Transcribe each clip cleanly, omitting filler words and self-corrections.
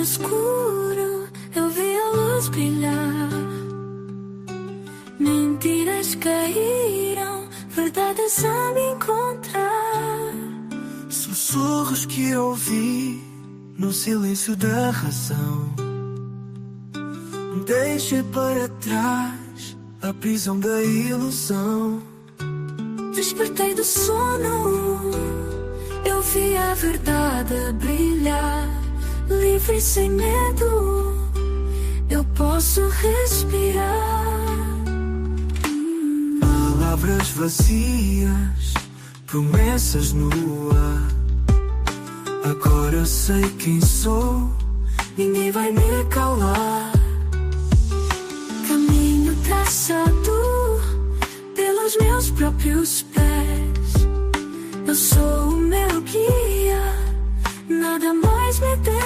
escuro eu vi a luz brilhar. Mentiras caíram, verdades a me encontrar. Sussurros que ouvi no silêncio da razão. Deixei para trás a prisão da ilusão. Despertei do sono, eu vi a verdade brilhar. Livre sem medo, eu posso respirar. Palavras vazias, promessas no ar. Agora sei quem sou, Ninguém vai me calar. Caminho traçado pelos meus próprios pés. Eu sou o meu guia, nada mais me detém.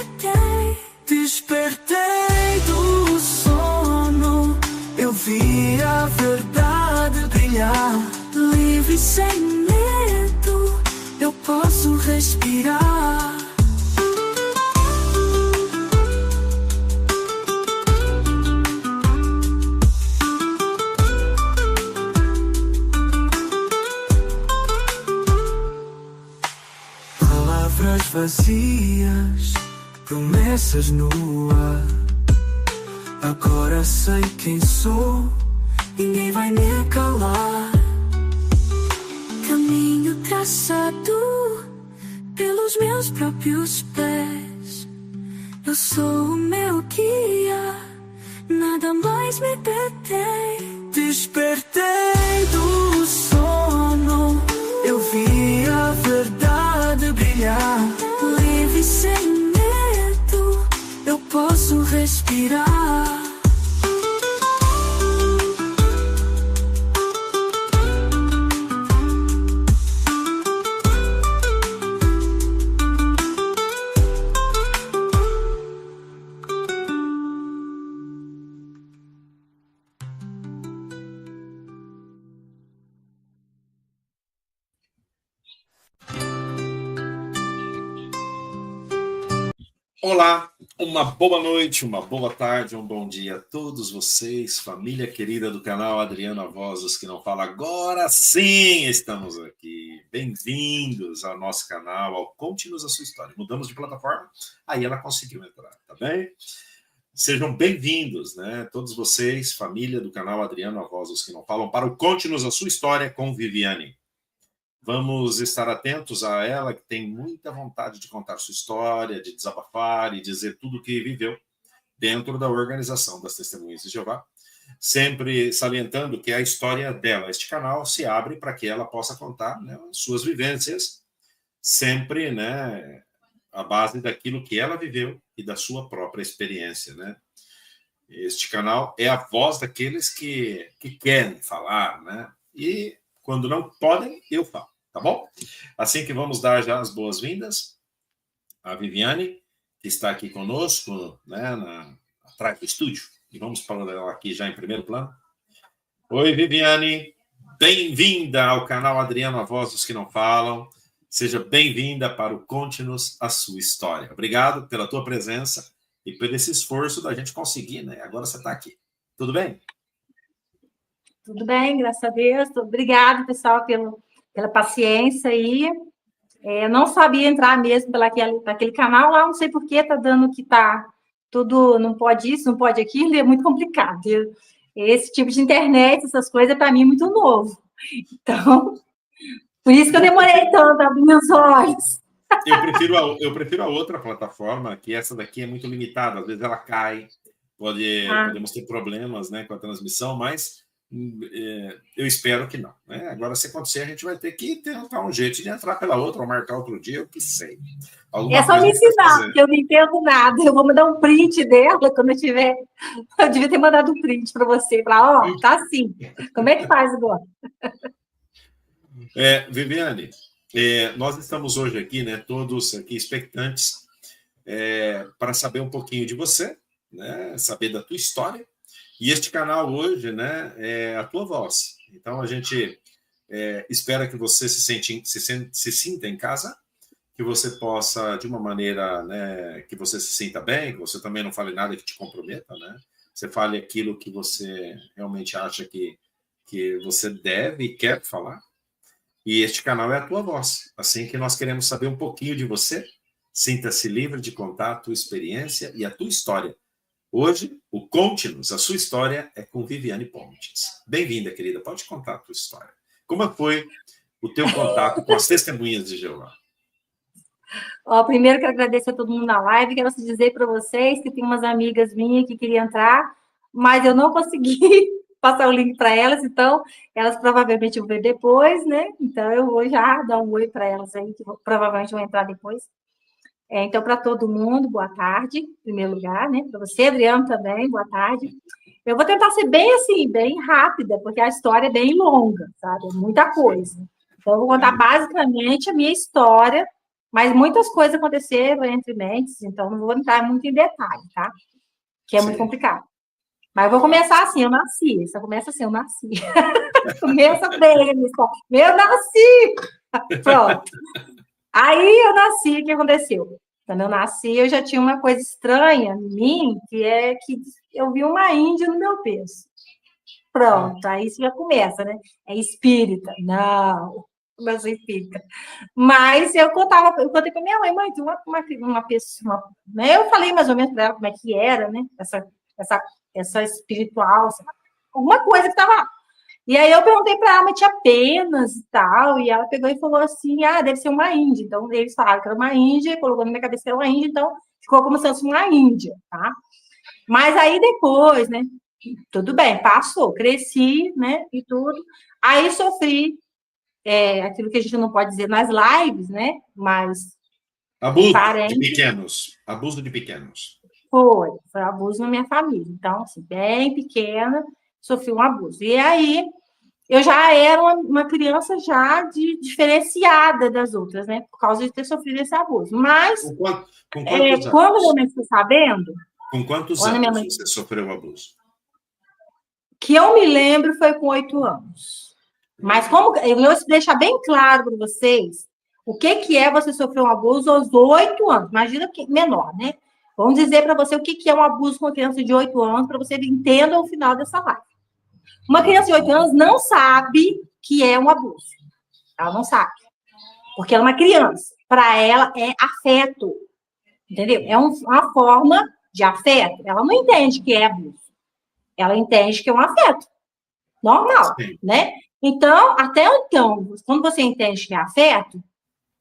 despertei do sono, eu vi a verdade brilhar. Livre sem medo, eu posso respirar. Palavras vazias, promessas no ar. Agora sei quem sou, Ninguém vai me calar. Caminho traçado pelos meus próprios pés. Eu sou o meu guia, nada mais me detém. despertei do sono, eu vi a verdade brilhar. Livre sem medo, eu posso respirar. Olá, uma boa noite, uma boa tarde, um bom dia a todos vocês, família querida do canal Adriano A Voz dos que não fala. Agora sim estamos aqui. Bem-vindos ao nosso canal, ao Conte-nos a Sua História. Mudamos de plataforma, aí ela conseguiu entrar, tá bem? Sejam bem-vindos, né? Todos vocês, família do canal Adriano A Voz dos que não falam, para o Conte-nos a Sua História com Viviane. Vamos estar atentos a ela, que tem muita vontade de contar sua história, de desabafar e dizer tudo o que viveu dentro da organização das Testemunhas de Jeová, sempre salientando que a história dela, este canal, se abre para que ela possa contar, né, suas vivências, sempre, né, à base daquilo que ela viveu e da sua própria experiência, né? Este canal é a voz daqueles que querem falar, né? E quando não podem, eu falo. Tá bom? Assim que vamos dar já as boas-vindas à Viviane, que está aqui conosco, né, atrás do estúdio. E vamos para ela aqui já em primeiro plano. Oi, Viviane. Bem-vinda ao canal Adriano A Voz dos que não falam. Seja bem-vinda para o Conte-nos a Sua História. Obrigado pela tua presença e por esse esforço da gente conseguir, né? Agora você está aqui. Tudo bem? Tudo bem, graças a Deus. Obrigada, pessoal, pela paciência aí. Eu não sabia entrar mesmo naquele canal lá, não sei por que está dando que está tudo, não pode isso, não pode aquilo, e é muito complicado. Esse tipo de internet, essas coisas, para mim, é muito novo. Então, por isso que eu demorei tanto a abrir os olhos. Eu prefiro a outra plataforma, que essa daqui é muito limitada. Às vezes ela cai, podemos ter problemas, né, com a transmissão, mas eu espero que não, né? Agora, se acontecer, a gente vai ter que tentar um jeito de entrar pela outra ou marcar outro dia, eu que sei. É só me ensinar, porque eu não entendo nada. Eu vou mandar um print dela quando eu tiver. Eu devia ter mandado um print para você, para, tá assim. Como é que faz agora? Viviane, nós estamos hoje aqui, né, todos aqui expectantes para saber um pouquinho de você, né, saber da tua história. E este canal hoje, né, é a tua voz. Então, a gente espera que você se sinta em casa que você possa, de uma maneira, né, que você se sinta bem, que você também não fale nada que te comprometa, né? Você fale aquilo que você realmente acha que você deve e quer falar. E este canal é a tua voz. Assim que nós queremos saber um pouquinho de você, sinta-se livre de contar a tua experiência e a tua história. Hoje, o Conte-nos, a sua história é com Viviane Pontes. Bem-vinda, querida. Pode contar a tua história. Como foi o teu contato com as testemunhas de Jeová? Ó, primeiro quero agradecer a todo mundo na live, quero dizer para vocês que tem umas amigas minhas que queriam entrar, mas eu não consegui passar o link para elas, então elas provavelmente vão ver depois, né? Então eu vou já dar um oi para elas aí, que provavelmente vão entrar depois. Então, para todo mundo, boa tarde, em primeiro lugar, né? Para você, Adriano, também, boa tarde. Eu vou tentar ser bem assim, bem rápida, porque a história é bem longa, sabe? É muita coisa. Então, eu vou contar basicamente a minha história, mas muitas coisas aconteceram entre mentes, então não vou entrar muito em detalhe, tá? Que é muito complicado. Mas eu vou começar assim, eu nasci. Só começa assim, eu nasci. Começa bem, eu nasci! Pronto. Aí eu nasci, o que aconteceu? Quando eu nasci, eu já tinha uma coisa estranha em mim, que é que eu vi uma índia no meu peso. Pronto, aí isso já começa, né? É espírita. Não, não sou espírita. Mas eu contei para minha mãe, tem uma pessoa, né? Eu falei mais ou menos para ela como é que era, né? Essa espiritual, alguma coisa que estava lá. E aí eu perguntei para ela, mas tinha penas e tal, e ela pegou e falou assim, deve ser uma índia. Então, eles falaram que era uma índia, colocou na minha cabeça que era uma índia, então ficou como se fosse uma índia, tá? Mas aí depois, né, tudo bem, passou, cresci, né, e tudo. Aí sofri aquilo que a gente não pode dizer nas lives, né, mas... Abuso de pequenos. Abuso de pequenos. Foi abuso na minha família. Então, assim, bem pequena, sofri um abuso. E aí, eu já era uma criança já diferenciada das outras, né? Por causa de ter sofrido esse abuso. Mas, com quantos quando minha mãe ficou sabendo... Com quantos anos você sofreu o abuso? Que eu me lembro foi com 8 anos. Mas como eu vou deixar bem claro para vocês o que é você sofrer um abuso aos 8 anos. Imagina que menor, né? Vamos dizer para você o que é um abuso com uma criança de 8 anos, para você entenda o final dessa live. Uma criança de 8 anos não sabe que é um abuso. Ela não sabe. Porque ela é uma criança. Para ela é afeto. Entendeu? É uma forma de afeto. Ela não entende que é abuso. Ela entende que é um afeto. Normal, né? Então, até então, quando você entende que é afeto,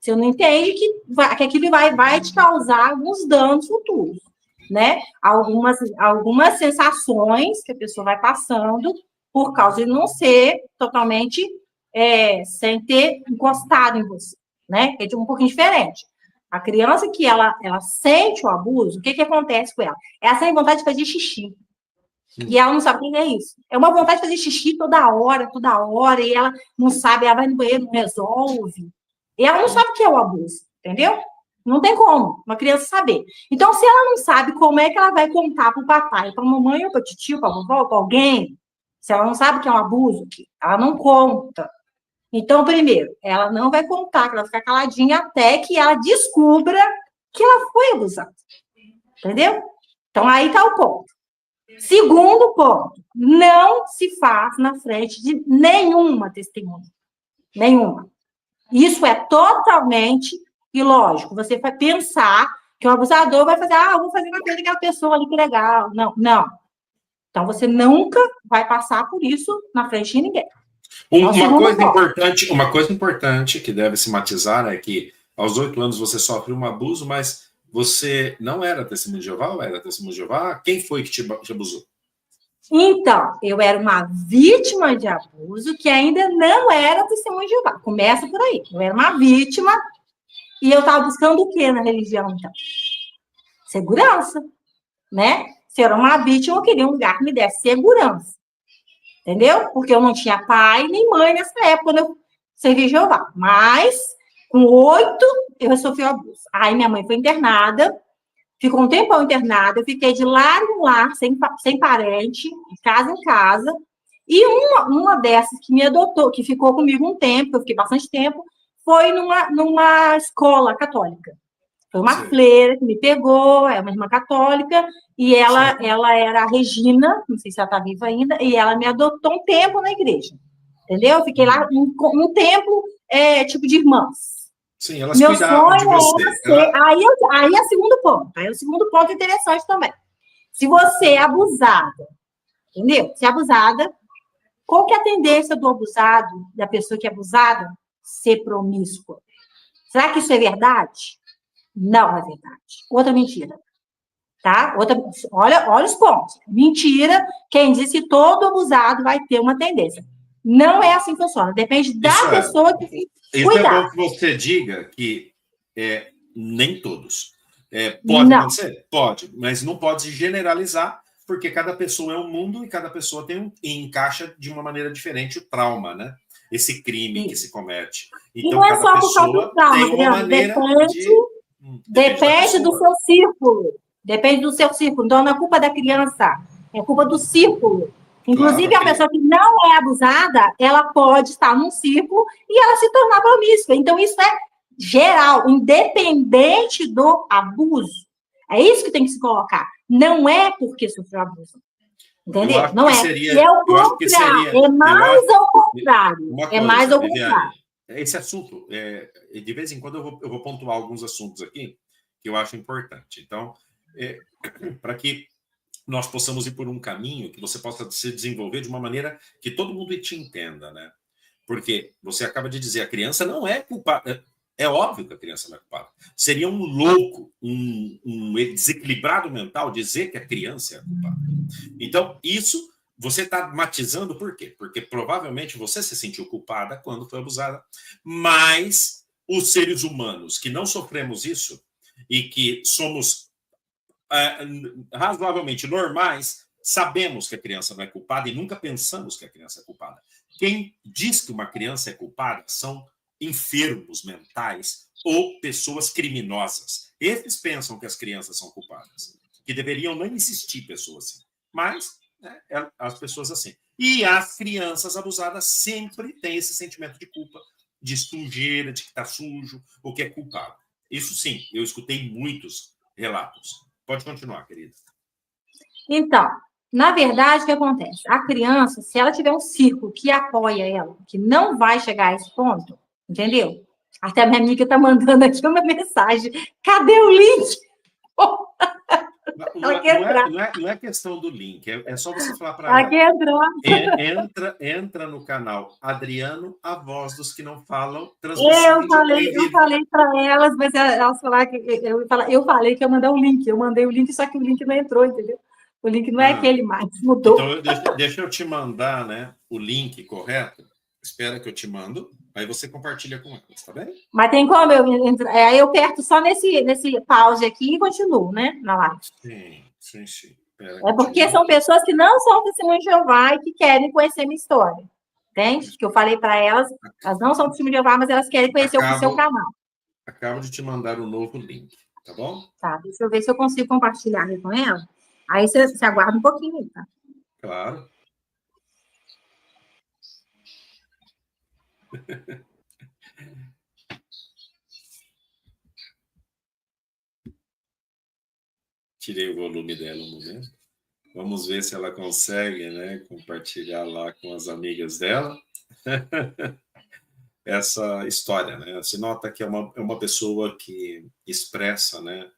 você não entende que aquilo vai te causar alguns danos futuros, né? Algumas sensações que a pessoa vai passando por causa de não ser totalmente sem ter encostado em você, né? É um pouquinho diferente. A criança que ela sente o abuso, o que acontece com ela? Ela tem vontade de fazer xixi. E ela não sabe o que é isso. É uma vontade de fazer xixi toda hora, e ela não sabe, ela vai no banheiro, não resolve. E ela não sabe o que é o abuso, entendeu? Não tem como uma criança saber. Então, se ela não sabe como é que ela vai contar para o papai, para a mamãe, ou para o tio, para a vovó, para alguém, se ela não sabe o que é um abuso, ela não conta. Então, primeiro, ela não vai contar, ela vai ficar caladinha até que ela descubra que ela foi abusada. Entendeu? Então, aí está o ponto. Segundo ponto, não se faz na frente de nenhuma testemunha. Nenhuma. Isso é totalmente ilógico. Você vai pensar que o abusador vai fazer, eu vou fazer uma coisa daquela pessoa ali, que legal. Não, não. Então, você nunca vai passar por isso na frente de ninguém. Uma coisa importante que deve se matizar é que aos 8 anos você sofre um abuso, mas você não era testemunha de Jeová ou era testemunha de Jeová? Quem foi que te abusou? Então, eu era uma vítima de abuso que ainda não era testemunha de Jeová. Começa por aí. Eu era uma vítima e eu estava buscando o quê na religião, então? Segurança, né? Se eu era uma vítima, eu queria um lugar que me desse segurança. Entendeu? Porque eu não tinha pai nem mãe nessa época, quando eu servi Jeová. Mas, com 8, eu sofri o abuso. Aí minha mãe foi internada, ficou um tempão internada, eu fiquei de lar em lar, sem parente, de casa em casa. E uma dessas que me adotou, que ficou comigo um tempo, eu fiquei bastante tempo, foi numa escola católica. Foi uma Sim. freira que me pegou, é uma irmã católica, e ela era a Regina, não sei se ela está viva ainda, e ela me adotou um tempo na igreja. Entendeu? Eu fiquei lá um tempo, tipo de irmãs. Sim, elas Meu cuidavam de sonho você. era ser... Aí é o segundo ponto. Aí é o segundo ponto interessante também. Se você é abusada, entendeu? Se é abusada, qual que é a tendência do abusado, da pessoa que é abusada? Ser promíscua. Será que isso é verdade? Não é verdade. Outra mentira. Tá? Olha os pontos. Mentira, quem diz que todo abusado vai ter uma tendência. Não é assim que funciona. Depende da pessoa que cuidar. É bom que você diga que nem todos. Pode acontecer? Pode, mas não pode generalizar, porque cada pessoa é um mundo e cada pessoa encaixa de uma maneira diferente o trauma, né? Esse crime que se comete. Então, e não é só por causa do trauma, tem uma maneira depende do seu círculo. Depende do seu círculo. Então, não é culpa da criança, é culpa do círculo. Inclusive, claro, a pessoa que não é abusada, ela pode estar num círculo e ela se tornar promíscua. Então, isso é geral, independente do abuso. É isso que tem que se colocar. Não é porque sofreu abuso. Entendeu? Não é. É o contrário. É mais ao contrário. É mais ao contrário. Esse assunto, de vez em quando eu vou pontuar alguns assuntos aqui que eu acho importante. Então, para que nós possamos ir por um caminho que você possa se desenvolver de uma maneira que todo mundo te entenda, né? Porque você acaba de dizer, a criança não é culpada. É óbvio que a criança não é culpada. Seria um louco, um desequilibrado mental dizer que a criança é a culpada. Então, isso você está matizando por quê? Porque provavelmente você se sentiu culpada quando foi abusada, mas os seres humanos que não sofremos isso e que somos razoavelmente normais, sabemos que a criança não é culpada e nunca pensamos que a criança é culpada. Quem diz que uma criança é culpada são enfermos mentais ou pessoas criminosas. Esses pensam que as crianças são culpadas, que deveriam não existir pessoas assim. Mas as pessoas assim. E as crianças abusadas sempre têm esse sentimento de culpa, de sujeira, de que está sujo, ou que é culpado. Isso sim, eu escutei muitos relatos. Pode continuar, querida. Então, na verdade, o que acontece? A criança, se ela tiver um círculo que apoia ela, que não vai chegar a esse ponto, entendeu? Até a minha amiga está mandando aqui uma mensagem. Cadê o link? Não é questão do link, é só você falar para ela. Entra no canal Adriano, a voz dos que não falam. Eu falei para elas, mas elas falaram que eu falei que ia mandar o link. Eu mandei o link, só que o link não entrou, entendeu? O link não é aquele mais, mudou. Então, deixa eu te mandar, né, o link correto. Espera que eu te mando. Aí você compartilha com elas, tá bem? Mas tem como eu entrar? Aí eu aperto só nesse pause aqui e continuo, né? Na live. Sim. É porque são pessoas que não são testemunhas de Jeová e que querem conhecer minha história. Entende? Que eu falei para elas, elas não são testemunhas de Jeová, mas elas querem conhecer o seu canal. Acabo de te mandar um novo link, tá bom? Tá, deixa eu ver se eu consigo compartilhar com ela. Aí você aguarda um pouquinho aí, tá? Claro. Tirei o volume dela um momento. Vamos ver se ela consegue, né, compartilhar lá com as amigas dela essa história, né? Se nota que é uma pessoa que expressa, né,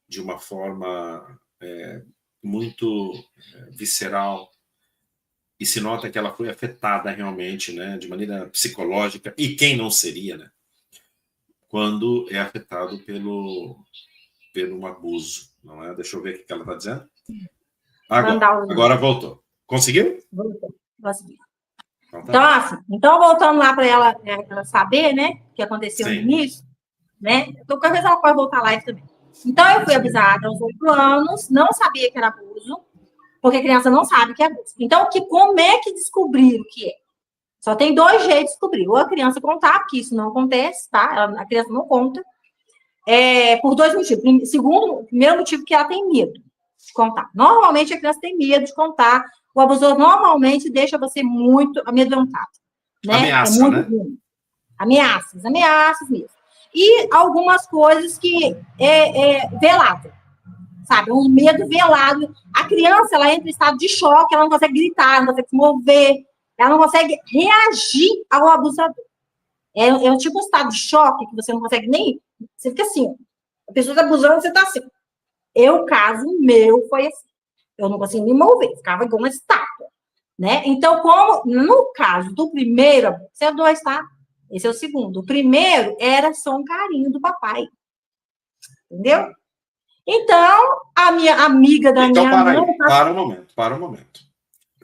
de uma forma muito visceral, e se nota que ela foi afetada realmente, né, de maneira psicológica, e quem não seria, né, quando é afetado pelo abuso, não é? Deixa eu ver o que ela está dizendo. Agora voltou. Conseguiu? Voltou. Consegui. Então, voltando lá para ela saber, né, o que aconteceu no início, né? Qualquer vez ela pode voltar lá também. Então, eu fui avisada aos 8 anos, não sabia que era abuso, porque a criança não sabe que é abuso. Então, como é que descobriram o que é? Só tem 2 jeitos de descobrir. Ou a criança contar, porque isso não acontece, tá? A criança não conta. Por 2 motivos. Primeiro motivo que ela tem medo de contar. Normalmente, a criança tem medo de contar. O abusador normalmente deixa você muito amedrontado. Né? Ameaça, muito né? ruim. Ameaças mesmo. E algumas coisas que velado, sabe? Um medo velado. A criança, ela entra em estado de choque, ela não consegue gritar, ela não consegue se mover, ela não consegue reagir ao abusador. É um tipo um estado de choque que você não consegue nem... Você fica assim, a pessoa está abusando, você está assim. O caso meu foi assim. Eu não conseguia me mover, ficava igual uma estátua, né? Então, como no caso do primeiro, esse é o 2, tá? Esse é o segundo. O primeiro era só um carinho do papai. Entendeu? Então, a minha amiga da Então, minha para mãe... aí, para um momento.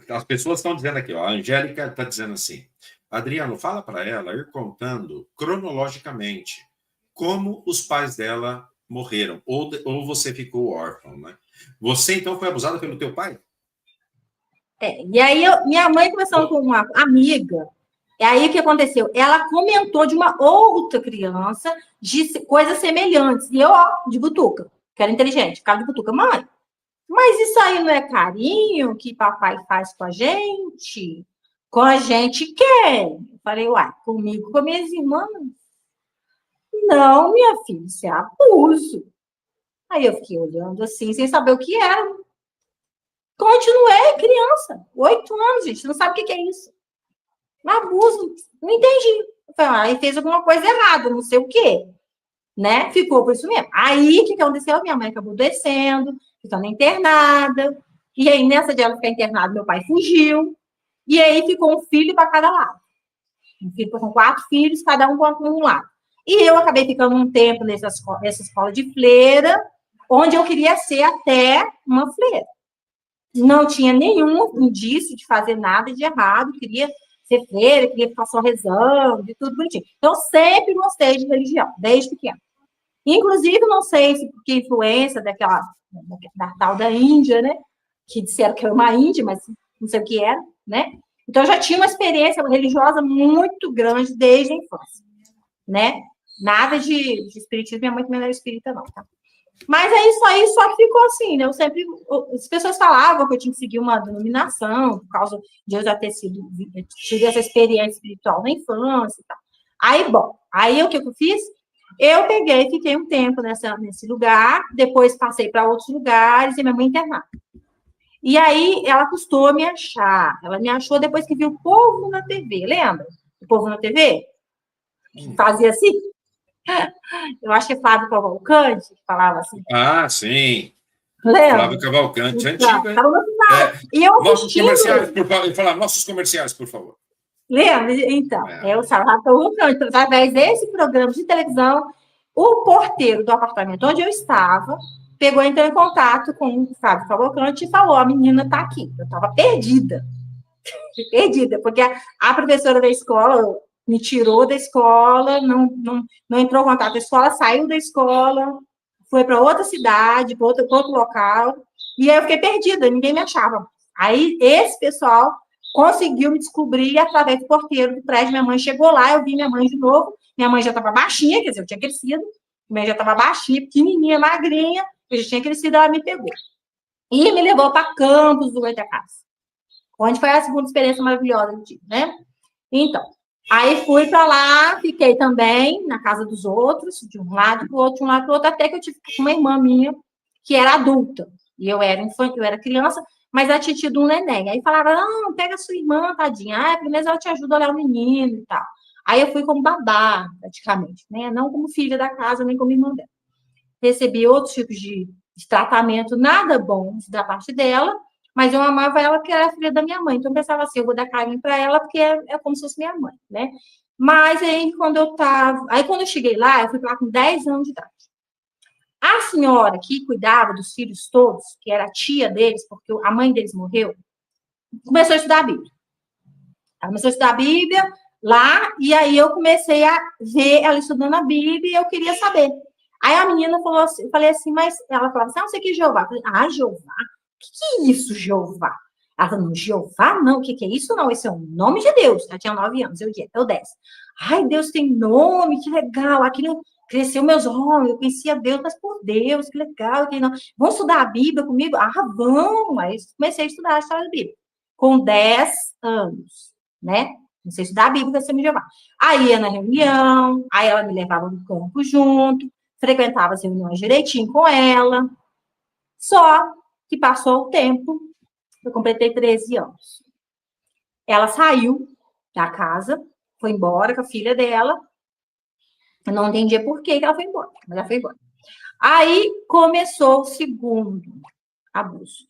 As pessoas estão dizendo aqui, ó, a Angélica está dizendo assim, Adriano, fala para ela ir contando cronologicamente como os pais dela morreram, ou você ficou órfão, né? Você, então, foi abusada pelo teu pai? E aí, minha mãe conversando com uma amiga, e aí o que aconteceu? Ela comentou de uma outra criança de coisas semelhantes. E eu, ó, de butuca, que era inteligente, ficava de butuca. Mãe, mas isso aí não é carinho que papai faz com a gente? Com a gente quer. Eu falei, uai, comigo, com minhas irmãs? Não, minha filha, isso é abuso. Aí eu fiquei olhando assim, sem saber o que era. Continuei criança, 8 anos, gente, não sabe o que é isso. Abuso, não entendi. Eu falei, aí fez alguma coisa errada, não sei o quê, né? Ficou por isso mesmo. Aí, o que aconteceu? Minha mãe acabou descendo, ficando internada, e aí, nessa de ela ficar internada, meu pai fugiu, e aí ficou um filho para cada lado. Um filho com 4 filhos, cada um com um lado. E eu acabei ficando um tempo nessa escola de freira, onde eu queria ser até uma freira. Não tinha nenhum indício de fazer nada de errado, queria ser freira, queria ficar só rezando, de tudo bonitinho. Então, sempre gostei de religião, desde pequena. Inclusive, não sei se porque influência da tal da Índia, né? Que disseram que era uma Índia, mas não sei o que era, né? Então, eu já tinha uma experiência religiosa muito grande desde a infância, né? Nada de espiritismo, minha mãe também não era espírita, não, tá? Mas é isso aí, só que ficou assim, né? As pessoas falavam que eu tinha que seguir uma denominação, por causa de eu já ter tido essa experiência espiritual na infância e tal. Aí, bom, aí o que eu fiz? Eu peguei, fiquei um tempo nesse lugar, depois passei para outros lugares e minha mãe internada. E aí ela custou me achar. Ela me achou depois que viu o Povo na TV, lembra? O Povo na TV? Fazia assim? Eu acho que é Flávio Cavalcante que falava assim. Ah, sim. Lembra? Flávio Cavalcante, antigo, hein? E eu nossos comerciais, por favor. Falar nossos comerciais, por favor. Lembra? Então, eu Flávio Cavalcante, através desse programa de televisão, o porteiro do apartamento onde eu estava entrou em contato com o Flávio Cavalcante e falou: a menina está aqui. Eu estava perdida. Perdida, porque a professora da escola me tirou da escola, não entrou em contato com a escola, saiu da escola, foi para outra cidade, para outro local, e aí eu fiquei perdida, ninguém me achava. Aí esse pessoal conseguiu me descobrir através do porteiro do prédio. Minha mãe chegou lá, eu vi minha mãe de novo, minha mãe já estava baixinha, quer dizer, eu tinha crescido, minha mãe já estava baixinha, pequenininha, magrinha, eu já tinha crescido, ela me pegou. E me levou para Campos do Goitacazes, onde foi a segunda experiência maravilhosa do dia, né? Então, aí fui para lá, fiquei também na casa dos outros, de um lado para o outro, até que eu tive uma irmã minha, que era adulta, e eu era infante, eu era criança, mas ela tinha tido um neném. Aí falaram, não, pega a sua irmã, tadinha, primeiro ela te ajuda a olhar o menino e tal. Aí eu fui como babá, praticamente, né? Não como filha da casa, nem como irmã dela. Recebi outros tipos de tratamento, nada bom da parte dela, mas eu amava ela porque era filha da minha mãe. Então, eu pensava assim, eu vou dar carinho para ela porque é como se fosse minha mãe, né? Mas aí, quando eu cheguei lá, eu fui lá com 10 anos de idade. A senhora que cuidava dos filhos todos, que era a tia deles, porque a mãe deles morreu, começou a estudar a Bíblia. Ela começou a estudar a Bíblia lá, e aí eu comecei a ver ela estudando a Bíblia e eu queria saber. Aí a menina falou assim, eu falei assim, mas ela falava assim, não sei o que é Jeová. Eu falei, Jeová? O que é isso, Jeová? Ela falou, não, Jeová não, o que é isso não? Esse é o nome de Deus. Ela tinha 9 anos, eu 10. Ai, Deus tem nome, que legal. Aquilo cresceu meus olhos, eu conhecia Deus, mas por Deus, que legal. Que não. Vamos estudar a Bíblia comigo? Vamos. Aí comecei a estudar a história da Bíblia. Com 10 anos, né? Comecei a estudar a Bíblia da Testemunha de Jeová. Aí ia na reunião, aí ela me levava no campo junto, frequentava as reuniões direitinho com ela. Só que passou o tempo, eu completei 13 anos. Ela saiu da casa, foi embora com a filha dela. Eu não entendia por que ela foi embora, mas ela foi embora. Aí começou o segundo abuso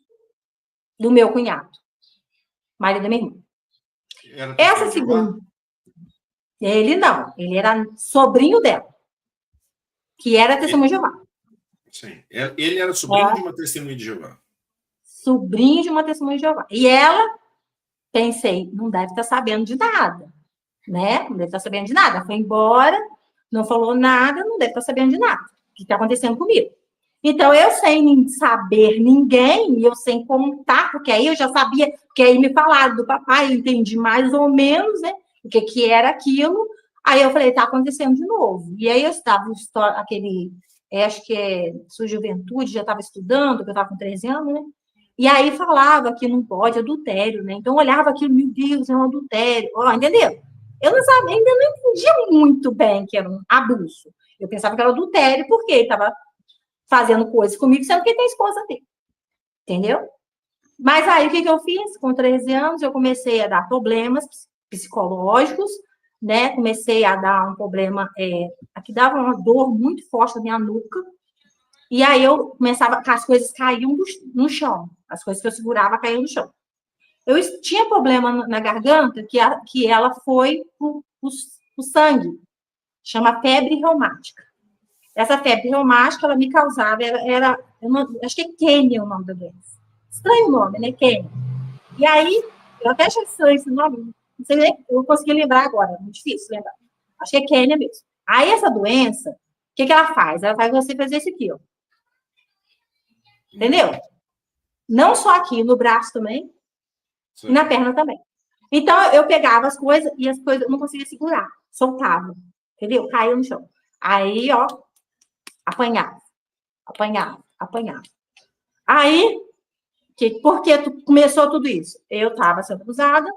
do meu cunhado, marido da minha irmã. Essa segunda, ele não, ele era sobrinho dela, que era testemunha de Jeová. Sim, ele era sobrinho de uma testemunha de Jeová. Sobrinho de uma testemunha de Jeová. E ela, pensei, não deve estar sabendo de nada, né? Não deve estar sabendo de nada. Ela foi embora, não falou nada, não deve estar sabendo de nada. O que está acontecendo comigo? Então, eu sem saber ninguém, eu sem contar, porque aí eu já sabia, porque aí me falaram do papai, eu entendi mais ou menos, né, o que era aquilo. Aí eu falei, tá acontecendo de novo. E aí eu estava, acho que é sua juventude, já estava estudando, porque eu estava com 13 anos, né? E aí falava que não pode adultério, né? Então eu olhava aquilo, meu Deus, é um adultério. Ó, entendeu? Eu não sabia, ainda não entendia muito bem que era um abuso. Eu pensava que era adultério, porque ele estava fazendo coisas comigo, sendo que ele tem esposa dele. Entendeu? Mas aí, o que eu fiz? Com 13 anos, eu comecei a dar problemas psicológicos, né? Comecei a dar um problema, aqui dava uma dor muito forte na minha nuca, e aí eu começava, as coisas caíam no chão, as coisas que eu segurava caíam no chão. Eu tinha problema na garganta, que ela foi o sangue, chama febre reumática. Essa febre reumática, ela me causava, acho que é Kênia o nome da doença. Estranho o nome, né? Kênia. E aí, eu até achei estranho esse nome, não sei nem, eu consegui lembrar agora, muito difícil lembrar. Acho que é Kênia mesmo. Aí, essa doença, o que ela faz? Ela faz você fazer isso aqui, ó. Entendeu? Não só aqui, no braço também, e na perna também. Então, eu pegava as coisas e as coisas eu não conseguia segurar, soltava, entendeu? Caía no chão. Aí, ó, apanhava. Aí, por que começou tudo isso? Eu estava sendo abusada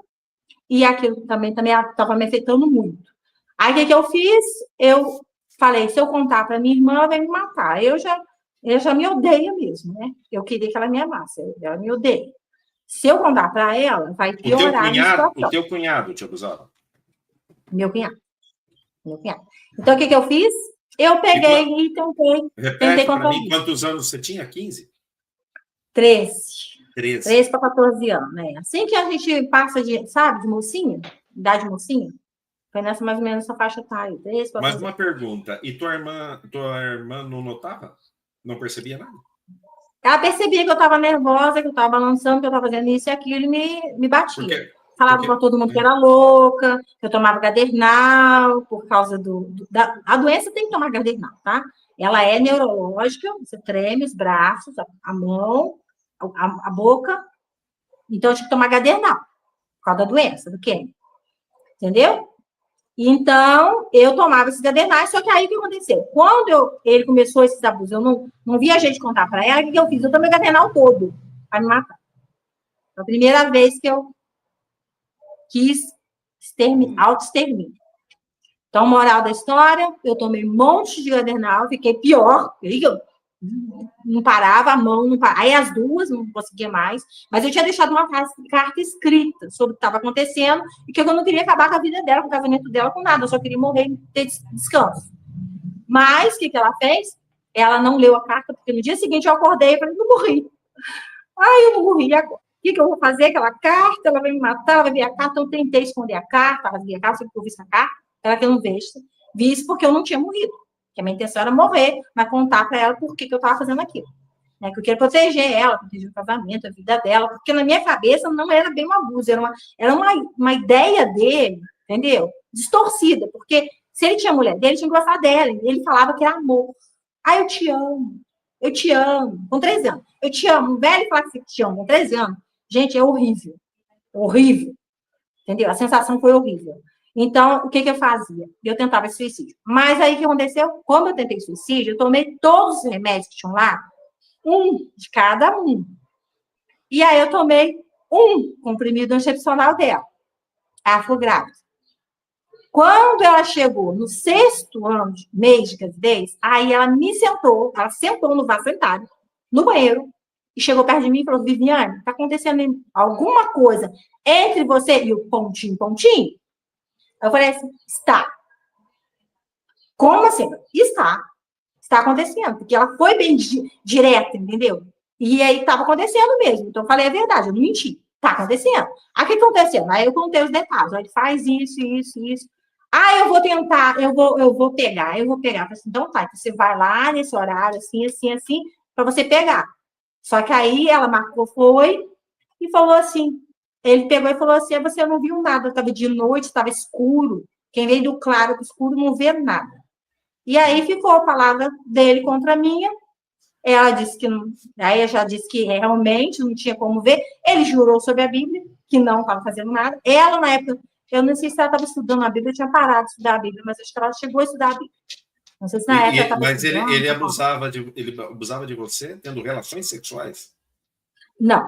e aquilo também estava me afetando muito. Aí, o que eu fiz? Eu falei, se eu contar para minha irmã, ela vai me matar. Eu já me odeio mesmo, né? Eu queria que ela me amasse, ela me odeia. Se eu contar para ela, vai piorar a situação. O teu cunhado te abusava? Meu cunhado. Então, o que eu fiz? Eu peguei e tentei. Repete para mim, quantos anos você tinha? 15? 13. 13. 13 para 14 anos, né? Assim que a gente passa de mocinha, idade de mocinha, foi nessa mais ou menos essa faixa etária. 13 para 14 Mas uma pergunta, e tua irmã não notava? Não percebia nada? Ela percebia que eu estava nervosa, que eu estava balançando, que eu estava fazendo isso e aquilo, e me batia. Falava para todo mundo que era louca, que eu tomava Gadernal, por causa a doença tem que tomar Gadernal, tá? Ela é neurológica, você treme os braços, a mão, a boca, então eu tinha que tomar Gadernal, por causa da doença, do Kênia. Entendeu? Então, eu tomava esses Gadernais, só que aí o que aconteceu? Quando ele começou esses abusos, eu não via a gente contar para ela, o que eu fiz? Eu tomei o Gadernal todo, para me matar. Foi a primeira vez que eu quis auto-extermínio. Então, moral da história, eu tomei um monte de Gadernal, fiquei pior, eu não parava, a mão não parava. Aí as duas não conseguia mais, mas eu tinha deixado uma carta escrita sobre o que estava acontecendo e que eu não queria acabar com a vida dela, com o casamento dela, com nada, eu só queria morrer e ter descanso. Mas, o que ela fez? Ela não leu a carta, porque no dia seguinte eu acordei e falei, não morri. Ai, eu não morri, e agora? O que eu vou fazer? Aquela carta, ela vai me matar, ela vai ver a carta. Eu tentei esconder a carta, rasguei a carta, sempre que eu vi essa carta, ela que eu não vi isso porque eu não tinha morrido. Que a minha intenção era morrer, mas contar para ela por que eu estava fazendo aquilo. Né? Que eu queria proteger ela, proteger o casamento, a vida dela, porque na minha cabeça não era bem um abuso, era uma ideia dele, entendeu? Distorcida, porque se ele tinha mulher dele, ele tinha que gostar dela, ele falava que era amor. Ah, eu te amo, com 13 anos. Eu te amo, um velho falar que te amo, com 13 anos. Gente, é horrível. Horrível. Entendeu? A sensação foi horrível. Então, o que eu fazia? Eu tentava suicídio. Mas aí, o que aconteceu? Como eu tentei suicídio, eu tomei todos os remédios que tinham lá, um de cada um. E aí, eu tomei um comprimido anticoncepcional dela. Ela ficou grávida. Quando ela chegou no 6º mês de gravidez, aí ela sentou no vaso sanitário, no banheiro, e chegou perto de mim e falou, Viviane, tá acontecendo alguma coisa entre você e o pontinho? Eu falei assim, está. Como assim? Está acontecendo, porque ela foi bem direta, entendeu? E aí estava acontecendo mesmo, então eu falei a verdade, eu não menti, está acontecendo. Aí o que aconteceu? Aí eu contei os detalhes, ele faz isso. Ah, eu vou tentar, eu vou pegar. Eu falei assim, então tá, você vai lá nesse horário, assim, para você pegar. Só que aí ela marcou, foi, e falou assim, ele pegou e falou assim, você não viu nada, estava de noite, estava escuro, quem veio do claro para o escuro não vê nada. E aí ficou a palavra dele contra a minha, ela disse que não, aí eu já disse que realmente não tinha como ver, ele jurou sobre a Bíblia, que não estava fazendo nada, ela na época, eu não sei se ela estava estudando a Bíblia, eu tinha parado de estudar a Bíblia, mas acho que ela chegou a estudar a Bíblia. Não sei se na época ela estava estudando. Mas ele abusava de você tendo relações sexuais? Não,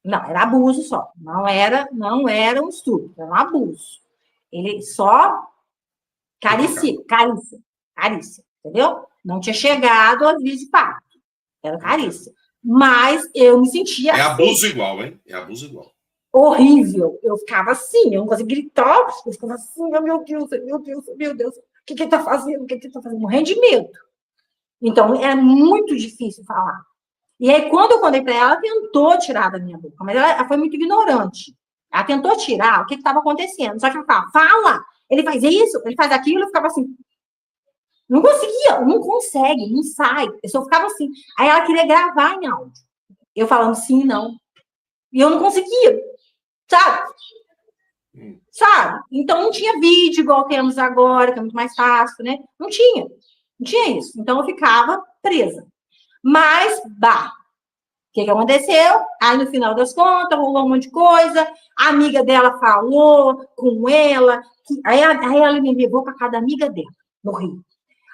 era abuso só. Não era um estupro, era um abuso. Ele só carícia, entendeu? Não tinha chegado às vias de parto. Era carícia. Mas eu me sentia É abuso igual, hein? É abuso igual. Horrível. Eu ficava assim, eu não conseguia gritar, eu ficava assim, oh, meu Deus, o que ele tá fazendo? Morrendo de medo. Então, é muito difícil falar. E aí, quando eu contei para ela, ela tentou tirar da minha boca, mas ela foi muito ignorante. Ela tentou tirar o que estava acontecendo. Só que ela falava, fala! Ele faz isso, ele faz aquilo, eu ficava assim. Não conseguia, não consegue, não sai. Eu só ficava assim. Aí ela queria gravar em áudio. Eu falando sim, não. E eu não conseguia. Sabe? Então não tinha vídeo igual temos agora, que é muito mais fácil, né? Não tinha isso. Então eu ficava presa. Mas, o que aconteceu? Aí, no final das contas, rolou um monte de coisa. A amiga dela falou com ela. Aí ela me levou para casa da amiga dela, no Rio.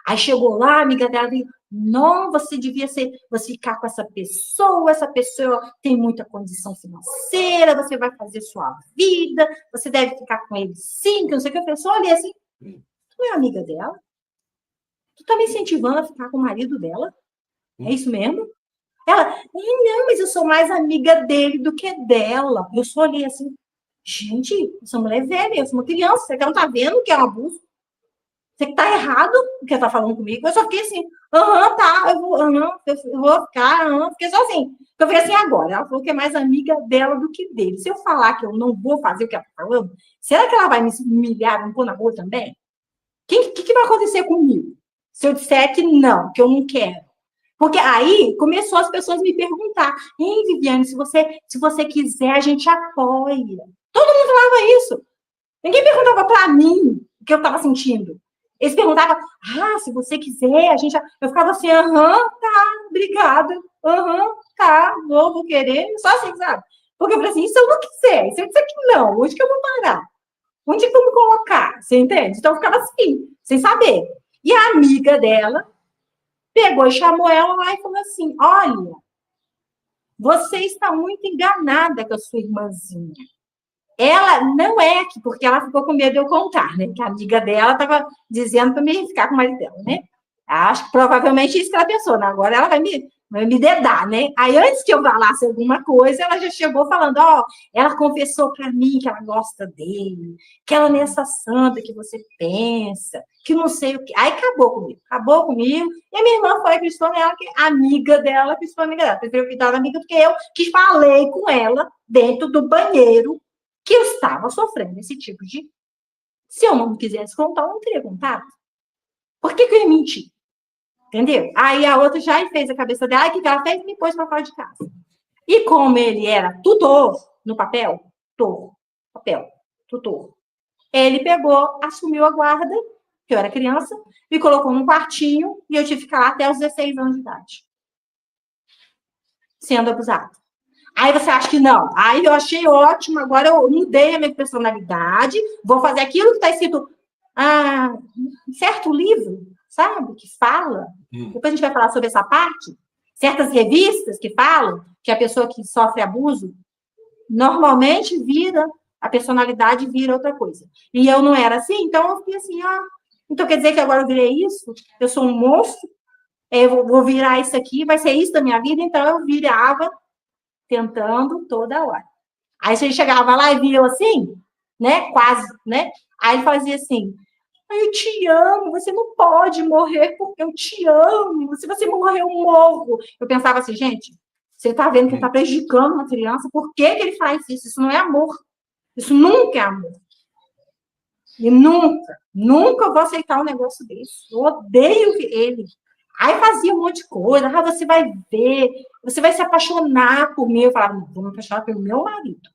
Aí chegou lá, a amiga dela disse, não, você devia você ficar com essa pessoa tem muita condição financeira, você vai fazer sua vida, você deve ficar com ele sim, que não sei o que. Eu falei, só olhei assim, tu é amiga dela? Tu tá me incentivando a ficar com o marido dela? É isso mesmo? Ela, não, mas eu sou mais amiga dele do que dela. Eu só olhei assim, gente, eu sou mulher velha, eu sou uma criança, você que não tá vendo que é um abuso? Você que tá errado o que ela tá falando comigo? Eu só fiquei assim, tá, eu vou ficar, fiquei só assim. Eu fiquei assim agora, ela falou que é mais amiga dela do que dele. Se eu falar que eu não vou fazer o que ela tá falando, será que ela vai me humilhar, me pôr na rua também? O que vai acontecer comigo? Se eu disser que não, que eu não quero? Porque aí começou as pessoas me perguntar, hein, Viviane, se você quiser, a gente apoia. Todo mundo falava isso. Ninguém perguntava para mim o que eu estava sentindo. Eles perguntavam, se você quiser, a gente... Eu ficava assim, tá, obrigada. Tá, vou querer. Só assim, sabe? Porque eu falei assim, se eu não quiser, se eu disser que não, onde que eu vou parar? Onde que eu vou me colocar? Você entende? Então eu ficava assim, sem saber. E a amiga dela pegou e chamou ela lá e falou assim, olha, você está muito enganada com a sua irmãzinha. Ela não é aqui, porque ela ficou com medo de eu contar, né? Que a amiga dela estava dizendo para me ficar com o marido dela, né? Acho que provavelmente isso que ela pensou, né? Agora ela vai me dedar, né? Aí antes que eu falasse alguma coisa, ela já chegou falando, ela confessou para mim que ela gosta dele, que ela não é essa santa que você pensa, que não sei o que. Aí acabou comigo, e a minha irmã foi acreditou nela, que a amiga dela acreditou amiga dela. Prefiro acreditar na amiga do que eu, que falei com ela dentro do banheiro, que eu estava sofrendo esse tipo de... Se eu não quisesse contar, eu não teria contado. Por que eu ia mentir? Entendeu? Aí a outra já fez a cabeça dela, o que ela fez? Me pôs para fora de casa. E como ele era tutor no papel, tutor, ele pegou, assumiu a guarda, que eu era criança, me colocou num quartinho e eu tive que ficar lá até os 16 anos de idade. Sendo abusada. Aí você acha que não. Aí eu achei ótimo, agora eu mudei a minha personalidade, vou fazer aquilo que está escrito em certo livro, sabe? Que fala. Depois a gente vai falar sobre essa parte. Certas revistas que falam que a pessoa que sofre abuso normalmente vira a personalidade vira outra coisa. E eu não era assim, então eu fiquei assim, então quer dizer que agora eu virei isso? Eu sou um monstro? Eu vou virar isso aqui, vai ser isso da minha vida? Então eu virava tentando toda hora. Aí você chegava lá e via eu assim, né? Quase, né? Aí ele fazia assim, eu te amo, você não pode morrer porque eu te amo. Se você morrer, eu morro. Eu pensava assim, gente, você tá vendo que ele tá prejudicando uma criança, por que que ele faz isso? Isso não é amor. Isso nunca é amor. E nunca vou aceitar um negócio desse. Eu odeio ele. Aí fazia um monte de coisa. Você vai ver, você vai se apaixonar por mim. Eu falava, não, vou me apaixonar pelo meu marido.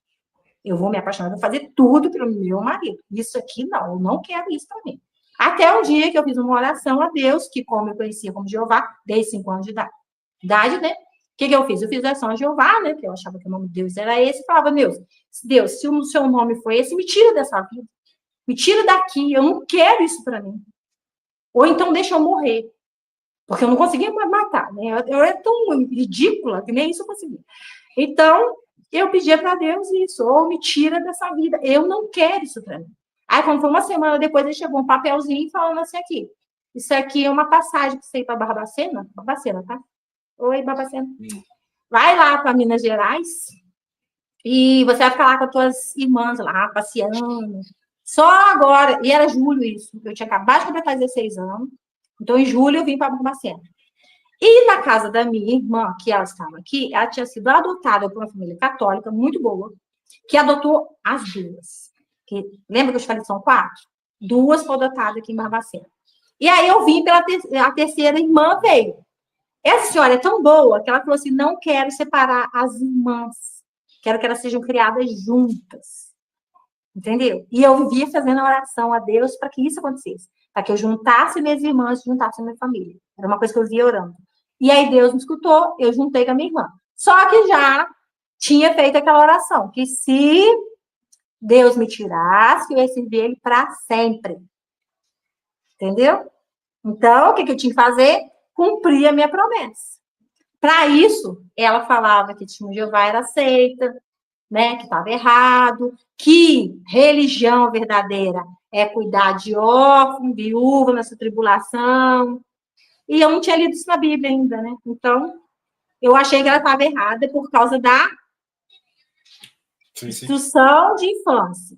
Eu vou me apaixonar, vou fazer tudo pelo meu marido. Isso aqui não, eu não quero isso para mim. Até um dia que eu fiz uma oração a Deus, que como eu conhecia como Jeová, desde 5 anos de idade, né? O que eu fiz? Eu fiz oração a Jeová, né? Porque eu achava que o nome de Deus era esse. E falava, Deus, se o seu nome foi esse, me tira dessa vida. Me tira daqui. Eu não quero isso para mim. Ou então deixa eu morrer. Porque eu não conseguia matar, né? Eu era tão ridícula que nem isso eu conseguia. Então, eu pedia para Deus isso. Ou me tira dessa vida. Eu não quero isso para mim. Aí, quando foi uma semana depois, ele chegou um papelzinho falando assim aqui. Isso aqui é uma passagem para você ir para Barbacena. Barbacena, tá? Oi, Barbacena. Vai lá para Minas Gerais e você vai ficar lá com as tuas irmãs lá, passeando. Só agora, e era julho isso, eu tinha acabado de completar 16 anos, então em julho eu vim para Barbacena. E na casa da minha irmã, que ela estava aqui, ela tinha sido adotada por uma família católica muito boa, que adotou as duas. Lembra que eu te falei que são 4? 2 foram adotadas aqui em Barbacena. E aí eu vim pela a terceira irmã veio. Essa senhora é tão boa que ela falou assim, não quero separar as irmãs. Quero que elas sejam criadas juntas. Entendeu? E eu vivia fazendo oração a Deus para que isso acontecesse. Para que eu juntasse minhas irmãs, juntasse minha família. Era uma coisa que eu via orando. E aí Deus me escutou, eu juntei com a minha irmã. Só que já tinha feito aquela oração, que se Deus me tirasse, eu ia servir ele para sempre. Entendeu? Então, o que eu tinha que fazer? Cumprir a minha promessa. Para isso, ela falava que Testemunho de Jeová era seita, né, que estava errado, que religião verdadeira é cuidar de órfão, viúva nessa tribulação. E eu não tinha lido isso na Bíblia ainda, né? Então, eu achei que ela estava errada por causa da instrução de infância.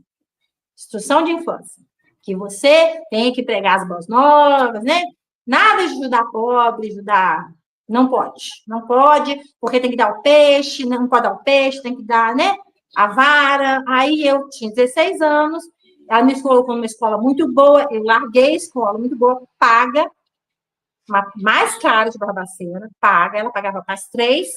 Instrução de infância. Que você tem que pregar as boas novas, né? Nada de ajudar pobre, ajudar... Não pode, porque tem que dar o peixe, não pode dar o peixe, tem que dar, né? A vara. Aí eu tinha 16 anos, ela me colocou numa escola muito boa, eu larguei a escola muito boa, paga, mais cara de Barbacena, paga, ela pagava para as 3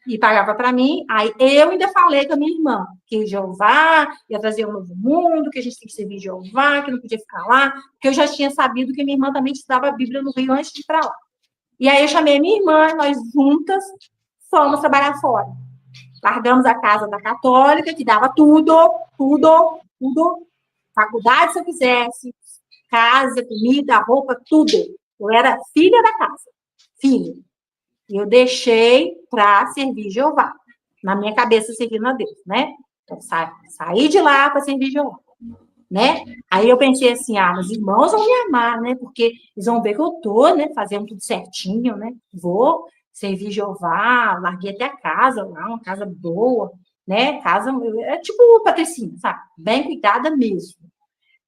e pagava para mim. Aí eu ainda falei com a minha irmã que Jeová ia trazer um novo mundo, que a gente tem que servir Jeová, que não podia ficar lá, porque eu já tinha sabido que minha irmã também estudava a Bíblia no Rio antes de ir para lá. E aí eu chamei a minha irmã, nós juntas fomos trabalhar fora. Largamos a casa da católica, que dava tudo. Faculdade, se eu quisesse, casa, comida, roupa, tudo. Eu era filha da casa, filha. E eu deixei para servir Jeová. Na minha cabeça, servindo a Deus, né? Então, saí de lá para servir Jeová. Né? Aí eu pensei assim, os irmãos vão me amar, né? Porque eles vão ver que eu tô, né? Fazendo tudo certinho, né? Vou servir Jeová, larguei até a casa lá, uma casa boa, né? Casa, é tipo Patricinha, sabe? Bem cuidada mesmo.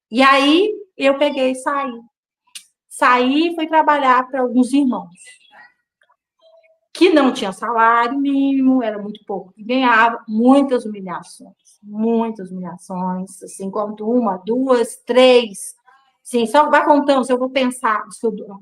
E aí eu peguei e saí. Saí e fui trabalhar para alguns irmãos que não tinham salário mínimo, era muito pouco que ganhava, muitas humilhações, assim, conto 1, 2, 3, sim, só vai contando, se eu vou pensar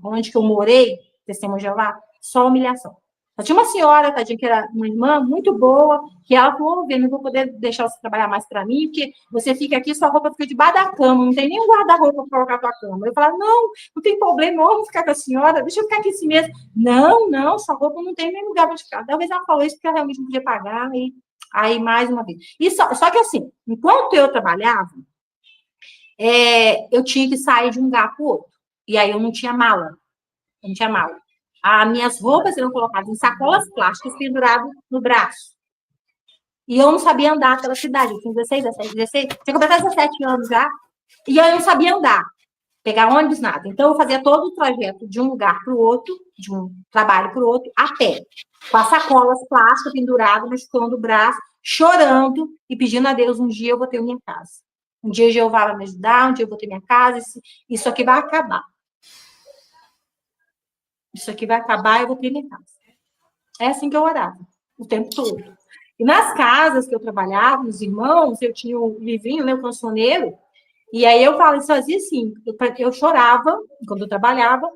onde que eu morei, Testemunho de Jeová, só humilhação. Só tinha uma senhora, tadinha, que era uma irmã muito boa, que ela falou, não vou poder deixar você trabalhar mais para mim, porque você fica aqui, sua roupa fica debaixo da cama, não tem nem um guarda-roupa para colocar a tua cama. Eu falava, não tem problema, eu vou ficar com a senhora, deixa eu ficar aqui assim mesmo. Não, sua roupa não tem nem lugar para ficar. Talvez ela falou isso porque ela realmente não podia pagar, e aí mais uma vez. E só que assim, enquanto eu trabalhava, eu tinha que sair de um lugar para o outro, e aí eu não tinha mala. As minhas roupas eram colocadas em sacolas plásticas penduradas no braço. E eu não sabia andar pela cidade. Eu tinha 16, tinha completado 17 anos já. E eu não sabia andar, pegar ônibus, nada. Então, eu fazia todo o trajeto de um lugar para o outro, de um trabalho para o outro, a pé. Com as sacolas plásticas penduradas, machucando o braço, chorando e pedindo a Deus, um dia eu vou ter minha casa. Um dia Jeová vai me ajudar, um dia eu vou ter minha casa, isso aqui vai acabar. Isso aqui vai acabar, eu vou ter minha casa. É assim que eu orava, o tempo todo. E nas casas que eu trabalhava, nos irmãos, eu tinha um livrinho, né, o cancioneiro, e aí eu fazia assim, eu chorava quando eu trabalhava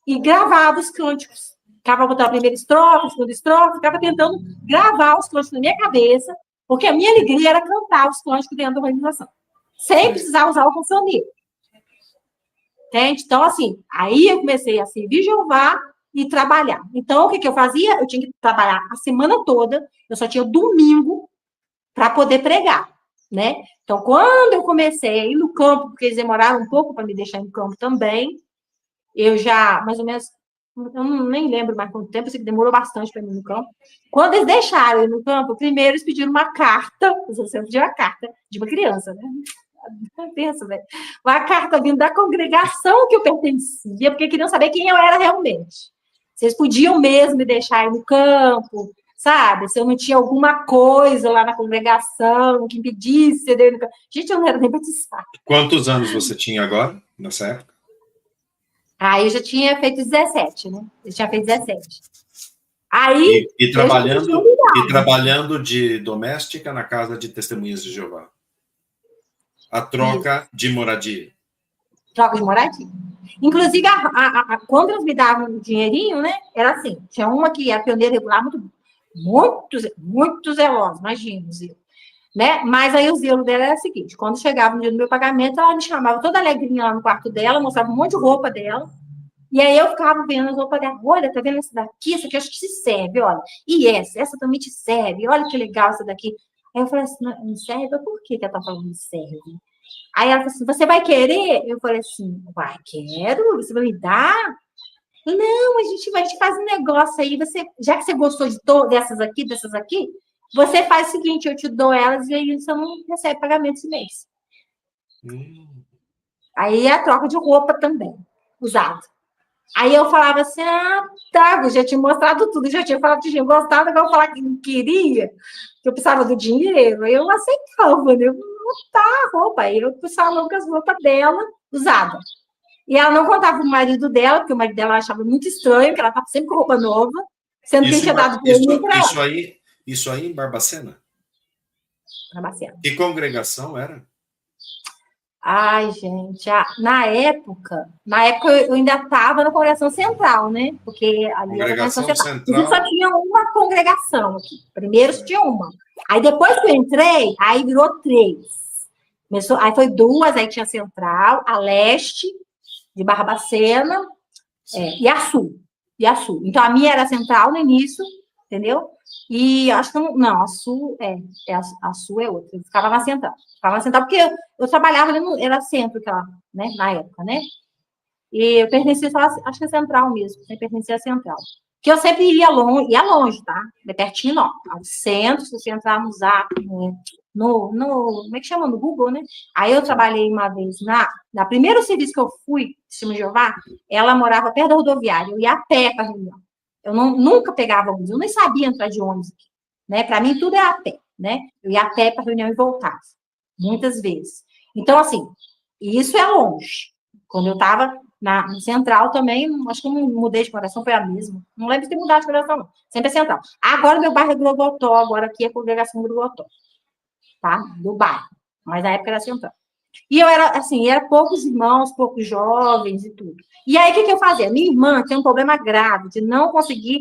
e gravava os cânticos. Ficava botando a primeira estrofe, a segunda estrofe, ficava tentando gravar os cânticos na minha cabeça, porque a minha alegria era cantar os cânticos dentro da organização, sem precisar usar o cancioneiro. Entende? Então, assim, aí eu comecei a servir Jeová e trabalhar. Então, o que eu fazia? Eu tinha que trabalhar a semana toda, eu só tinha domingo para poder pregar, né? Então, quando eu comecei a ir no campo, porque eles demoraram um pouco para me deixar no campo também, eu já, mais ou menos, eu nem lembro mais quanto tempo, sei que demorou bastante para mim no campo. Quando eles deixaram eu ir no campo, primeiro eles pediram uma carta, eu sempre pedi uma carta de uma criança, né? Pensa, velho. Uma carta vindo da congregação que eu pertencia, porque queriam saber quem eu era realmente. Vocês podiam mesmo me deixar ir no campo, sabe? Se eu não tinha alguma coisa lá na congregação que impedisse de ir no campo. Gente, eu não era nem batizada. Quantos anos você tinha agora, nessa época? Aí eu já tinha feito 17, né? Eu tinha feito 17. Aí. E trabalhando de doméstica na casa de Testemunhas de Jeová. A troca de moradia. Troca de moradia. Inclusive, quando eles me davam um dinheirinho, né? Era assim: tinha uma que era pioneira regular, muito zelosa, imagina, o zelo. Né? Mas aí o zelo dela era o seguinte: quando chegava no dia do meu pagamento, ela me chamava toda alegrinha lá no quarto dela, mostrava um monte de roupa dela. E aí eu ficava vendo as roupas dela. Olha, tá vendo essa daqui? Essa aqui acho que te serve, olha. E essa também te serve. Olha que legal essa daqui. Aí eu falei assim, não serve? Por que ela tá falando que serve? Aí ela falou assim, você vai querer? Eu falei assim, vai, quero. Você vai me dar? Não, a gente faz um negócio aí. Já que você gostou de dessas aqui, você faz o seguinte, eu te dou elas e aí você não recebe pagamento esse mês. Aí a troca de roupa também, usada. Aí eu falava assim, tá, eu já tinha mostrado tudo, já tinha falado que tinha gostado, agora eu falar que não queria, que eu precisava do dinheiro, aí eu aceitava, né? Eu tá, a roupa, aí eu precisava com as roupas dela usadas. E ela não contava pro marido dela, porque o marido dela achava muito estranho, que ela estava sempre com roupa nova, sendo que ele tinha dado dinheiro para ela. Isso aí em Barbacena? Barbacena. Que congregação era? Ai, gente, na época eu ainda estava na congregação central, né? Porque ali era a congregação central. Só tinha uma congregação aqui. Primeiro tinha uma. Aí depois que eu entrei, aí virou 3. Aí foi 2, aí tinha a central, a leste de Barbacena e a sul. Então a minha era a central no início, entendeu? E acho que não, a sul a sul é outra. Eu ficava na central. Porque eu trabalhava ali era centro, né, na época, né? E eu pertencia só, acho que é central mesmo, eu pertencia à central. Que eu sempre ia longe, tá? De pertinho, não. Ao centro, se você entrar no Zap, como é que chama? No Google, né? Aí eu trabalhei uma vez na primeiro serviço que eu fui, Testemunha de Jeová, ela morava perto da rodoviária, eu ia a pé para a reunião. Eu nunca pegava ônibus, eu nem sabia entrar de ônibus aqui, né? Para mim, tudo é a pé, né? Eu ia a pé para a reunião e voltava, muitas vezes. Então, assim, isso é longe. Quando eu estava no central também, acho que eu não mudei de congregação, foi a mesma. Não lembro de ter mudado de congregação, não. Sempre é central. Agora, meu bairro é Grogotó, agora aqui é a congregação Grogotó, tá? Do bairro. Mas na época era central. E eu era, assim, era poucos irmãos, poucos jovens e tudo. E aí, o que eu fazia? Minha irmã tinha um problema grave de não conseguir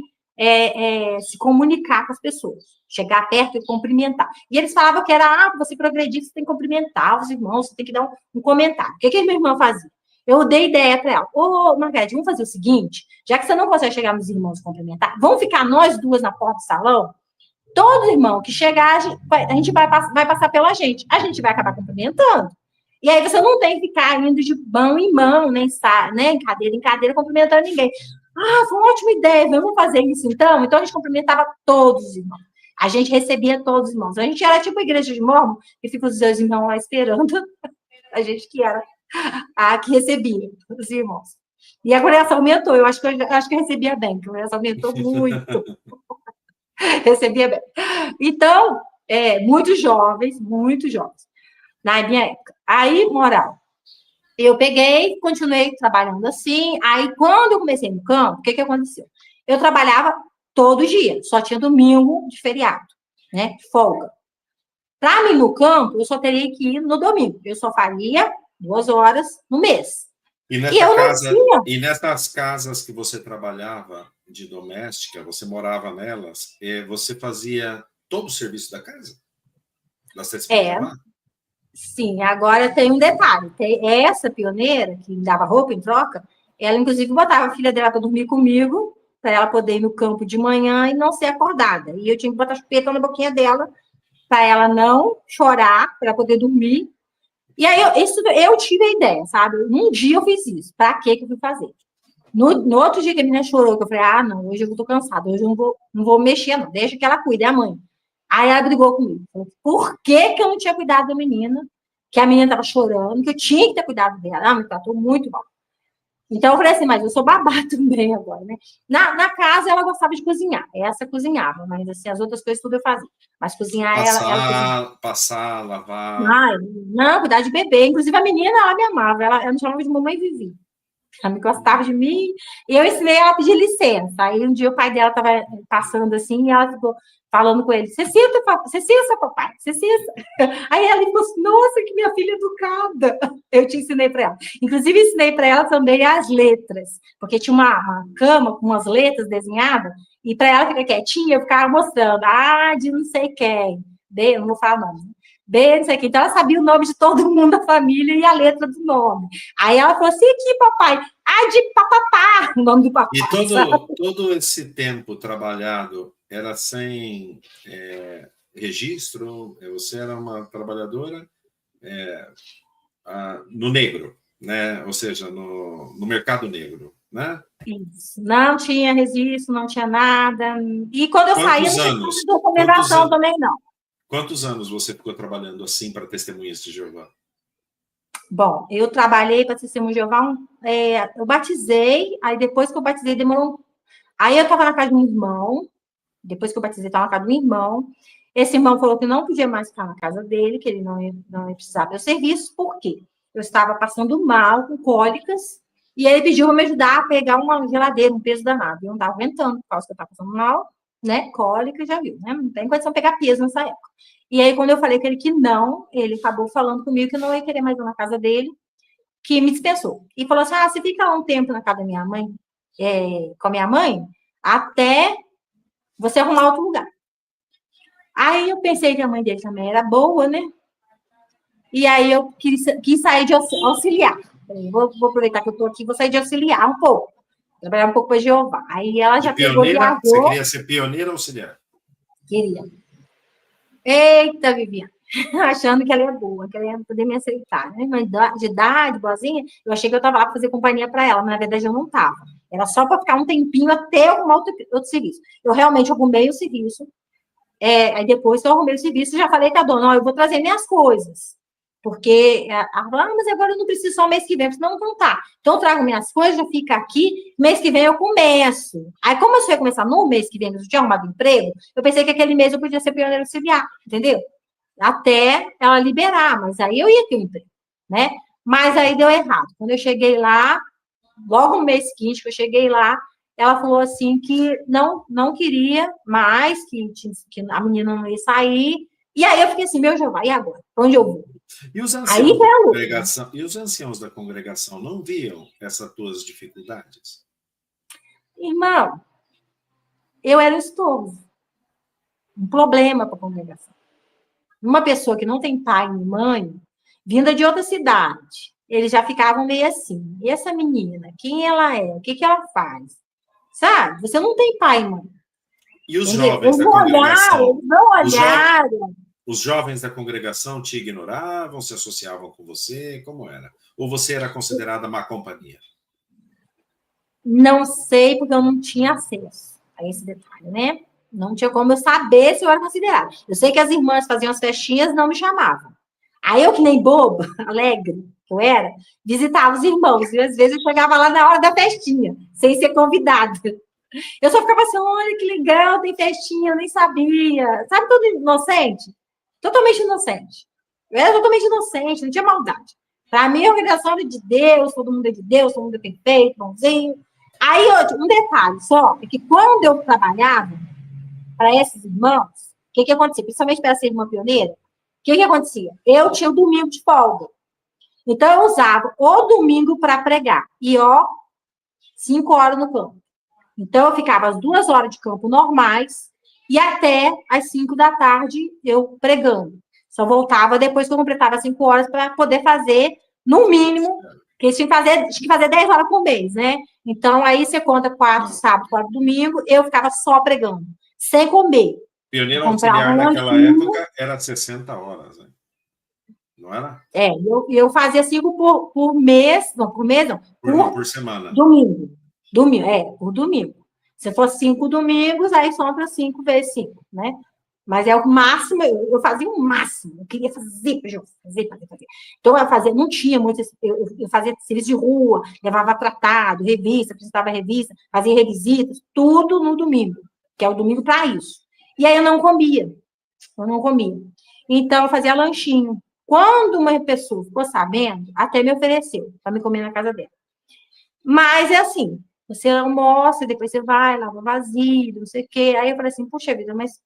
se comunicar com as pessoas. Chegar perto e cumprimentar. E eles falavam que era, você progredir, você tem que cumprimentar os irmãos, você tem que dar um comentário. O que a minha irmã fazia? Eu dei ideia para ela. Ô, Margarete, vamos fazer o seguinte, já que você não consegue chegar nos irmãos e cumprimentar, vamos ficar nós duas na porta do salão? Todo irmão que chegar, a gente vai passar pela gente. A gente vai acabar cumprimentando. E aí você não tem que ficar indo de mão em mão, nem estar, né, em cadeira, cumprimentando ninguém. Foi uma ótima ideia, vamos fazer isso então? Então a gente cumprimentava todos os irmãos. A gente recebia todos os irmãos. A gente era tipo a igreja de Mormon, que fica os dois irmãos lá esperando. A gente que era a que recebia os irmãos. E a congregação aumentou. Eu acho que eu recebia bem. A congregação aumentou muito. Recebia bem. Então, muitos jovens, na minha época. Aí, moral, eu peguei, continuei trabalhando assim. Aí, quando eu comecei no campo, o que aconteceu? Eu trabalhava todo dia, só tinha domingo de feriado, né? Folga. Para mim, no campo, eu só teria que ir no domingo. Eu só faria 2 horas no mês. E nessas casas que você trabalhava de doméstica, você morava nelas, você fazia todo o serviço da casa? Da sexta Sim, agora tem um detalhe. Tem essa pioneira, que me dava roupa em troca, ela, inclusive, botava a filha dela para dormir comigo, para ela poder ir no campo de manhã e não ser acordada. E eu tinha que botar chupeta na boquinha dela, para ela não chorar, para ela poder dormir. E aí, eu tive a ideia, sabe? Um dia eu fiz isso. Para que eu fui fazer? No outro dia que a menina chorou, que eu falei, não, hoje eu tô cansada, hoje eu não vou mexer, não. Deixa que ela cuide, é a mãe. Aí ela brigou comigo. Falou, por que eu não tinha cuidado da menina? Que a menina estava chorando, que eu tinha que ter cuidado dela. Me tratou muito mal. Então, eu falei assim, mas eu sou babá também agora, né? Na casa, ela gostava de cozinhar. Essa cozinhava, mas assim, as outras coisas tudo eu fazia. Mas cozinhar, ela passar, lavar... Não, cuidar de bebê. Inclusive, a menina, ela me amava. Ela me chamava de mamãe Vivi. Ela me gostava de mim. E eu ensinei ela a pedir licença. Aí, um dia, o pai dela estava passando assim, e ela ficou falando com ele, Cecília, papai, Cecília. Aí ela falou assim, nossa, que minha filha educada. Eu te ensinei para ela. Inclusive, ensinei para ela também as letras, porque tinha uma cama com umas letras desenhadas, e para ela ficar quietinha, eu ficava mostrando, de não sei quem, B, não vou falar o nome, B, não sei quem. Então, ela sabia o nome de todo mundo da família e a letra do nome. Aí ela falou assim, aqui, papai, de papapá, o nome do papai. E todo esse tempo trabalhado era sem registro? Você era uma trabalhadora no negro, né? Ou seja, no mercado negro, né? Isso. Não tinha registro, não tinha nada. E quando eu saí, eu não tinha documentação também, não. Quantos anos você ficou trabalhando assim para Testemunhas de Jeová? Bom, eu trabalhei para Testemunhas de Jeová, eu batizei, aí depois que eu batizei, demorou. Aí eu estava na casa de um irmão, depois que eu batizei, estava na casa de um irmão. Esse irmão falou que não podia mais ficar na casa dele, que ele não ia precisar do meu serviço, por quê? Eu estava passando mal, com cólicas, e ele pediu para me ajudar a pegar uma geladeira, um peso danado. Eu não estava aguentando, por causa que eu estava passando mal, né? Cólica, já viu, né? Não tem condição de pegar peso nessa época. E aí, quando eu falei que ele acabou falando comigo que não ia querer mais ir na casa dele, que me dispensou. E falou assim, você fica um tempo na casa da minha mãe, com a minha mãe, até você arrumar outro lugar. Aí eu pensei que a mãe dele também era boa, né? E aí eu quis sair de auxiliar. Vou aproveitar que eu estou aqui, vou sair de auxiliar um pouco. Trabalhar um pouco para Jeová. Aí ela já pegou e viajou. Você queria ser pioneira ou auxiliar? Queria. Eita, Viviane. Achando que ela é boa, que ela ia poder me aceitar, né? Mas de idade, boazinha, eu achei que eu estava lá para fazer companhia para ela, mas na verdade eu não estava. Era só para ficar um tempinho até arrumar outro serviço. Eu realmente arrumei o serviço. Aí depois que eu arrumei o serviço, já falei com a dona, eu vou trazer minhas coisas. Porque ela falou, mas agora eu não preciso só mês que vem. Eu falei, não, então tá. Então eu trago minhas coisas, já fica aqui, mês que vem eu começo. Aí, como eu só ia começar no mês que vem, eu tinha arrumado emprego, eu pensei que aquele mês eu podia ser pioneiro auxiliar, entendeu? Até ela liberar, mas aí eu ia ter um emprego, né? Mas aí deu errado. Quando eu cheguei lá, logo no mês seguinte que eu cheguei lá, ela falou assim que não queria mais, que a menina não ia sair. E aí eu fiquei assim, meu Jeová, e agora? Pra onde eu vou? E os anciãos da congregação não viam essas tuas dificuldades? Irmão, eu era um estorvo. Um problema para a congregação. Uma pessoa que não tem pai nem mãe, vinda de outra cidade, eles já ficavam meio assim. E essa menina, quem ela é? O que ela faz? Sabe? Você não tem pai e mãe. E os jovens da congregação? Eles não olharam. Os jovens da congregação te ignoravam, se associavam com você? Como era? Ou você era considerada má companhia? Não sei, porque eu não tinha acesso a esse detalhe, né? Não tinha como eu saber se eu era considerada. Eu sei que as irmãs faziam as festinhas, não me chamavam. Aí eu, que nem boba, alegre que eu era, visitava os irmãos. E às vezes eu chegava lá na hora da festinha, sem ser convidada. Eu só ficava assim, olha que legal, tem festinha, eu nem sabia. Sabe, todo inocente? Totalmente inocente. Eu era totalmente inocente, não tinha maldade. Para mim, a organização era de Deus, todo mundo é de Deus, todo mundo é perfeito, bonzinho. Aí, um detalhe só, é que quando eu trabalhava para esses irmãos, o que acontecia? Principalmente para essa irmã pioneira, o que acontecia? Eu tinha o domingo de folga. Então, eu usava o domingo para pregar. E, 5 horas no campo. Então, eu ficava as 2 horas de campo normais e até as 5 da tarde eu pregando. Só voltava depois que eu completava 5 horas para poder fazer, no mínimo, que eles tinham que fazer 10 horas por mês, né? Então, aí você conta 4 sábado, 4 domingo, eu ficava só pregando, sem comer. Pioneiro auxiliar naquela época era 60 horas, né? Não era? Eu fazia 5 por mês, não, por mês não. Por semana. Domingo, por domingo. Se for 5 domingos, aí sobra 5 vezes 5, né? Mas é o máximo, eu fazia o máximo, eu queria fazer. Então, eu fazia, não tinha muito, eu fazia serviço de rua, levava tratado, revista, apresentava revista, fazia revisitas, tudo no domingo, que é o domingo para isso. E aí eu não comia. Então, eu fazia lanchinho. Quando uma pessoa ficou sabendo, até me ofereceu para me comer na casa dela. Mas é assim, você almoça, depois você vai, lava vasilha, não sei o quê. Aí eu falei assim, puxa vida, mas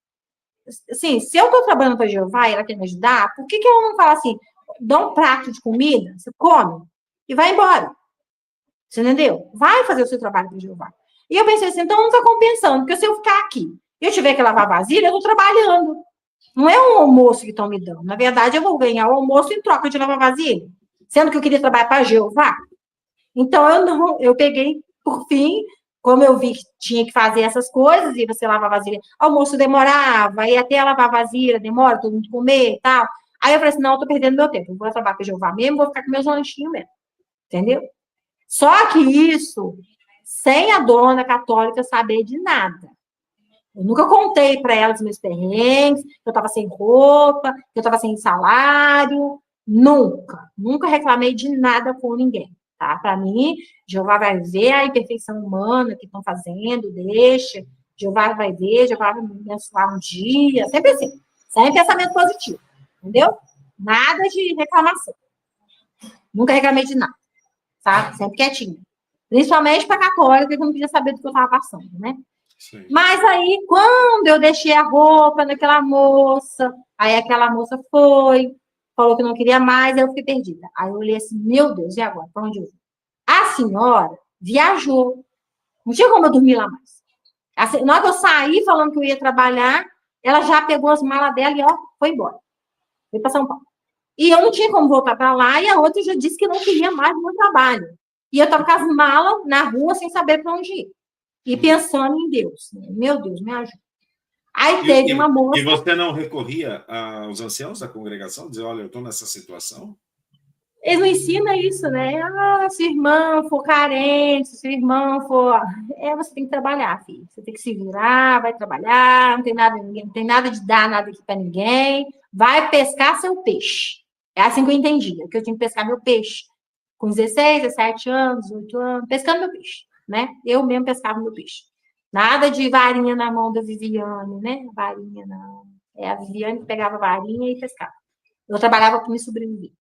assim, se eu estou trabalhando para Jeová e ela quer me ajudar, por que ela não fala assim, dá um prato de comida, você come e vai embora? Você entendeu? Vai fazer o seu trabalho para Jeová. E eu pensei assim, então não está compensando, porque se eu ficar aqui e eu tiver que lavar vasilha, eu estou trabalhando. Não é um almoço que estão me dando. Na verdade, eu vou ganhar o almoço em troca de lavar vasilha, sendo que eu queria trabalhar para Jeová. Então, eu peguei, por fim, como eu vi que tinha que fazer essas coisas, e você lava vasilha, almoço demorava, e até lavar vasilha demora, todo mundo comer e tal. Aí eu falei assim, não, eu tô perdendo meu tempo, eu vou trabalhar para Jeová mesmo, vou ficar com meus lanchinhos mesmo, entendeu? Só que isso, sem a dona católica saber de nada. Eu nunca contei para ela os meus perrengues, que eu estava sem roupa, que eu estava sem salário, nunca reclamei de nada com ninguém. Tá? Para mim, Jeová vai ver a imperfeição humana que estão fazendo, deixa. Jeová vai ver, Jeová vai me abençoar um dia. Sempre assim. Sempre pensamento positivo. Entendeu? Nada de reclamação. Nunca reclamei de nada. Sabe? Sempre quietinha. Principalmente para a católica, que eu não queria saber do que eu estava passando, né? Sim. Mas aí, quando eu deixei a roupa daquela moça, aí aquela moça falou que não queria mais, aí eu fiquei perdida. Aí eu olhei assim, meu Deus, e agora? Para onde eu vou? A senhora viajou. Não tinha como eu dormir lá mais. Assim, na hora que eu saí falando que eu ia trabalhar, ela já pegou as malas dela e, foi embora. Foi para São Paulo. E eu não tinha como voltar para lá, e a outra já disse que não queria mais o meu trabalho. E eu estava com as malas na rua sem saber para onde ir. E pensando em Deus. Meu Deus, me ajuda. Aí teve uma moça... E você não recorria aos anciãos da congregação? Dizer, olha, eu estou nessa situação? Eles não ensinam isso, né? Se o irmão for carente, se o irmão for... você tem que trabalhar, filho. Você tem que se virar, vai trabalhar, não tem nada de dar nada aqui para ninguém. Vai pescar seu peixe. É assim que eu entendia, que eu tinha que pescar meu peixe. Com 16, 17 anos, 18 anos, pescando meu peixe, né? Eu mesmo pescava meu peixe. Nada de varinha na mão da Viviane, né? Varinha não. É a Viviane que pegava varinha e pescava. Eu trabalhava para me sobreviver.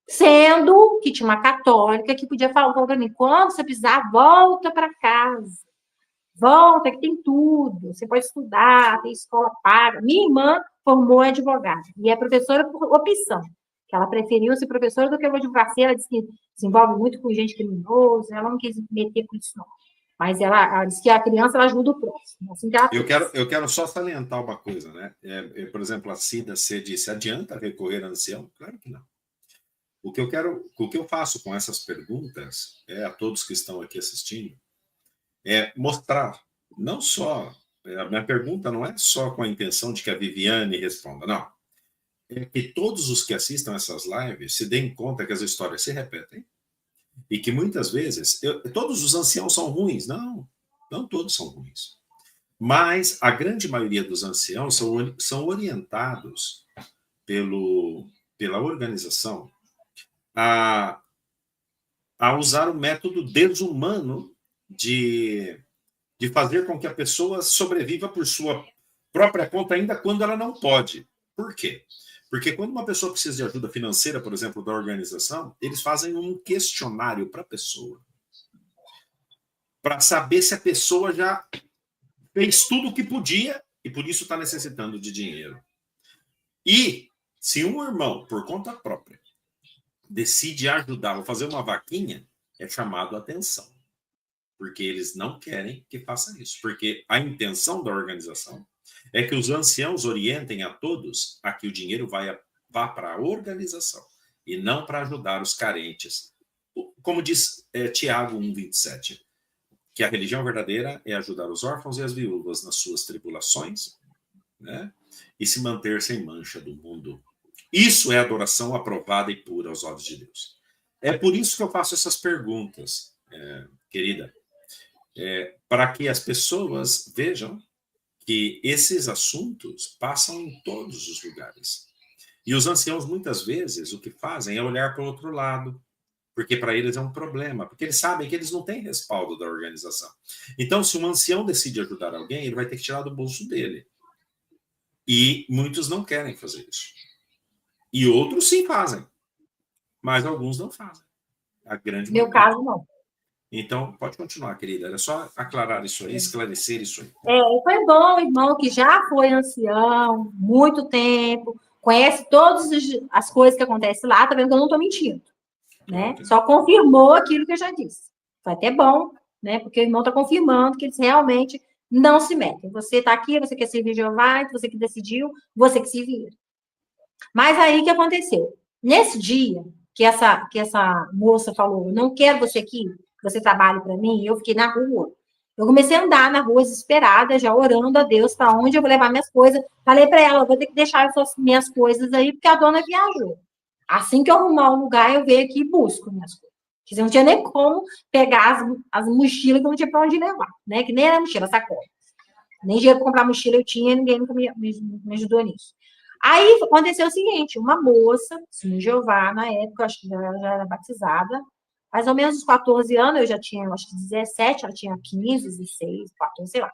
Sendo que tinha uma católica que podia falar para mim, quando você precisar, volta para casa. Volta, que tem tudo. Você pode estudar, tem escola paga. Minha irmã formou advogada e é professora por opção. Que ela preferiu ser professora do que uma advocacia. Ela disse que se envolve muito com gente criminosa, ela não quis meter com isso, não. Mas ela disse que a criança ela ajuda o próximo. Assim que eu quero só salientar uma coisa, né? Por exemplo, a Cida, você disse, adianta recorrer a ancião? Claro que não. O que eu faço com essas perguntas, a todos que estão aqui assistindo, é mostrar, não só, a minha pergunta não é só com a intenção de que a Viviane responda, não. É que todos os que assistam essas lives se deem conta que as histórias se repetem e que muitas vezes, todos os anciãos são ruins. Não todos são ruins. Mas a grande maioria dos anciãos são orientados pela organização a usar o método desumano de fazer com que a pessoa sobreviva por sua própria conta, ainda quando ela não pode. Por quê? Porque quando uma pessoa precisa de ajuda financeira, por exemplo, da organização, eles fazem um questionário para a pessoa, para saber se a pessoa já fez tudo o que podia e por isso está necessitando de dinheiro. E se um irmão, por conta própria, decide ajudar ou fazer uma vaquinha, é chamado a atenção. Porque eles não querem que faça isso. Porque a intenção da organização é que os anciãos orientem a todos a que o dinheiro vá para a organização e não para ajudar os carentes. Como diz Tiago 1,27, que a religião verdadeira é ajudar os órfãos e as viúvas nas suas tribulações, né? E se manter sem mancha do mundo. Isso é adoração aprovada e pura aos olhos de Deus. É por isso que eu faço essas perguntas, querida, para que as pessoas vejam que esses assuntos passam em todos os lugares. E os anciãos, muitas vezes, o que fazem é olhar para o outro lado, porque para eles é um problema, porque eles sabem que eles não têm respaldo da organização. Então, se um ancião decide ajudar alguém, ele vai ter que tirar do bolso dele. E muitos não querem fazer isso. E outros sim fazem, mas alguns não fazem. A grande Meu maioria. caso, não. Então, pode continuar, querida. Era só aclarar isso aí, esclarecer isso aí. Foi bom, irmão, que já foi ancião, muito tempo, conhece todas as coisas que acontecem lá, tá vendo que eu não estou mentindo, né? Só confirmou aquilo que eu já disse. Foi até bom, né? Porque o irmão está confirmando que eles realmente não se metem. Você está aqui, você quer servir Jeová, você que decidiu, você que se vira. Mas aí o que aconteceu? Nesse dia que essa moça falou, não quero você aqui, você trabalha para mim, eu fiquei na rua. Eu comecei a andar na rua desesperada, já orando a Deus para onde eu vou levar minhas coisas. Falei para ela, eu vou ter que deixar essas minhas coisas aí, porque a dona viajou. Assim que eu arrumar um lugar, eu venho aqui e busco minhas coisas. Porque não tinha nem como pegar as mochilas que eu não tinha para onde levar, né? Que nem era mochila, sacola. Nem dinheiro para comprar mochila eu tinha, ninguém nunca me ajudou nisso. Aí aconteceu o seguinte, uma moça, Senhor Jeová, na época, acho que já era batizada, mais ou menos uns 14 anos, eu já tinha, acho que 17, ela tinha 15, 16, 14, sei lá.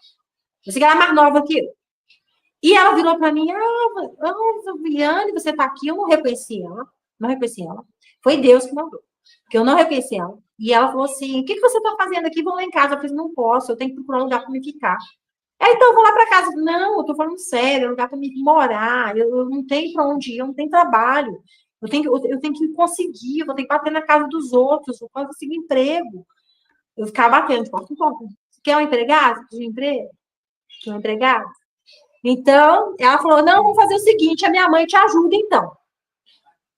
Eu sei que ela é mais nova que eu. E ela virou para mim, Viane, você tá aqui, eu não reconheci ela. Não reconheci ela. Foi Deus que mandou. Porque eu não reconheci ela. E ela falou assim, o que você tá fazendo aqui? Vamos lá em casa. Eu falei, não posso, eu tenho que procurar um lugar para me ficar. Então, eu vou lá para casa. Não, eu tô falando sério, é um lugar para me morar. Eu não tenho para onde ir, eu não tenho trabalho. Eu tenho que conseguir, eu vou ter que bater na casa dos outros, eu vou conseguir emprego. Eu ficava batendo de porta em porta. Quer um empregado? Quer um emprego? Quer um empregado? Então, ela falou, não, vamos fazer o seguinte, a minha mãe te ajuda, então.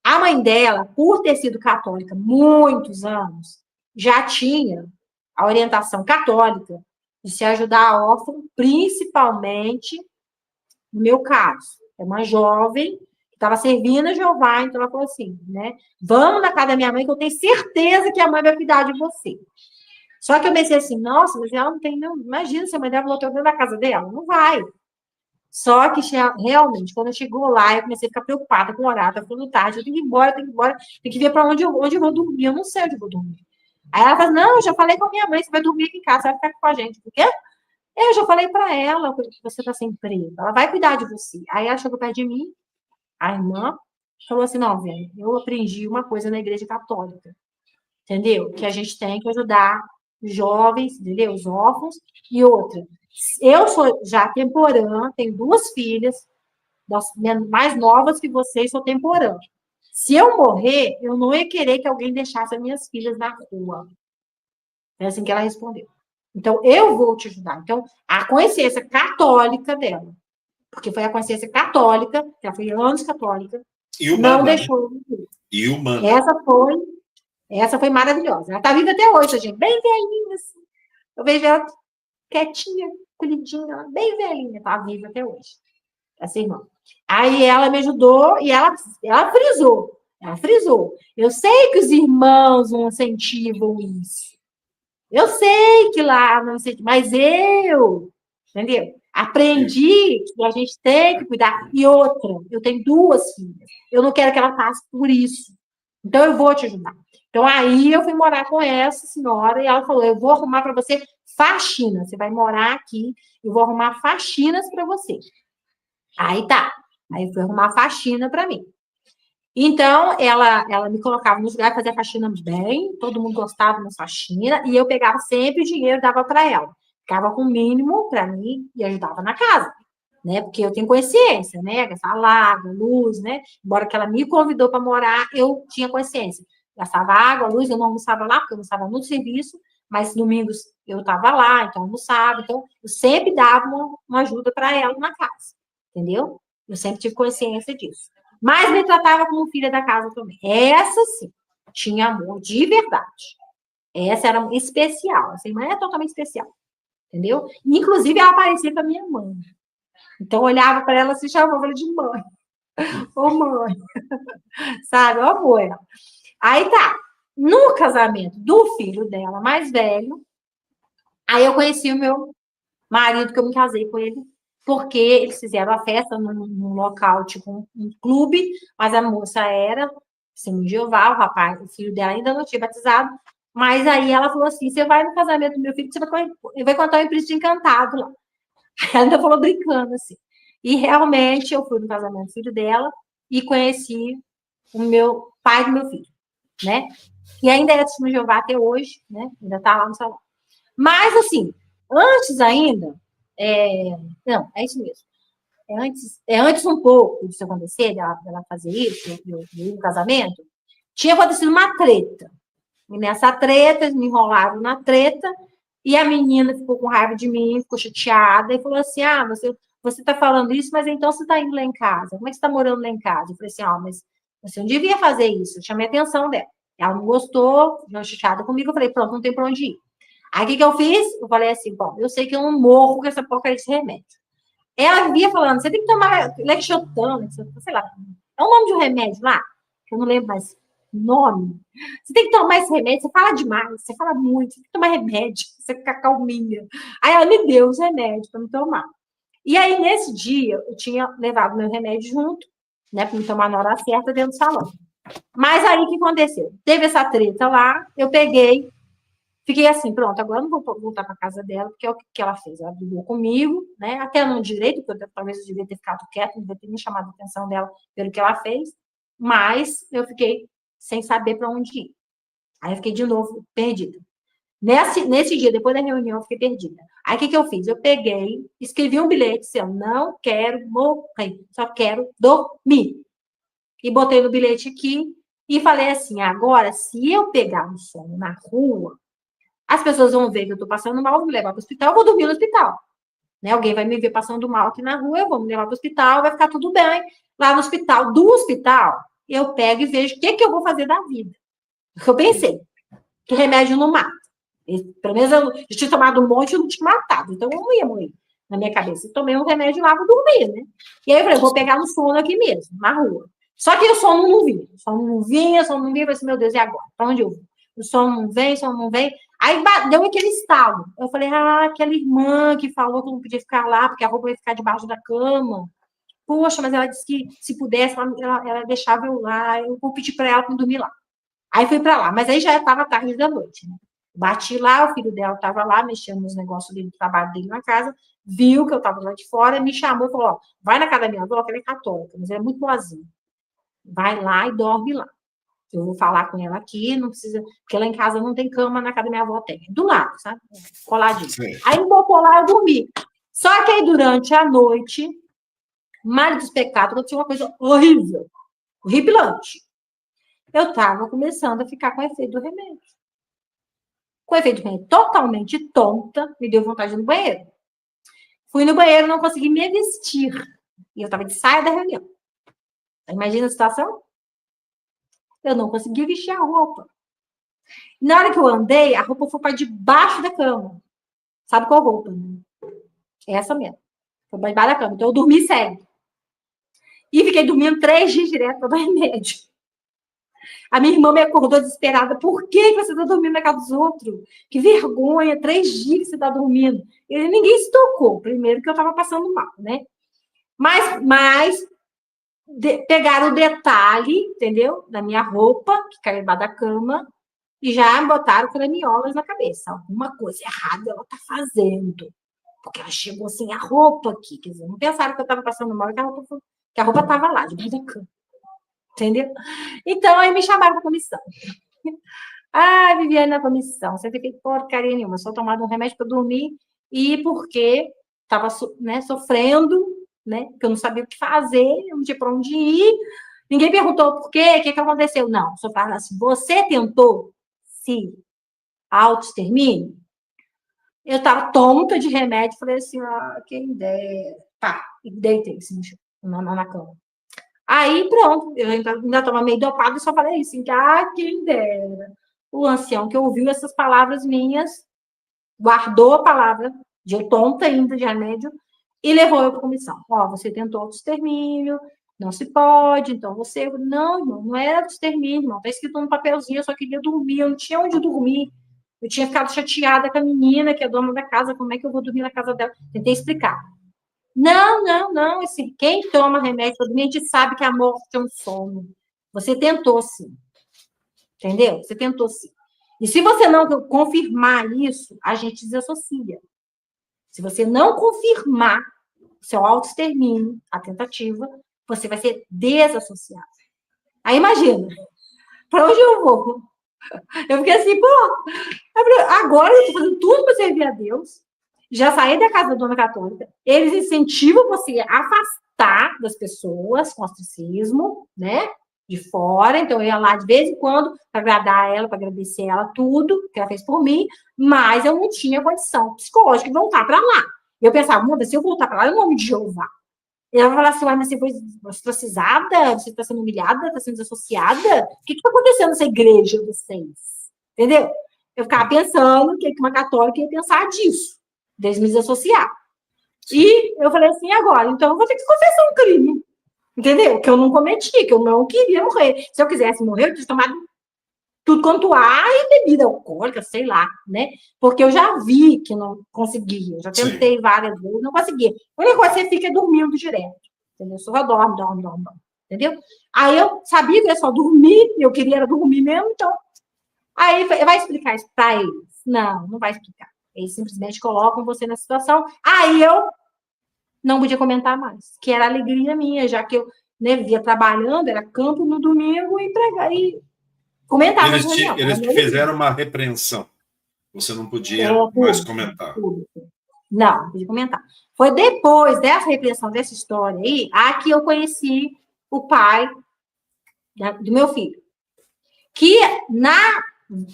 A mãe dela, por ter sido católica muitos anos, já tinha a orientação católica de se ajudar a órfã, principalmente, no meu caso, é uma jovem que estava servindo a Jeová, então ela falou assim, né, vamos na casa da minha mãe, que eu tenho certeza que a mãe vai cuidar de você. Só que eu pensei assim, nossa, mas ela não tem, não, imagina se a mãe dela voltou dentro da casa dela, não vai. Só que realmente, quando chegou lá, eu comecei a ficar preocupada com o horário, tá ficando tarde, eu tenho que ir embora, tenho que ver para onde eu vou dormir, eu não sei onde eu vou dormir. Aí ela falou, não, eu já falei com a minha mãe, você vai dormir aqui em casa, você vai ficar aqui com a gente. Por quê? Eu já falei para ela que você está sem emprego, ela vai cuidar de você. Aí ela chegou perto de mim, a irmã, falou assim, não, velho, eu aprendi uma coisa na igreja católica, entendeu? Que a gente tem que ajudar os jovens, entendeu? Os órfãos, e outra. Eu sou já temporã, tenho 2 filhas, mais novas que vocês, sou temporã. Se eu morrer, eu não ia querer que alguém deixasse as minhas filhas na rua. É assim que ela respondeu. Então, eu vou te ajudar. Então, a consciência católica dela, porque foi a consciência católica, que ela foi anos católica, e humana, não deixou. E humana. Essa foi maravilhosa. Ela está viva até hoje, gente, bem velhinha, assim. Eu vejo ela quietinha, colhidinha, bem velhinha, está viva até hoje. Essa irmã. Aí ela me ajudou e ela frisou. Ela frisou. Eu sei que os irmãos não incentivam isso. Eu sei que lá não sei, mas eu Entendeu? Aprendi que a gente tem que cuidar. E outra, eu tenho 2 filhas. Eu não quero que ela passe por isso. Então, eu vou te ajudar. Então, aí eu fui morar com essa senhora e ela falou: eu vou arrumar para você faxina. Você vai morar aqui, eu vou arrumar faxinas para você. Aí tá. Aí eu fui arrumar faxina para mim. Então, ela me colocava nos lugares, fazia faxina bem, todo mundo gostava da faxina, e eu pegava sempre o dinheiro e dava para ela. Ficava com o mínimo para mim e ajudava na casa, né? Porque eu tenho consciência, né? Gastar água, luz, né? Embora que ela me convidou para morar, eu tinha consciência. Gastava água, luz, eu não almoçava lá, porque eu almoçava no serviço, mas domingos eu estava lá, então almoçava. Então, eu sempre dava uma ajuda para ela na casa, entendeu? Eu sempre tive consciência disso. Mas me tratava como filha da casa também. Essa sim, tinha amor de verdade. Essa era especial. Essa irmã é totalmente especial. Entendeu? Inclusive, ela parecia com a minha mãe. Então, eu olhava para ela e chamava ela de mãe. Ô, mãe. Sabe? Ô, amor. Aí tá. No casamento do filho dela, mais velho, aí eu conheci o meu marido, que eu me casei com ele, porque eles fizeram a festa num local, tipo um clube, mas a moça era Testemunho de Jeová, o rapaz, o filho dela ainda não tinha batizado, mas aí ela falou assim: você vai no casamento do meu filho, você vai contar um príncipe encantado lá. Ela ainda falou brincando, assim. E realmente eu fui no casamento do filho dela e conheci o meu pai do meu filho, né? E ainda é Testemunho de Jeová até hoje, né? Ainda tá lá no salão. Mas, assim, antes ainda, não, é isso mesmo. É antes um pouco disso acontecer, dela fazer isso, do casamento, tinha acontecido uma treta. E nessa treta, eles me enrolaram na treta, e a menina ficou com raiva de mim, ficou chateada, e falou assim: ah, você tá falando isso, mas então você tá indo lá em casa. Como é que você tá morando lá em casa? Eu falei assim: ó, mas você não devia fazer isso. Eu chamei a atenção dela. Ela não gostou, ficou chateada comigo. Eu falei: pronto, não tem pra onde ir. Aí, o que eu fiz? Eu falei assim: bom, eu sei que eu não morro com essa porcaria desse remédio. Ela vivia falando: você tem que tomar Lexotan, sei lá. É o nome de um remédio lá, que eu não lembro mais o nome. Você tem que tomar esse remédio, você fala demais, você fala muito, você tem que tomar remédio, você fica calminha. Aí ela me deu os remédios para me tomar. E aí, nesse dia, eu tinha levado meu remédio junto, né, para me tomar na hora certa dentro do salão. Mas aí, o que aconteceu? Teve essa treta lá, eu peguei, fiquei assim: pronto, agora eu não vou voltar para casa dela, porque é o que ela fez. Ela brigou comigo, né? Até no direito, porque talvez eu devia ter ficado quieta, não devia ter me chamado a atenção dela pelo que ela fez, mas eu fiquei sem saber para onde ir. Aí eu fiquei de novo perdida. Nesse dia, depois da reunião, eu fiquei perdida. Aí o que eu fiz? Eu peguei, escrevi um bilhete, disse: eu não quero morrer, só quero dormir. E botei no bilhete aqui e falei assim: agora, se eu pegar um sono na rua, as pessoas vão ver que eu estou passando mal, vão me levar para o hospital, eu vou dormir no hospital. Né? Alguém vai me ver passando mal aqui na rua, eu vou me levar para o hospital, vai ficar tudo bem. Lá no hospital, do hospital, eu pego e vejo o que eu vou fazer da vida. Eu pensei, que remédio não mata. Pelo menos eu tinha tomado um monte e não tinha matado, então eu não ia morrer na minha cabeça. Eu tomei um remédio lá para dormir, né? E aí eu falei: vou pegar no sono aqui mesmo, na rua. Só que o sono não vinha. O sono não vinha, eu falei assim: meu Deus, e agora? Para onde eu vou? O sono não vem, o sono não vem. Aí deu aquele estalo. Eu falei: ah, aquela irmã que falou que não podia ficar lá, porque a roupa ia ficar debaixo da cama. Poxa, mas ela disse que se pudesse, ela deixava eu lá, eu vou pedir para ela para dormir lá. Aí fui para lá, mas aí já estava tarde da noite, né? Bati lá, o filho dela estava lá, mexendo nos negócios dele, do trabalho dele na casa, viu que eu estava lá de fora, me chamou e falou: ó, vai na casa da minha avó, que ela é católica, mas ela é muito boazinha. Vai lá e dorme lá. Eu vou falar com ela aqui, não precisa, porque lá em casa não tem cama, na casa da minha avó tem. Do lado, sabe? Coladinho. Sim. Aí me botou lá, eu dormi. Só que aí, durante a noite, Mar dos Pecados, aconteceu uma coisa horrível, horripilante. Eu estava começando a ficar com o efeito do remédio. Com o efeito do remédio totalmente tonta, me deu vontade de ir no banheiro. Fui no banheiro, não consegui me vestir. E eu estava de saia da reunião. Imagina a situação? Eu não consegui vestir a roupa. Na hora que eu andei, a roupa foi para debaixo da cama. Sabe qual roupa? Né? Essa mesmo. Foi para debaixo da cama. Então, eu dormi sério. E fiquei dormindo 3 dias direto para dar remédio. A minha irmã me acordou desesperada. Por que você está dormindo na casa dos outros? Que vergonha, 3 dias que você está dormindo. E ninguém se tocou. Primeiro que eu estava passando mal, né? Mas pegaram o detalhe, entendeu? Da minha roupa, que caiu embaixo da cama, e já botaram craniolas na cabeça. Alguma coisa errada ela está fazendo. Porque ela chegou sem a roupa aqui. Quer dizer, não pensaram que eu estava passando mal, que a roupa estava lá, debaixo da cama. Entendeu? Então, aí me chamaram para comissão. Ah, Viviane, na comissão, você tem feito porcaria nenhuma, só tomado um remédio para dormir e porque estava sofrendo, né? Porque eu não sabia o que fazer, eu não tinha para onde ir. Ninguém perguntou por quê, o que aconteceu. Não, só fala assim, você tentou se auto-extermínio? Eu estava tonta de remédio, falei assim, quem ideia. Pá, e deitei assim, na cama. Aí, pronto, eu ainda estava meio dopada e só falei assim, quem dera. O ancião que ouviu essas palavras minhas, guardou a palavra, de eu tonta ainda de remédio, e levou eu para a comissão. Você tentou auto-extermínio, não se pode, então você... Não, irmão, não era auto-extermínio, irmão, está escrito no papelzinho, eu só queria dormir, eu não tinha onde dormir. Eu tinha ficado chateada com a menina, que é dona da casa, como é que eu vou dormir na casa dela? Tentei explicar. Não. Assim, quem toma remédio para dormir, a gente sabe que a morte é um sono. Você tentou, sim. Entendeu? Você tentou, sim. E se você não confirmar isso, a gente desassocia. Se você não confirmar o seu auto-extermínio, a tentativa, você vai ser desassociado. Aí, imagina, para onde eu vou? Eu fiquei assim, agora eu estou fazendo tudo para servir a Deus. Já saí da casa da dona católica, eles incentivam você a afastar das pessoas com ostracismo, né? De fora, então eu ia lá de vez em quando para agradar ela, para agradecer ela tudo que ela fez por mim, mas eu não tinha condição psicológica de voltar para lá. Eu pensava, muda, se eu voltar para lá, é o nome de Jeová. E ela falava assim, mas você foi ostracizada? Você está sendo humilhada? Está sendo desassociada? O que está acontecendo nessa igreja de vocês? Entendeu? Eu ficava pensando que uma católica ia pensar disso. Deles me desassociar. E eu falei assim, agora, então eu vou ter que confessar um crime. Entendeu? Que eu não cometi, que eu não queria morrer. Se eu quisesse morrer, eu tinha tomado tudo quanto ar e bebida alcoólica, sei lá, né? Porque eu já vi que não conseguia. Eu já tentei várias vezes, não conseguia. A única coisa que você fica é dormindo direto. Entendeu? Só dorme. Entendeu? Aí eu sabia que eu só dormir, eu queria era dormir mesmo, então. Aí vai explicar isso para eles? Não vai explicar. Eles simplesmente colocam você na situação. Aí eu não podia comentar mais, que era alegria minha, já que eu via trabalhando, era campo no domingo e pregar e comentar. Eles te fizeram uma repreensão. Você não podia mais comentar. Não podia comentar. Foi depois dessa repreensão, dessa história aí, que eu conheci o pai do meu filho. Que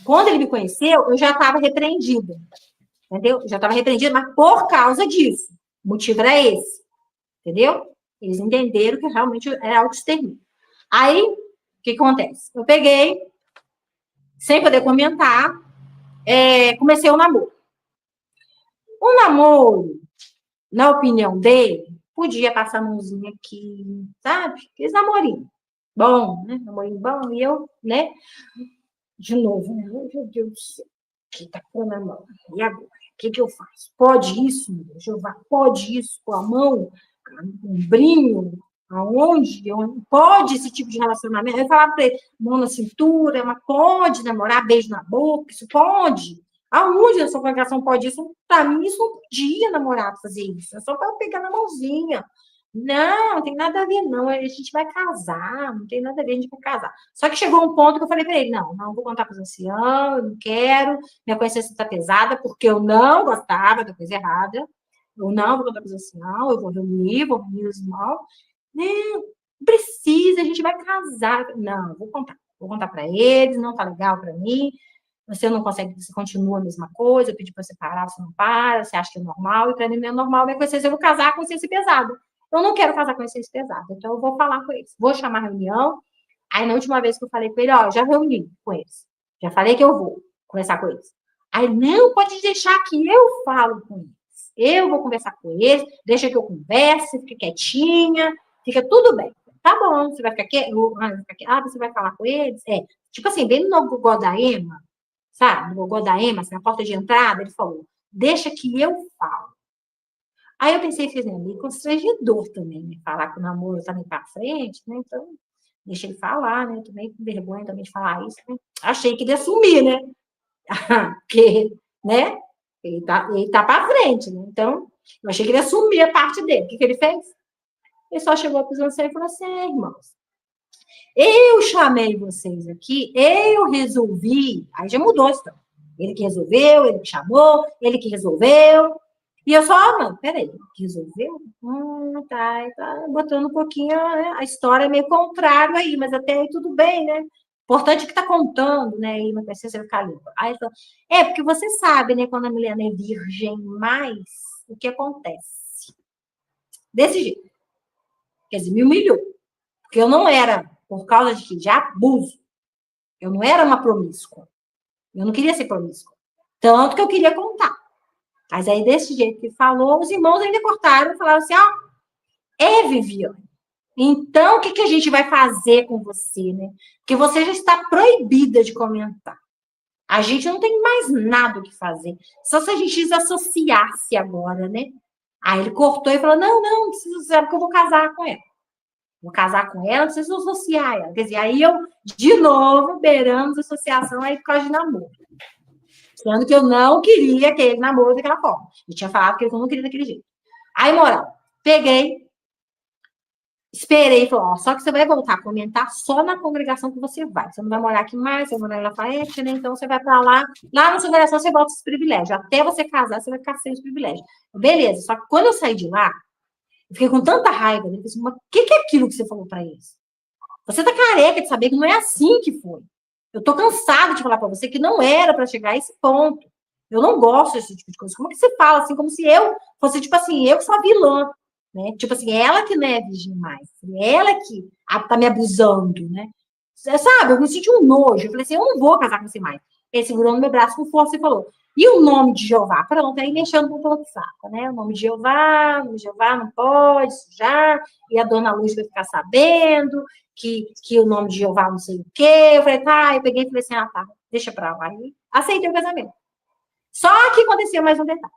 quando ele me conheceu, eu já estava repreendida. Entendeu? Eu já estava repreendida, mas por causa disso. O motivo era esse. Entendeu? Eles entenderam que realmente era auto-extermínio. Aí, o que acontece? Eu peguei, sem poder comentar, comecei o namoro. O namoro, na opinião dele, podia passar a mãozinha aqui, sabe? Aqueles namorinhos. Bom, né? Namorinho bom. E eu, né? De novo, né? Meu Deus do céu. Que tá com a mão. E agora? O que eu faço? Pode isso, meu Deus? Jeová, pode isso com a mão? Um brinho? Aonde? Pode esse tipo de relacionamento? Eu falava para ele, mão na cintura, mas pode namorar, beijo na boca, isso pode? Aonde a sua congregação pode isso? Para mim, isso não podia namorar fazer isso. É só para eu pegar na mãozinha. Não tem nada a ver, não. A gente vai casar, não tem nada a ver, a gente vai casar. Só que chegou um ponto que eu falei para ele, não vou contar para os anciãos, eu não quero, minha consciência está pesada, porque eu não gostava da coisa errada. Eu não vou contar para os anciãos, eu vou reunir os irmãos. Não precisa, a gente vai casar. Não, vou contar para eles, não tá legal para mim. Você não consegue, você continua a mesma coisa, eu pedi para você parar, você não para, você acha que é normal, e para mim não é normal, minha consciência, eu vou casar com consciência pesada. Eu não quero casar com consciência pesada, então eu vou falar com eles. Vou chamar a reunião. Aí, na última vez que eu falei com ele, já reuni com eles. Já falei que eu vou conversar com eles. Aí, não, pode deixar que eu falo com eles. Eu vou conversar com eles, deixa que eu converse, fique quietinha, fica tudo bem. tá bom, você vai ficar aqui? Ah, você vai falar com eles? Tipo assim, bem no Gogó da Ema, sabe? No Gogó da Ema, assim, na porta de entrada, ele falou, deixa que eu falo. Aí eu pensei, fiz meio constrangedor também, né? Falar que o namoro tá meio pra frente, né? Então, deixa ele falar, né? Eu tô meio com vergonha também de falar isso, né? Achei que ele ia sumir, né? Porque, né? Ele tá pra frente, né? Então, eu achei que ele ia sumir a parte dele. O que ele fez? Ele só chegou para os anciãos e falou assim, irmãos, eu chamei vocês aqui, eu resolvi, aí já mudou a história. Ele que resolveu, ele que chamou, ele que resolveu. E eu só, não, peraí, resolveu? Tá, botando um pouquinho, né? A história é meio contrário aí, mas até aí tudo bem, né? Importante que tá contando, né? E não precisa ficar limpo. Aí então, porque você sabe, né? Quando a mulher não é virgem mais, o que acontece? Desse jeito. Quer dizer, me humilhou. Porque eu não era, por causa de abuso, eu não era uma promíscua. Eu não queria ser promíscua. Tanto que eu queria contar. Mas aí, desse jeito que falou, os irmãos ainda cortaram e falaram assim, Viviane, então o que a gente vai fazer com você, né? Porque você já está proibida de comentar. A gente não tem mais nada o que fazer. Só se a gente desassociasse agora, né? Aí ele cortou e falou, não precisa saber porque eu vou casar com ela. Vou casar com ela, não precisa associar ela. Quer dizer, aí eu, de novo, beiramos a associação aí por causa de namoro. Sendo que eu não queria aquele namoro daquela forma. Eu tinha falado que eu não queria daquele jeito. Aí, moral, peguei, esperei e falou, só que você vai voltar a comentar só na congregação que você vai. Você não vai morar aqui mais, você vai morar em Lafayette, né? Então você vai para lá. Lá na sua congregação você volta os privilégios. Até você casar, você vai ficar sem os privilégios. Beleza, só que quando eu saí de lá, eu fiquei com tanta raiva. Eu falei assim, mas o que é aquilo que você falou para eles? Você tá careca de saber que não é assim que foi. Eu tô cansada de falar para você que não era para chegar a esse ponto. Eu não gosto desse tipo de coisa. Como é que você fala assim, como se eu fosse, tipo assim, eu que sou a vilã, né? Tipo assim, ela que não é virgem mais. Ela que tá me abusando, né? Sabe, eu me senti um nojo. Eu falei assim, eu não vou casar com você mais. Ele segurou no meu braço com força e falou, e o nome de Jeová? Pronto, aí mexendo com o ponto saco, né? O nome de Jeová não pode sujar, e a dona Luz vai ficar sabendo que o nome de Jeová não sei o quê. Eu falei, tá, eu peguei e falei assim, tá, deixa pra lá. Aí aceitei o casamento. Só que aconteceu mais um detalhe.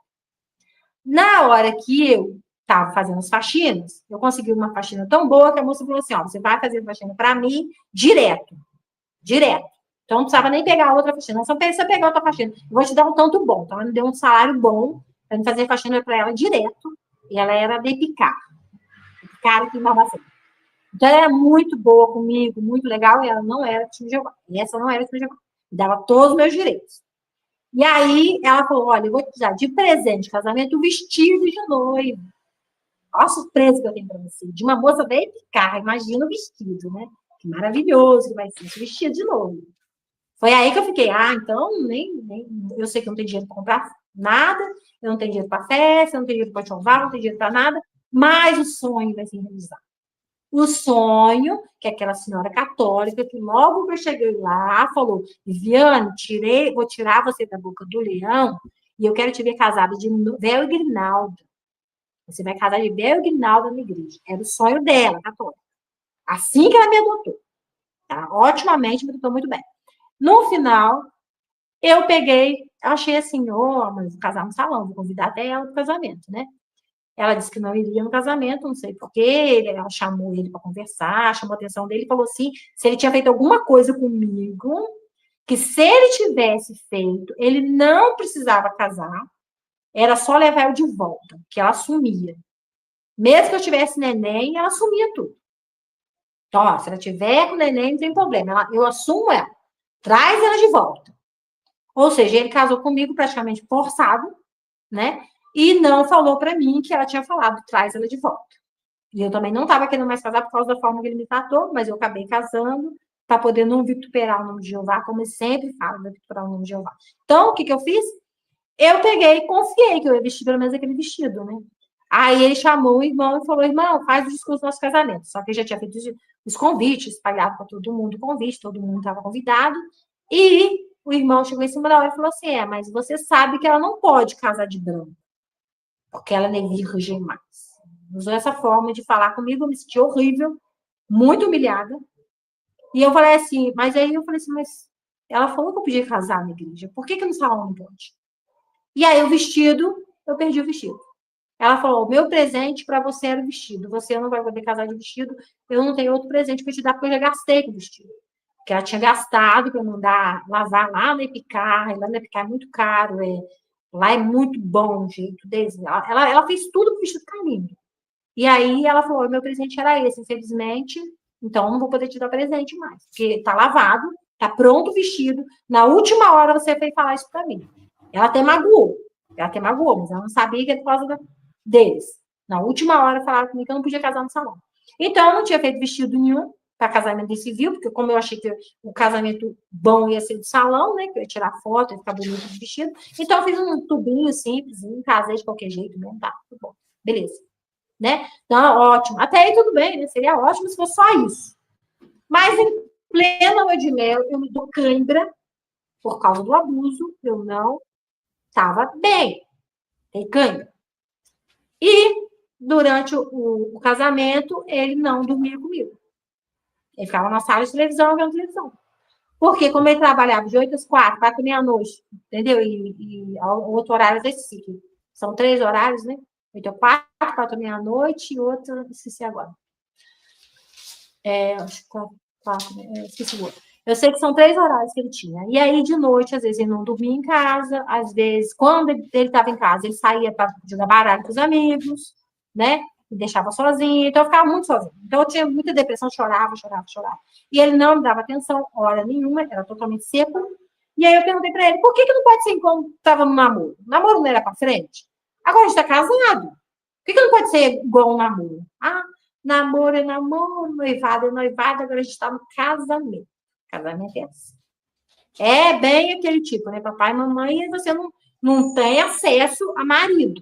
Na hora que eu estava fazendo as faxinas, eu consegui uma faxina tão boa que a moça falou assim, você vai fazer faxina para mim direto. Então, não precisava nem pegar outra faxina. Só precisa pegar outra faxina. Eu vou te dar um tanto bom. Então, ela me deu um salário bom para me fazer faxina para ela direto. E ela era de picar. Picar aqui em Barbacena. Então, ela era muito boa comigo, muito legal. E ela não era time de Jeová. E essa não era time de Jeová. Me dava todos os meus direitos. E aí, ela falou, olha, eu vou te dar de presente de casamento um vestido de noiva. Olha a surpresa que eu tenho para você. De uma moça bem picar. Imagina o vestido, né? Que maravilhoso que vai ser esse vestido de noiva. Foi aí que eu fiquei, então, eu sei que eu não tenho dinheiro para comprar nada, eu não tenho dinheiro para festa, eu não tenho dinheiro para chovar, não tenho dinheiro para nada, mas o sonho vai ser realizado. O sonho, que aquela senhora católica, que logo que eu cheguei lá, falou, Viviane, vou tirar você da boca do leão, e eu quero te ver casada de véu e grinalda. Você vai casar de véu e grinalda na igreja. Era o sonho dela, católica. Assim que ela me adotou. Tá? Otimamente, me adotou muito bem. No final, eu peguei, achei assim, mas vou casar no salão, vou convidar até ela para o casamento, né? Ela disse que não iria no casamento, não sei porquê, ela chamou ele para conversar, chamou a atenção dele e falou assim, se ele tinha feito alguma coisa comigo, que se ele tivesse feito, ele não precisava casar, era só levar eu de volta, que ela assumia. Mesmo que eu tivesse neném, ela assumia tudo. Então, se ela tiver com neném, não tem problema, eu assumo ela. Traz ela de volta. Ou seja, ele casou comigo praticamente forçado, né? E não falou para mim que ela tinha falado, traz ela de volta. E eu também não estava querendo mais casar por causa da forma que ele me tratou, mas eu acabei casando para poder não vituperar o nome de Jeová, como ele sempre fala, não vituperar o nome de Jeová. Então, o que eu fiz? Eu peguei e confiei que eu ia vestir pelo menos aquele vestido, né? Aí ele chamou o irmão e falou, irmão, faz o discurso do nosso casamento. Só que ele já tinha feito os convites, espalhado para todo mundo o convite, todo mundo estava convidado. E o irmão chegou em cima da hora e falou assim, mas você sabe que ela não pode casar de branco, porque ela não é virgem mais. Usou essa forma de falar comigo, eu me senti horrível, muito humilhada. E eu falei assim, mas aí eu falei assim, mas ela falou que eu podia casar na igreja, por que no salão não pode? E aí o vestido, eu perdi o vestido. Ela falou, o meu presente para você era o vestido, você não vai poder casar de vestido, eu não tenho outro presente para te dar, porque eu já gastei com o vestido. Porque ela tinha gastado para mandar lavar lá na Epicar, e lá na Epicar é muito caro, lá é muito bom o jeito deles. Ela fez tudo para o vestido ficar lindo. E aí ela falou, meu presente era esse, infelizmente, então não vou poder te dar presente mais, porque tá lavado, tá pronto o vestido, na última hora você veio falar isso para mim. Ela até magoou, mas ela não sabia que é por causa deles. Na última hora falaram comigo que eu não podia casar no salão. Então eu não tinha feito vestido nenhum para casamento de civil, porque como eu achei que o casamento bom ia ser do salão, né, que eu ia tirar foto, ia ficar bonito de vestido, então eu fiz um tubinho simples, casei de qualquer jeito mesmo, tá, tudo bom, beleza. Né? Então, ótimo. Até aí tudo bem, né? Seria ótimo se fosse só isso. Mas em plena lua de mel, eu me dou cãibra por causa do abuso, eu não estava bem. Tem cãibra. E durante o casamento, ele não dormia comigo. Ele ficava na sala de televisão, vendo televisão. Porque como ele trabalhava de 8 às 4, 4 à meia-noite, entendeu? E o outro horário desse ciclo. São 3 horários, né? 8 às 4, 4 à meia-noite e outro, esqueci agora. Acho que 4, esqueci o outro. Eu sei que são 3 horários que ele tinha. E aí, de noite, às vezes ele não dormia em casa, às vezes, quando ele estava em casa, ele saía para jogar baralho com os amigos, né? Me deixava sozinho, então eu ficava muito sozinha. Então eu tinha muita depressão, chorava. E ele não me dava atenção, hora nenhuma, era totalmente seco. E aí eu perguntei para ele, por que não pode ser enquanto estava no namoro? O namoro não era para frente? Agora a gente está casado. Por que não pode ser igual um namoro? Ah, namoro é namoro, noivado é noivado, agora a gente está no casamento. Casamento é assim. É bem aquele tipo, né? Papai e mamãe, e você não tem acesso a marido.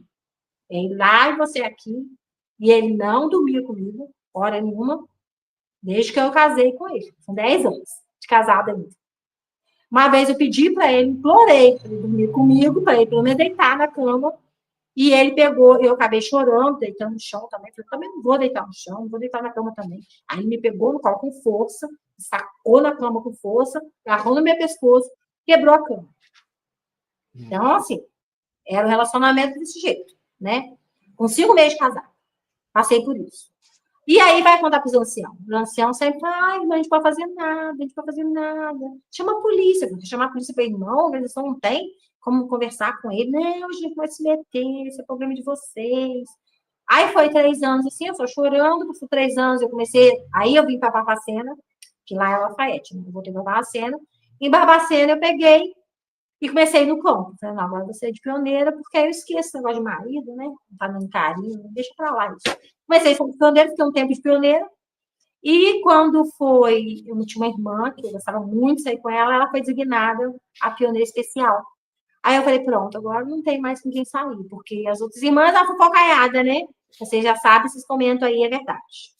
É ir lá e você aqui. E ele não dormia comigo, hora nenhuma, desde que eu casei com ele. São 10 anos de casada ainda. Uma vez eu pedi para ele, implorei para ele dormir comigo, para ele pelo menos deitar na cama. E ele pegou, eu acabei chorando, deitando no chão também. Falei, também não vou deitar no chão, não vou deitar na cama também. Aí ele me pegou no colo com força, sacou na cama com força, agarrou no meu pescoço, quebrou a cama. Então, assim, era um relacionamento desse jeito, né? Com 5 meses de casado. Passei por isso. E aí vai contar para os anciãos. Os anciãos sempre falam, ai, mas a gente não pode fazer nada, a gente não pode fazer nada. Chama a polícia, porque chamar a polícia para ele, não, a organização não tem como conversar com ele. Não, a gente não pode se meter, esse é problema de vocês. Aí foi 3 anos assim, eu só chorando, por 3 anos eu comecei, aí eu vim para Barbacena, que lá é Lafayette, né? Eu voltei para Barbacena. Em Barbacena eu peguei e comecei no campo. Falei, não, agora você é de pioneira, porque aí eu esqueço esse negócio de marido, né? Não tá dando carinho, deixa pra lá isso. Comecei como pioneira, fiquei um tempo de pioneira. E quando foi, eu tinha uma irmã, que eu gostava muito de sair com ela, ela foi designada a pioneira especial. Aí eu falei, pronto, agora não tem mais com quem sair, porque as outras irmãs, a fofocaiada, né? Vocês já sabem, vocês comentam aí, é verdade.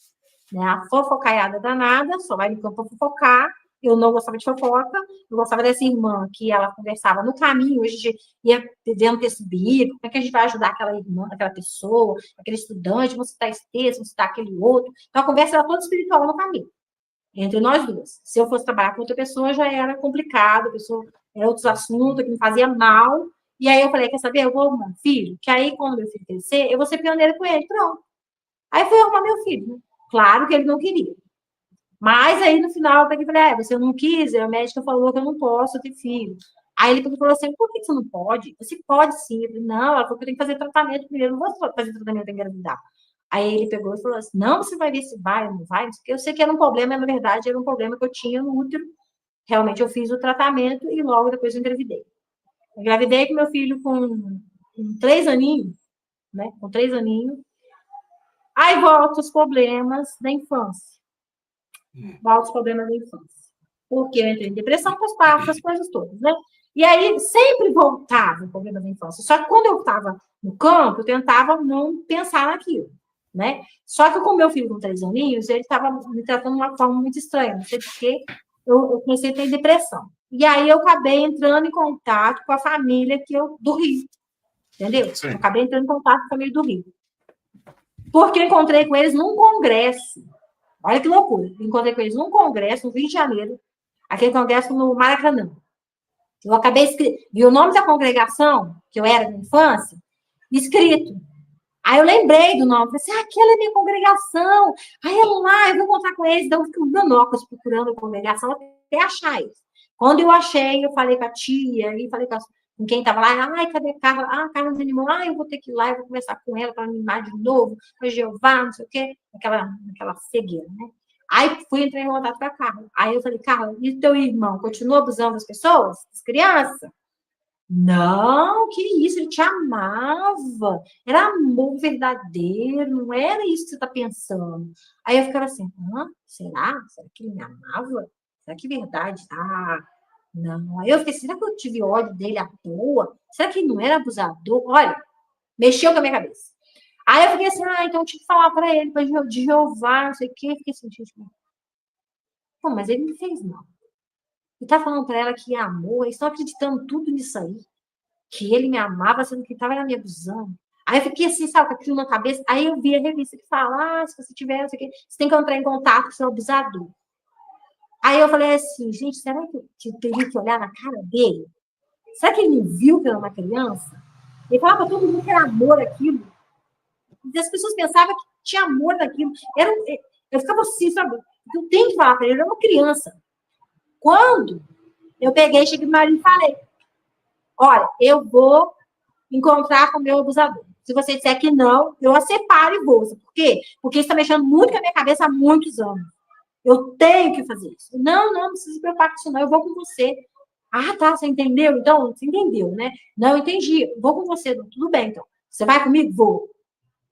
Né? A fofocaiada danada, só vai no campo para fofocar. Eu não gostava de fofoca, eu gostava dessa irmã que ela conversava no caminho, hoje a gente ia vendo texto bíblico, como é que a gente vai ajudar aquela irmã, aquela pessoa, aquele estudante, vamos citar esse texto, vamos citar aquele outro. Então a conversa era toda espiritual no caminho, entre nós duas. Se eu fosse trabalhar com outra pessoa, já era complicado, a pessoa era outros assuntos que me fazia mal. E aí eu falei, quer saber? Eu vou arrumar um filho, que aí quando meu filho crescer, eu vou ser pioneira com ele, pronto. Aí fui arrumar meu filho, né? Claro que ele não queria. Mas aí, no final, eu peguei e falei, você não quis? A médica falou que eu não posso ter filho. Aí ele falou assim, por que você não pode? Você pode sim. Eu falei, não, ela falou que eu tenho que fazer tratamento primeiro, eu não vou fazer tratamento para engravidar. Aí ele pegou e falou assim, não, você vai ver se vai ou não vai. Eu sei que era um problema, mas na verdade era um problema que eu tinha no útero. Realmente eu fiz o tratamento e logo depois eu engravidei. Eu engravidei com meu filho com 3 aninhos, né? Com 3 aninhos. Aí volta os problemas da infância. Volta os problemas da infância. Porque eu entrei em depressão com as coisas todas, né? E aí sempre voltava o problema da infância. Só que quando eu estava no campo, eu tentava não pensar naquilo, né? Só que com meu filho com 3 aninhos, ele estava me tratando de uma forma muito estranha. Não sei porque eu comecei a ter depressão. E aí eu acabei entrando em contato com a família do Rio. Entendeu? Eu acabei entrando em contato com a família do Rio. Porque eu encontrei com eles num congresso. Olha que loucura. Encontrei com eles num congresso, no Rio de Janeiro, aquele congresso no Maracanã. Eu acabei escrito, vi o nome da congregação, que eu era na infância, escrito. Aí eu lembrei do nome, falei assim, aquela é minha congregação. Aí eu lá, eu vou encontrar com eles, então eu fico dando óculos procurando a congregação até achar eles. Quando eu achei, eu falei com a tia, e falei com quem estava lá, ai, cadê a Carla? Ah, a Carla desanimou, eu vou ter que ir lá, eu vou conversar com ela para me animar de novo, para Jeová, não sei o quê, aquela cegueira, né? Aí fui entrar em contato com a Carla. Aí eu falei, Carla, e teu irmão continua abusando das pessoas, das crianças? Não, que isso, ele te amava. Era amor verdadeiro, não era isso que você está pensando. Aí eu ficava assim, será? Será que ele me amava? Será que é verdade? Não. Aí eu fiquei, será que eu tive ódio dele à toa? Será que ele não era abusador? Olha, mexeu com a minha cabeça. Aí eu fiquei assim, então eu tinha que falar para ele, de Jeová, não sei o quê. Eu fiquei assim, gente, pô, mas ele me fez mal. E tá falando para ela que é amor, eles estão acreditando tudo nisso aí. Que ele me amava, sendo que ele estava me abusando. Aí eu fiquei assim, sabe, com aquilo na cabeça. Aí eu vi a revista que fala, se você tiver, não sei o quê, você tem que entrar em contato com o seu abusador. Aí eu falei assim, gente, será que eu teria que olhar na cara dele? Será que ele me viu que eu era uma criança? Ele falava para todo mundo que era amor aquilo. E as pessoas pensavam que tinha amor naquilo. Eu ficava assim, sabe? Eu tenho que falar para ele, eu era uma criança. Quando eu peguei, cheguei no marido e falei, olha, eu vou encontrar com o meu abusador. Se você disser que não, eu a separo e vou. Por quê? Porque isso está mexendo muito com a minha cabeça há muitos anos. Eu tenho que fazer isso. Não precisa se preocupar com isso, não. Eu vou com você. Tá, você entendeu? Então, você entendeu, né? Não, eu entendi. Vou com você. Tudo bem, então. Você vai comigo? Vou.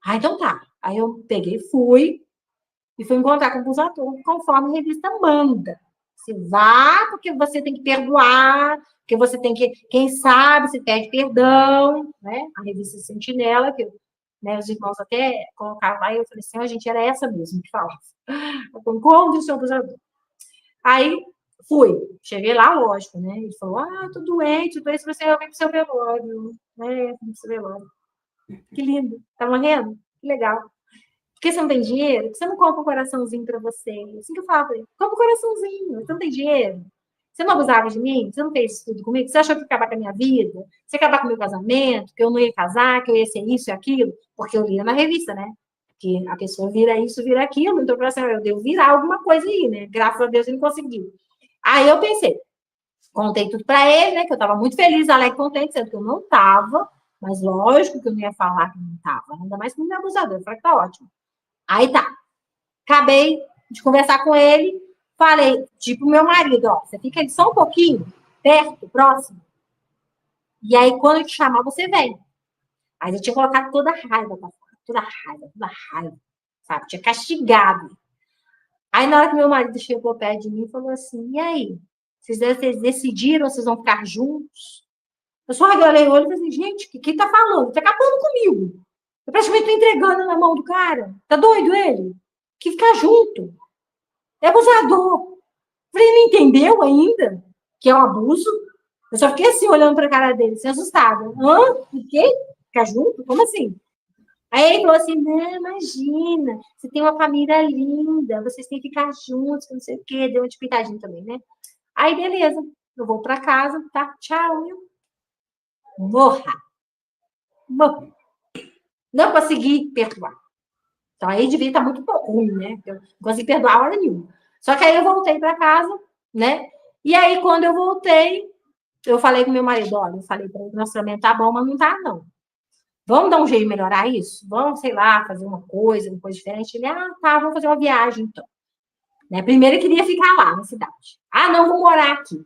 Então tá. Aí eu peguei, fui e fui encontrar com o abusador, conforme a revista manda. Você vá, porque você tem que perdoar, porque você tem que, quem sabe, você pede perdão, né? A revista Sentinela, que os irmãos até colocaram lá, e eu falei assim, gente, era essa mesmo que falava. Eu encontro o seu abusador. Aí, fui. Cheguei lá, lógico, né? Ele falou, tô doente, tô aí, se você vai pro seu velório. Né? Pro seu velório. Que lindo. Tá morrendo? Que legal. Por que você não tem dinheiro? Por que você não compra um coraçãozinho para você? Assim que eu falo para ele, compra um coraçãozinho, você não tem dinheiro. Você não abusava de mim? Você não fez isso tudo comigo? Você achou que ia acabar com a minha vida? Você ia acabar com o meu casamento? Que eu não ia casar? Que eu ia ser isso e aquilo? Porque eu lia na revista, né? Que a pessoa vira isso, vira aquilo. Então, eu falei assim, eu devo virar alguma coisa aí, né? Graças a Deus ele conseguiu. Aí eu pensei, contei tudo para ele, né? Que eu estava muito feliz, alegre, contente, sendo que eu não estava. Mas lógico que eu não ia falar que não estava. Ainda mais que não é abusador. Eu falei que tá ótimo. Aí tá. Acabei de conversar com ele. Falei, tipo, meu marido, você fica ali só um pouquinho, perto, próximo. E aí, quando eu te chamar, você vem. Aí eu tinha colocado toda a raiva pra fora. Toda raiva. Sabe? Tinha castigado. Aí, na hora que meu marido chegou perto de mim, falou assim, e aí? Vocês decidiram, vocês vão ficar juntos? Eu só regalei o olho e falei assim, gente, o que ele tá falando? Tá acabando comigo. Eu praticamente tô entregando na mão do cara. Tá doido ele? Que ficar junto. É abusador. Falei, não entendeu ainda que é um abuso? Eu só fiquei assim, olhando pra cara dele, assim, assustada. O quê? Ficar junto? Como assim? Aí ele falou assim, não, imagina, você tem uma família linda, vocês têm que ficar juntos, não sei o quê. Deu uma pitadinha também, né? Aí, beleza. Eu vou pra casa, tá? Tchau. Morra. Não consegui perdoar. Então, aí devia estar muito ruim, né? Eu não consegui perdoar a hora nenhuma. Só que aí eu voltei para casa, né? E aí, quando eu voltei, eu falei com meu marido, olha, eu falei para ele, nosso tratamento tá bom, mas não tá, não. Vamos dar um jeito de melhorar isso? Vamos, sei lá, fazer uma coisa diferente? Ele, tá, vamos fazer uma viagem, então. Né? Primeiro, ele queria ficar lá, na cidade. Não, vou morar aqui.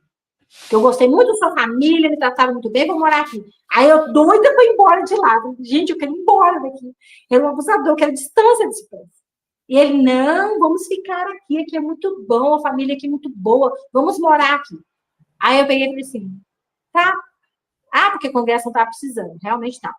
Porque eu gostei muito da sua família, me trataram muito bem, vou morar aqui. Aí eu doida para ir embora de lá. Gente, eu quero ir embora daqui. Era um abusador, eu quero distância desse povo. E ele, não, vamos ficar aqui é muito bom, a família aqui é muito boa, vamos morar aqui. Aí eu peguei e falei assim, tá. Porque a congregação estava precisando, realmente estava.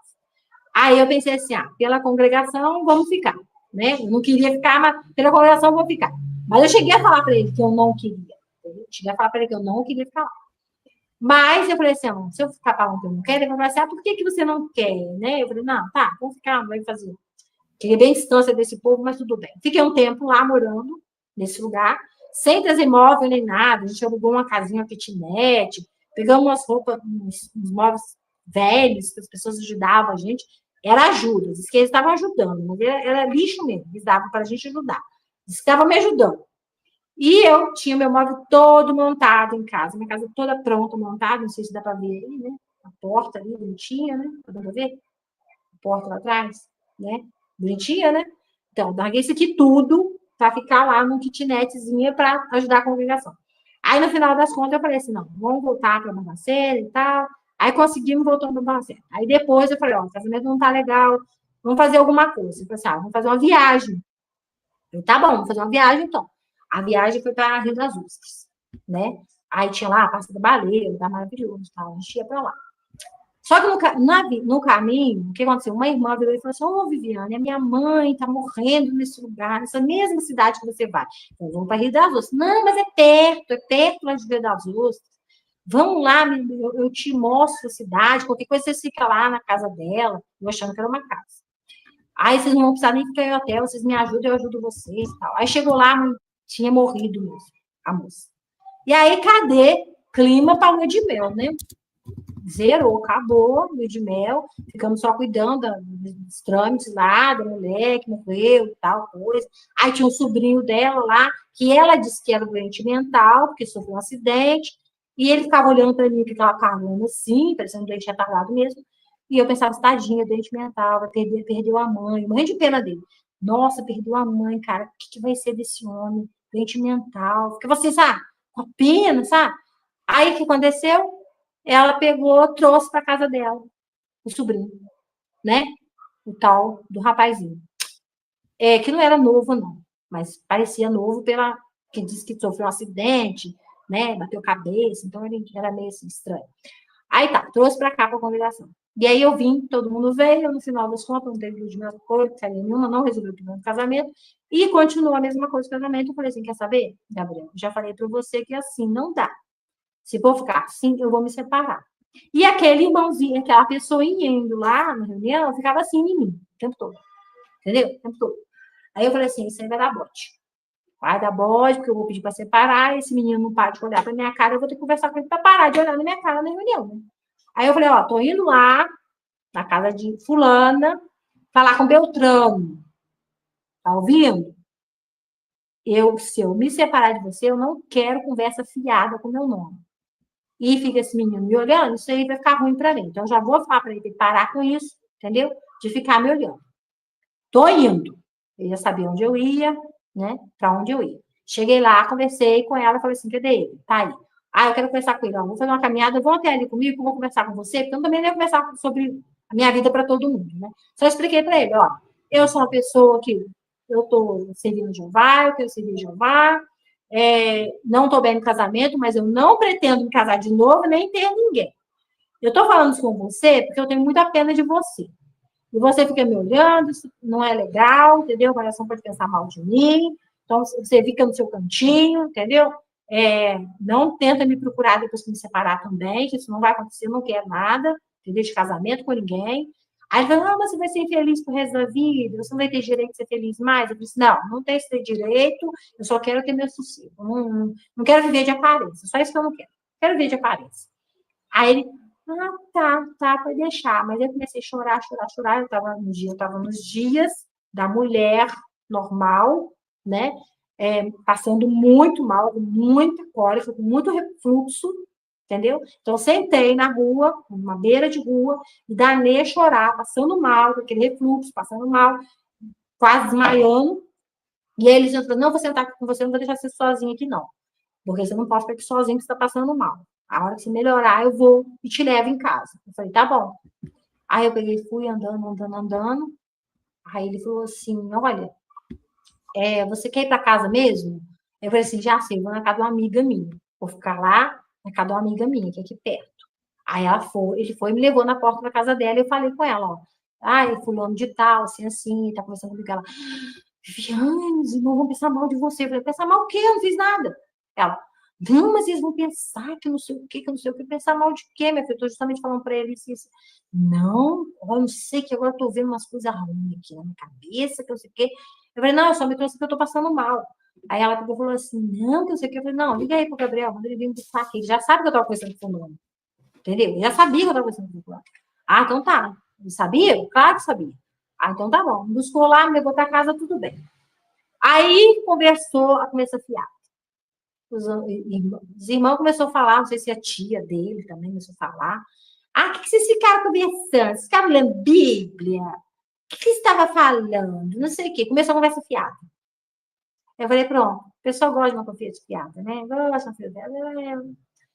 Aí eu pensei assim, pela congregação, vamos ficar. Né? Eu não queria ficar, mas pela congregação eu vou ficar. Mas eu cheguei a falar para ele que eu não queria. Eu cheguei a falar para ele que eu não queria ficar lá. Mas eu falei assim, se eu ficar falando que eu não quero, ele vai falar assim, por que você não quer, né? Eu falei, não, tá, vamos ficar, não vai fazer. Fiquei bem distância desse povo, mas tudo bem. Fiquei um tempo lá morando, nesse lugar, sem trazer móvel nem nada. A gente alugou uma casinha, uma kitnet, pegamos umas roupas, uns móveis velhos, que as pessoas ajudavam a gente. Era ajuda, diz que eles estavam ajudando, mas era lixo mesmo, eles davam para a gente ajudar. Diz que estavam me ajudando. E eu tinha meu móvel todo montado em casa, minha casa toda pronta, montada, não sei se dá para ver aí, né? A porta ali, bonitinha, né? Dá para ver? A porta lá atrás, né? Bonitinha, né? Então, larguei isso aqui tudo para ficar lá num kitnetzinha para ajudar a congregação. Aí, no final das contas, eu falei assim, não, vamos voltar para a Barbacena e tal. Aí, conseguimos voltar para a Barbacena. Aí, depois, eu falei, ó, o casamento não tá legal, vamos fazer alguma coisa. Eu falei assim, vamos fazer uma viagem. Eu falei, tá bom, vamos fazer uma viagem, então. A viagem foi para Rio das Ostras, né? Aí, tinha lá a Pasta da Baleia, tá maravilhoso, tal. A gente ia para lá. Só que no caminho, o que aconteceu? Uma irmã virou e falou assim: Ô, Viviane, a minha mãe está morrendo nesse lugar, nessa mesma cidade que você vai. Então, vamos para Rio das Ostras. Não, mas é perto lá de Rio das Ostras. Vamos lá, eu te mostro a cidade, qualquer coisa você fica lá na casa dela, eu achando que era uma casa. Aí vocês não vão precisar nem ficar em hotel, vocês me ajudam, eu ajudo vocês e tal. Aí chegou lá, tinha morrido mesmo, a moça. E aí, cadê clima para lua de mel, né? Zerou, acabou, lua de mel, ficamos só cuidando dos trâmites lá, da mulher que morreu e tal coisa. Aí tinha um sobrinho dela lá, que ela disse que era doente mental, porque sofreu um acidente, e ele ficava olhando para mim com aquela carona assim, parecendo doente retardado mesmo, e eu pensava, tadinha, doente mental, perdeu a mãe, morrendo de pena dele. Nossa, perdeu a mãe, cara, o que vai ser desse homem? Doente mental, porque você, sabe, com a pena, sabe? Aí o que aconteceu? Ela pegou, trouxe para casa dela o sobrinho, né? O tal do rapazinho. Que não era novo, não, mas parecia novo pela que disse que sofreu um acidente, né? Bateu cabeça, então ele era meio assim, estranho. Aí tá, trouxe para cá para a congregação. E aí eu vim, todo mundo veio, no final das contas, não teve de mesma coisa, nenhuma, não resolveu o problema do casamento, e continuou a mesma coisa do casamento. Eu falei assim: quer saber, Gabriel? Já falei para você que assim não dá. Se for ficar assim, eu vou me separar. E aquele irmãozinho, aquela pessoa indo lá na reunião, ficava assim em mim, o tempo todo. Entendeu? O tempo todo. Aí eu falei assim: isso aí vai dar bote. Vai dar bote, porque eu vou pedir para separar. Esse menino não para de olhar para minha cara, eu vou ter que conversar com ele para parar de olhar na minha cara na reunião. Né? Aí eu falei: ó, tô indo lá, na casa de Fulana, falar com Beltrano. Tá ouvindo? Se eu me separar de você, eu não quero conversa fiada com meu nome. E fica esse menino me olhando, isso aí vai ficar ruim para mim. Então, já vou falar para ele parar com isso, entendeu? De ficar me olhando. Tô indo. Ele já sabia onde eu ia, né? Para onde eu ia. Cheguei lá, conversei com ela, falei assim: cadê ele? Tá aí. Eu quero conversar com ele. Vou fazer uma caminhada, vão até ali comigo, vou conversar com você, porque eu também devo conversar sobre a minha vida para todo mundo, né? Só expliquei para ele: ó, eu sou uma pessoa que eu tô servindo Jeová, eu quero servir Jeová, não estou bem no casamento, mas eu não pretendo me casar de novo, nem ter ninguém. Eu estou falando isso com você porque eu tenho muita pena de você. E você fica me olhando, isso não é legal, entendeu? O coração pode pensar mal de mim, então você fica no seu cantinho, entendeu? Não tenta me procurar depois que me separar também, que isso não vai acontecer, eu não quero nada, entendeu? De casamento com ninguém. Aí ele falou: mas você vai ser infeliz pro resto da vida, você não vai ter direito de ser feliz mais. Eu disse: não tem esse direito, eu só quero ter meu sossego. Não quero viver de aparência, só isso que eu não quero. Quero viver de aparência. Aí ele: tá, pode deixar. Mas eu comecei a chorar. Eu estava nos dias da mulher normal, né? Passando muito mal, com muita cólica, com muito refluxo, entendeu? Então, sentei na rua, numa beira de rua, e danei a chorar, passando mal, com aquele refluxo, passando mal, quase desmaiando. E aí eles falaram: não, vou sentar aqui com você, não vou deixar você sozinho aqui, não. Porque você não pode ficar aqui sozinho, que você está passando mal. A hora que você melhorar, eu vou e te levo em casa. Eu falei: tá bom. Aí eu peguei, fui andando. Aí ele falou assim: olha, você quer ir para casa mesmo? Eu falei assim: já sei, vou na casa de uma amiga minha. Vou ficar lá na casa de uma amiga minha, que é aqui perto. Aí ele foi e me levou na porta da casa dela e eu falei com ela: ó, fulano de tal, assim, tá conversando comigo. Ela: Viviane, os irmãos vão pensar mal de você. Eu falei: pensar mal o quê? Eu não fiz nada. Ela: não, mas eles vão pensar que não sei o quê, que não sei o quê. Pensar mal de quê, minha filha? Eu tô justamente falando para eles isso. Não, eu não sei, que agora eu tô vendo umas coisas ruins aqui na minha cabeça, que eu sei o quê. Eu falei: não, eu só me trouxe porque eu tô passando mal. Aí ela pegou e falou assim, não, que eu sei o que. Eu falei, não, liga aí pro Gabriel, manda ele vir me buscar aqui. Ele já sabe que eu tava conversando com fulano. Entendeu? Ele já sabia que eu tava conversando com fulano. Ah, então tá. Ele sabia? Claro que sabia. Ah, então tá bom. Me buscou lá, me levou pra casa, tudo bem. Aí começou a fiar. Os irmãos começaram a falar, não sei se a tia dele também começou a falar. Ah, o que vocês ficaram conversando? Vocês ficaram lendo Bíblia? O que você estava falando? Não sei o quê. Começou a conversa fiada. Eu falei, pronto, o pessoal gosta de uma conversa fiada, né? Gosta de uma conversa.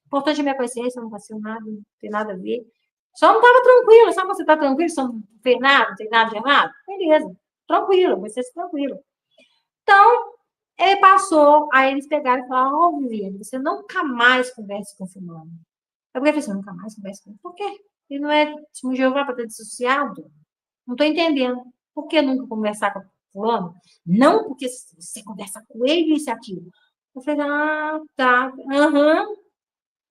Importante é minha consciência, não aconteceu nada, não tem nada a ver. Só não estava tranquilo, só você está tranquilo, só não fez nada, não tem nada de errado? Beleza, tranquilo, você se tranquilo. Então, ele passou, aí eles pegaram e falaram, ó, Viviane, você nunca mais converse com fulano. Eu falei assim, nunca mais converse com ele. Por quê? Ele não é um Jeová para estar dissociado? Não estou entendendo. Por que nunca conversar com fulano? Não porque você conversa com ele, isso e aquilo. Eu falei, ah, tá, aham.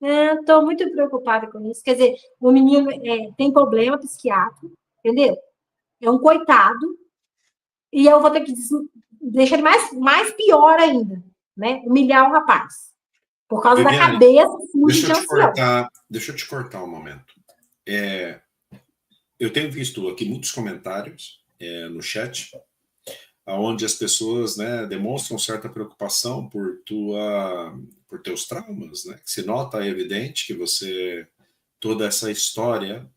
Estou muito preocupada com isso. Quer dizer, o menino tem problema psiquiátrico, entendeu? É um coitado. E eu vou ter que deixar ele mais pior ainda, né? Humilhar o rapaz. Por causa da cabeça deixa eu te cortar um momento. Eu tenho visto aqui muitos comentários no chat, onde as pessoas, né, demonstram certa preocupação por teus traumas, né? Se nota, é evidente que toda essa história,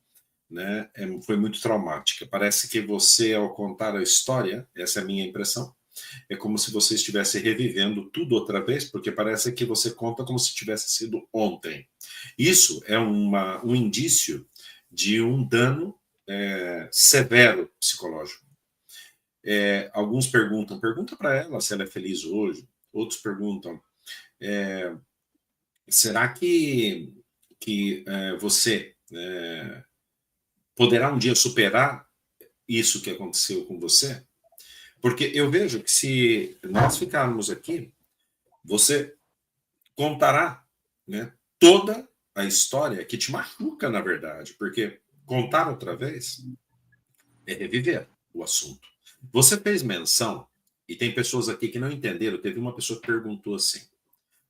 né, foi muito traumática. Parece que você, ao contar a história, essa é a minha impressão, é como se você estivesse revivendo tudo outra vez, porque parece que você conta como se tivesse sido ontem. Isso é um indício de um dano severo psicológico. Alguns pergunta para ela se ela é feliz hoje. Outros perguntam, será que você poderá um dia superar isso que aconteceu com você? Porque eu vejo que se nós ficarmos aqui, você contará, né, toda a história que te machuca, na verdade, porque contar outra vez é reviver o assunto. Você fez menção, e tem pessoas aqui que não entenderam, teve uma pessoa que perguntou assim,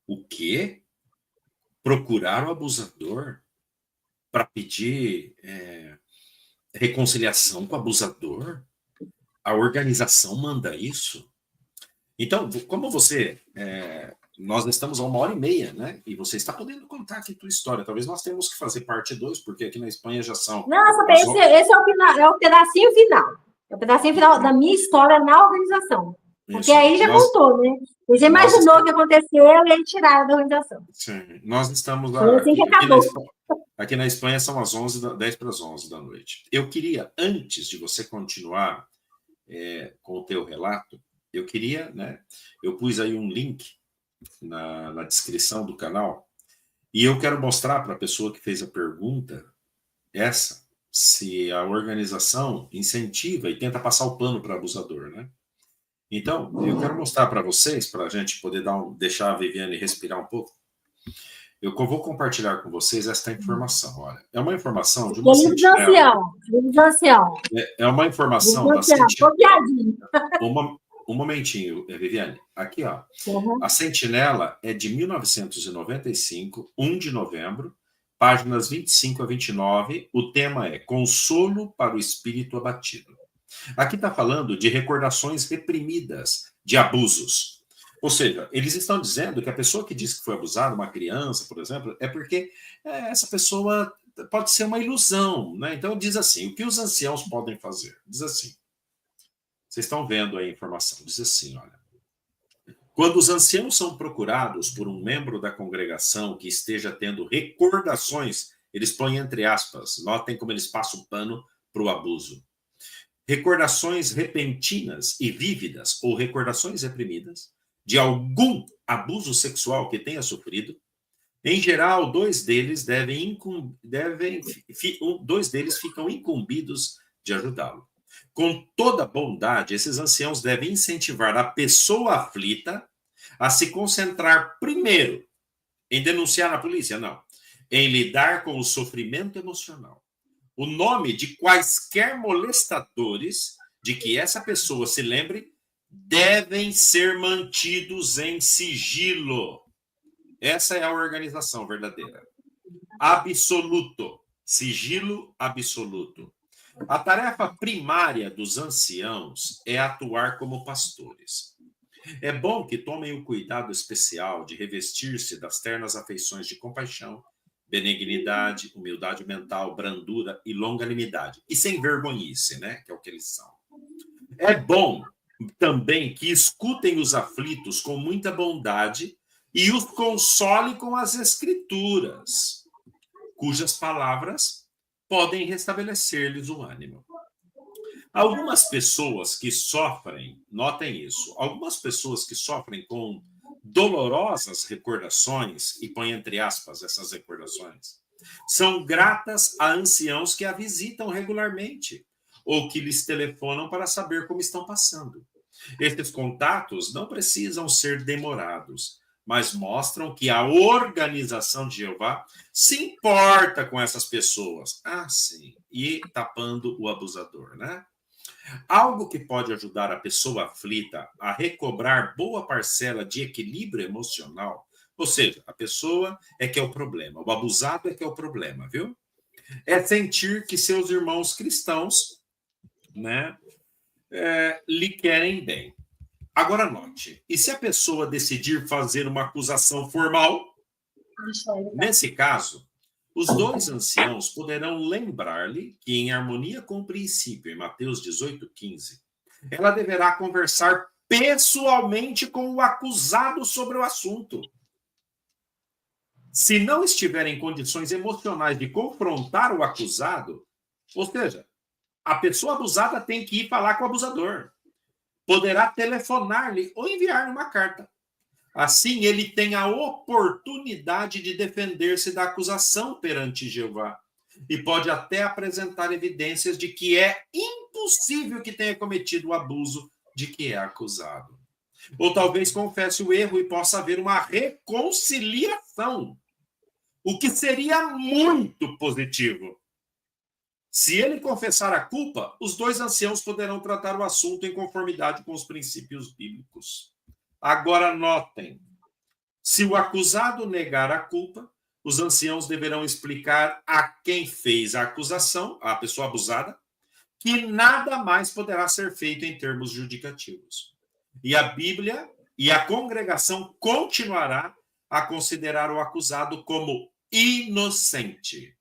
o quê? Procurar o abusador para pedir reconciliação com o abusador? A organização manda isso? Então, como nós estamos a 1h30, né? E você está podendo contar aqui a tua história. Talvez nós tenhamos que fazer parte 2, porque aqui na Espanha já são... Nossa, esse é o final, é o pedacinho final. É o pedacinho final da minha história na organização. Porque isso, aí já contou, né? Você já imaginou o que aconteceu e aí tiraram da organização. Sim, nós estamos lá... Foi assim que acabou. Aqui na Espanha são as 10 para as 11 da noite. Eu queria, antes de você continuar com o teu relato, eu queria, né? Eu pus aí um link na descrição do canal e eu quero mostrar para a pessoa que fez a pergunta se a organização incentiva e tenta passar o pano para o abusador, né? Então, eu quero mostrar para vocês, para a gente poder deixar a Viviane respirar um pouco. Eu vou compartilhar com vocês essa informação. Olha, é uma informação de uma sentinela. É uma informação da sentinela. Um momentinho, Viviane. Aqui, ó. A Sentinela é de 1995, 1 de novembro, páginas 25 a 29. O tema é Consolo para o Espírito Abatido. Aqui está falando de recordações reprimidas de abusos. Ou seja, eles estão dizendo que a pessoa que diz que foi abusada, uma criança, por exemplo, é porque essa pessoa pode ser uma ilusão, né? Então diz assim, o que os anciãos podem fazer? Diz assim, vocês estão vendo aí a informação, diz assim, olha, quando os anciãos são procurados por um membro da congregação que esteja tendo recordações, eles põem entre aspas, notem como eles passam o pano para o abuso. Recordações repentinas e vívidas ou recordações reprimidas de algum abuso sexual que tenha sofrido, em geral, dois deles ficam incumbidos de ajudá-lo. Com toda bondade, esses anciãos devem incentivar a pessoa aflita a se concentrar primeiro em denunciar na polícia, não, em lidar com o sofrimento emocional. O nome de quaisquer molestadores de que essa pessoa se lembre devem ser mantidos em sigilo. Essa é a organização verdadeira. Absoluto. Sigilo absoluto. A tarefa primária dos anciãos é atuar como pastores. É bom que tomem o cuidado especial de revestir-se das ternas afeições de compaixão, benignidade, humildade mental, brandura e longanimidade. E sem vergonhice, né? Que é o que eles são. É bom também que escutem os aflitos com muita bondade e os consolem com as escrituras, cujas palavras podem restabelecer-lhes o ânimo. Algumas pessoas que sofrem, notem isso, algumas pessoas que sofrem com dolorosas recordações, e põe entre aspas essas recordações, são gratas a anciãos que a visitam regularmente ou que lhes telefonam para saber como estão passando. Esses contatos não precisam ser demorados, mas mostram que a organização de Jeová se importa com essas pessoas. Ah, sim, e tapando o abusador, né? Algo que pode ajudar a pessoa aflita a recobrar boa parcela de equilíbrio emocional, ou seja, a pessoa é que é o problema, o abusado é que é o problema, viu? É sentir que seus irmãos cristãos, né, lhe querem bem. Agora note, e se a pessoa decidir fazer uma acusação formal, nesse caso, os dois anciãos poderão lembrar-lhe que, em harmonia com o princípio, em Mateus 18:15, ela deverá conversar pessoalmente com o acusado sobre o assunto. Se não estiver em condições emocionais de confrontar o acusado, ou seja, a pessoa abusada tem que ir falar com o abusador. Poderá telefonar-lhe ou enviar-lhe uma carta. Assim, ele tem a oportunidade de defender-se da acusação perante Jeová e pode até apresentar evidências de que é impossível que tenha cometido o abuso de que é acusado. Ou talvez confesse o erro e possa haver uma reconciliação, o que seria muito positivo. Se ele confessar a culpa, os dois anciãos poderão tratar o assunto em conformidade com os princípios bíblicos. Agora notem, se o acusado negar a culpa, os anciãos deverão explicar a quem fez a acusação, a pessoa abusada, que nada mais poderá ser feito em termos judicativos. E a Bíblia e a congregação continuará a considerar o acusado como inocente.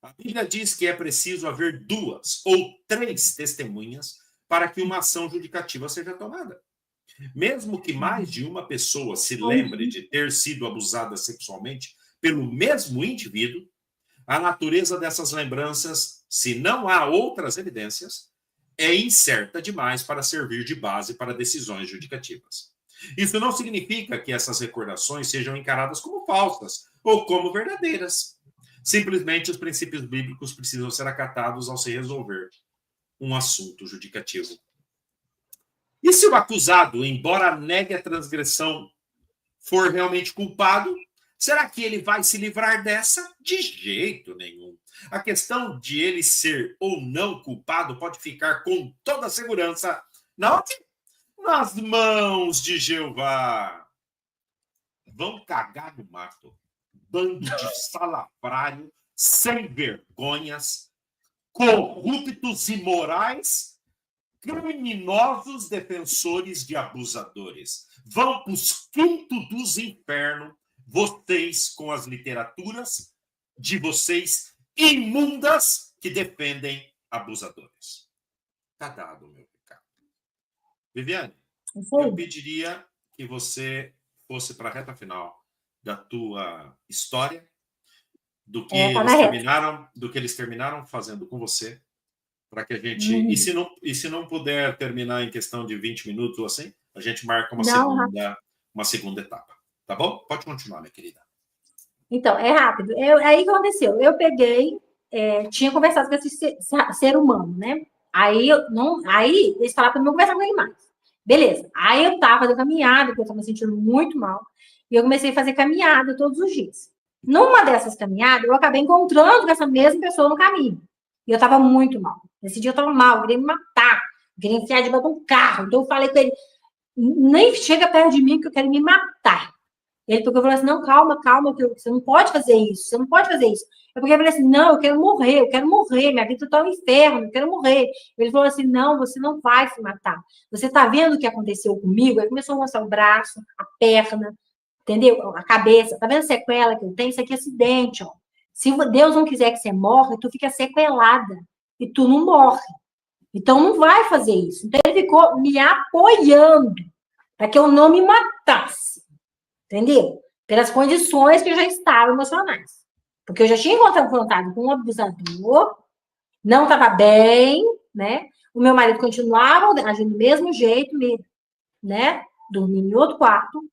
A Bíblia diz que é preciso haver 2 ou 3 testemunhas para que uma ação judicativa seja tomada. Mesmo que mais de uma pessoa se lembre de ter sido abusada sexualmente pelo mesmo indivíduo, a natureza dessas lembranças, se não há outras evidências, é incerta demais para servir de base para decisões judicativas. Isso não significa que essas recordações sejam encaradas como falsas ou como verdadeiras. Simplesmente os princípios bíblicos precisam ser acatados ao se resolver um assunto judicativo. E se o acusado, embora negue a transgressão, for realmente culpado, será que ele vai se livrar dessa? De jeito nenhum. A questão de ele ser ou não culpado pode ficar com toda a segurança nas mãos de Jeová. Vão cagar no mato. Bando de salafrário, sem vergonhas, corruptos imorais, criminosos defensores de abusadores. Vão para os quintos dos infernos, vocês com as literaturas de vocês imundas que defendem abusadores. Está dado o meu recado. Viviane, eu pediria que você fosse para a reta final da tua história, do que eles terminaram fazendo com você, para que a gente... E se não puder terminar em questão de 20 minutos ou assim, a gente marca uma segunda etapa. Tá bom? Pode continuar, minha querida. Então, é rápido. Aí o que aconteceu? Eu peguei, tinha conversado com esse ser humano, né? Aí eles falaram para não conversar com ele mais. Beleza. Aí eu tava fazendo caminhada, porque eu estava me sentindo muito mal. E eu comecei a fazer caminhada todos os dias. Numa dessas caminhadas, eu acabei encontrando com essa mesma pessoa no caminho. E eu estava muito mal. Nesse dia eu estava mal, eu queria me matar. Eu queria enfiar debaixo de um carro. Então eu falei com ele, nem chega perto de mim que eu quero me matar. Ele pegou e falou assim, não, calma, você não pode fazer isso, você não pode fazer isso. Eu peguei e falei assim, não, eu quero morrer, minha vida está no inferno, eu quero morrer. Ele falou assim, não, você não vai se matar. Você está vendo o que aconteceu comigo? Aí começou a mostrar o braço, a perna, entendeu? A cabeça, tá vendo a sequela que eu tenho? Isso aqui é acidente, ó. Se Deus não quiser que você morra, tu fica sequelada e tu não morre. Então não vai fazer isso. Então ele ficou me apoiando para que eu não me matasse. Entendeu? Pelas condições que eu já estava emocionais. Porque eu já tinha confrontado com um abusador, não estava bem, né? O meu marido continuava agindo do mesmo jeito, né? Dormindo em outro quarto,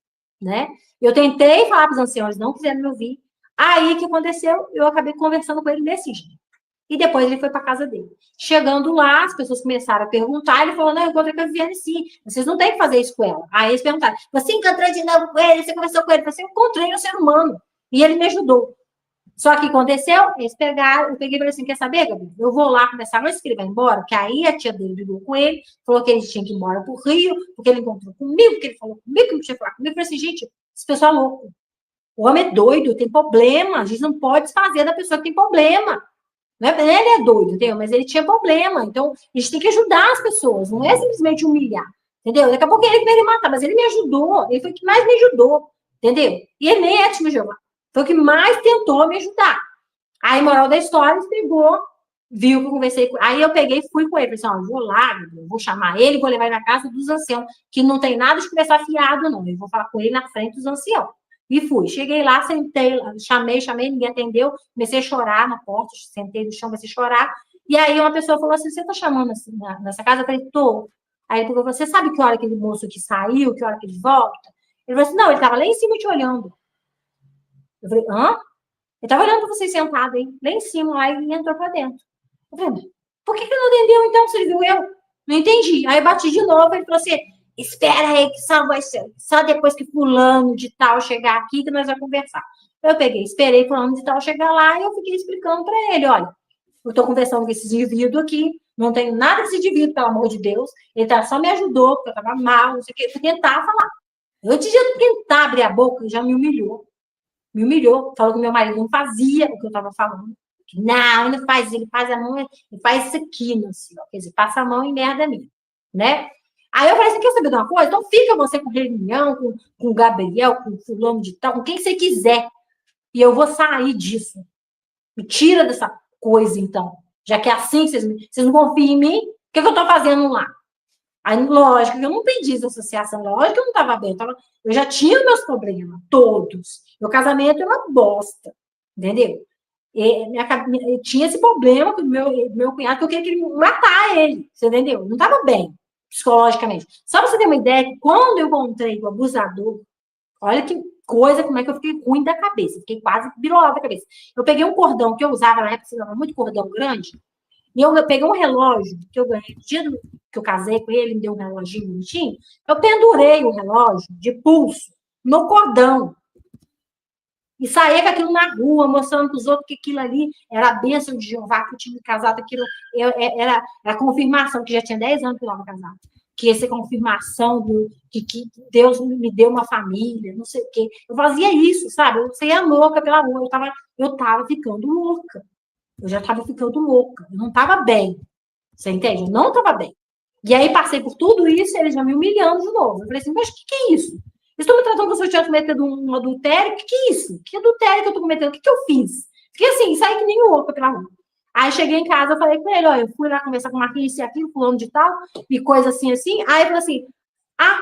né? Eu tentei falar para os anciãos, eles não quiseram me ouvir. Aí, o que aconteceu? Eu acabei conversando com ele desse jeito. E depois ele foi para casa dele. Chegando lá, as pessoas começaram a perguntar, ele falou, não, eu encontrei com a Viviane sim, vocês não têm que fazer isso com ela. Aí eles perguntaram, você encontrou de novo com ele, você conversou com ele? Eu falei, eu encontrei um ser humano, e ele me ajudou. Só que aconteceu, eles pegaram, eu peguei e falei assim, quer saber, Gabi? Eu vou lá conversar, mas que ele vai embora, que aí a tia dele ligou com ele, falou que ele tinha que ir embora pro Rio, porque ele encontrou comigo, que ele falou comigo, que não tinha falado comigo. Eu falei assim, gente, esse pessoal é louco. O homem é doido, tem problema, a gente não pode desfazer da pessoa que tem problema. Ele é doido, entendeu? Mas ele tinha problema. Então, a gente tem que ajudar as pessoas, não é simplesmente humilhar, entendeu? Daqui a pouco ele queria me matar, mas ele me ajudou, ele foi o que mais me ajudou, entendeu? E ele nem é testemunho de Jeová, foi o que mais tentou me ajudar. Aí, moral da história, ele pegou, viu que eu conversei com ele. Aí eu peguei e fui com ele, falei assim, ó, vou lá, eu vou chamar ele, vou levar ele na casa dos anciãos, que não tem nada de conversar fiado, não. Eu vou falar com ele na frente dos anciãos. E fui. Cheguei lá, sentei, chamei, ninguém atendeu, comecei a chorar na porta, sentei no chão, comecei a chorar. E aí uma pessoa falou assim, você tá chamando assim, nessa casa? Eu falei, tô. Aí ele falou, você sabe que hora aquele moço que saiu, que hora que ele volta? Ele falou assim, não, ele tava lá em cima te olhando. Eu falei, hã? Ele tava olhando pra vocês sentados aí, lá em cima, lá, e entrou pra dentro. Eu falei, por que não atendeu então, se ele viu eu? Não entendi. Aí eu bati de novo, ele falou assim, espera aí que só vai ser, só depois que fulano de tal chegar aqui que nós vamos conversar. Eu peguei, esperei fulano de tal chegar lá e eu fiquei explicando para ele, olha, eu estou conversando com esse indivíduo aqui, não tenho nada desse indivíduo, pelo amor de Deus, ele só me ajudou, porque eu estava mal, não sei o que, eu fui tentar falar. Antes de eu tentar abrir a boca, ele já me humilhou, falou que meu marido não fazia o que eu estava falando. Não, ele não faz, ele faz a mão, ele faz isso aqui, não sei, quer dizer, passa a mão em merda minha, né? Aí eu falei, você quer saber de uma coisa? Então fica você com reunião, com o Gabriel, com o fulano de tal, com quem você quiser. E eu vou sair disso. Me tira dessa coisa, então. Já que é assim que vocês não confiam em mim, o que eu tô fazendo lá? Aí, lógico que eu não pedi essa associação, lógico que eu não estava bem. Eu já tinha meus problemas, todos. Meu casamento é uma bosta, entendeu? Eu tinha esse problema com o meu cunhado, que eu queria que ele matar ele, você entendeu? Não estava bem psicologicamente. Só para você ter uma ideia, que quando eu encontrei o abusador, olha que coisa, como é que eu fiquei ruim da cabeça. Fiquei quase birolada da cabeça. Eu peguei um cordão que eu usava na época, você usava muito cordão grande, e eu peguei um relógio que eu ganhei no dia que eu casei com ele, me deu um reloginho bonitinho, eu pendurei o relógio de pulso no cordão. E saía com aquilo na rua, mostrando para os outros que aquilo ali era a bênção de Jeová, que eu tinha me casado, aquilo era a confirmação, que já tinha 10 anos que eu estava casada. Que essa confirmação que Deus me deu uma família, não sei o quê. Eu fazia isso, sabe? Eu saía louca pela rua, eu estava ficando louca. Eu já estava ficando louca. Eu não estava bem. Você entende? Eu não estava bem. E aí passei por tudo isso e eles já me humilhando de novo. Eu falei assim, mas o que é isso? Estou me tratando como se eu tivesse cometido um adultério. O que é isso? Que adultério que eu estou cometendo? O que eu fiz? Fiquei assim, saí que nem louca pela rua. Aí cheguei em casa, eu falei com ele, olha, eu fui lá conversar com o Marquinhos, isso e aquilo, fulano de tal, e coisa assim, assim. Aí ele falou assim,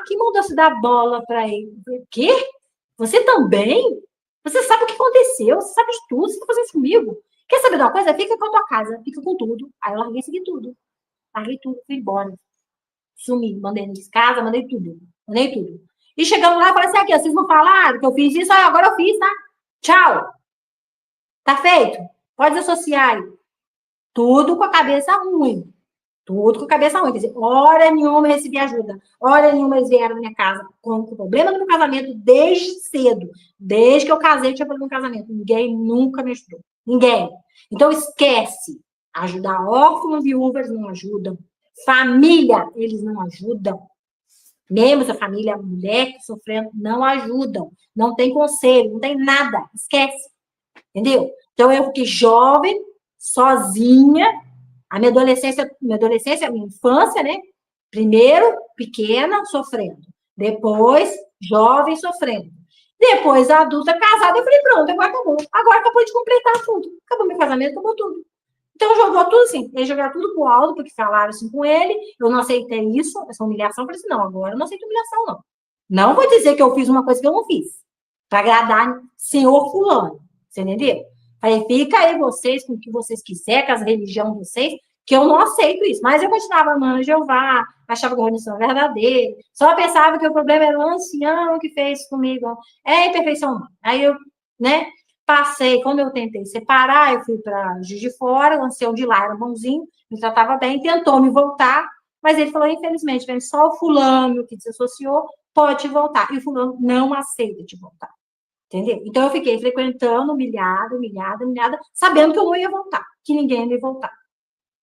que mandou se dar bola para ele? Eu falei, o quê? Você também? Você sabe o que aconteceu, você sabe de tudo, você está fazendo isso comigo. Quer saber de uma coisa? Fica com a tua casa, fica com tudo. Aí eu larguei seguir tudo. Larguei tudo, fui embora. Sumi, mandei eles casa, mandei tudo. E chegando lá, eu falei assim, aqui, vocês não falaram que eu fiz isso? Aí agora eu fiz, tá? Tchau. Tá feito? Pode desassociar aí. Tudo com a cabeça ruim. Tudo com a cabeça ruim. Quer dizer, hora nenhuma eu recebi ajuda. Hora nenhuma eles vieram na minha casa com problema no meu casamento desde cedo. Desde que eu casei, eu tinha problema no casamento. Ninguém nunca me ajudou. Ninguém. Então, esquece. Ajudar órfãos e viúvas não ajudam. Família, eles não ajudam. Membros da família, mulher que sofrendo, não ajudam. Não tem conselho, não tem nada. Esquece. Entendeu? Então, eu fiquei jovem, sozinha, a minha adolescência, minha infância, né? Primeiro, pequena, sofrendo. Depois, jovem, sofrendo. Depois, adulta, casada. Eu falei, pronto, agora acabou. Agora acabou de completar tudo. Acabou meu casamento, acabou tudo. Então, jogou tudo assim. Ele jogou tudo pro alto, porque falaram assim com ele. Eu não aceitei isso, essa humilhação. Eu falei assim, não, agora eu não aceito humilhação, não. Não vou dizer que eu fiz uma coisa que eu não fiz. Para agradar senhor fulano. Você entendeu? Falei, fica aí vocês com o que vocês quiserem, com as religiões de vocês, que eu não aceito isso. Mas eu continuava amando Jeová, achava que a religião era verdadeira, só pensava que o problema era o ancião que fez comigo. É imperfeição humana. Aí eu, né, passei, quando eu tentei separar, eu fui para Juiz de Fora, o ancião de lá era bonzinho, me tratava bem, tentou me voltar, mas ele falou, infelizmente, vem só o fulano que desassociou, pode te voltar. E o fulano não aceita te voltar. Entendeu? Então, eu fiquei frequentando, humilhada, sabendo que eu não ia voltar, que ninguém ia voltar.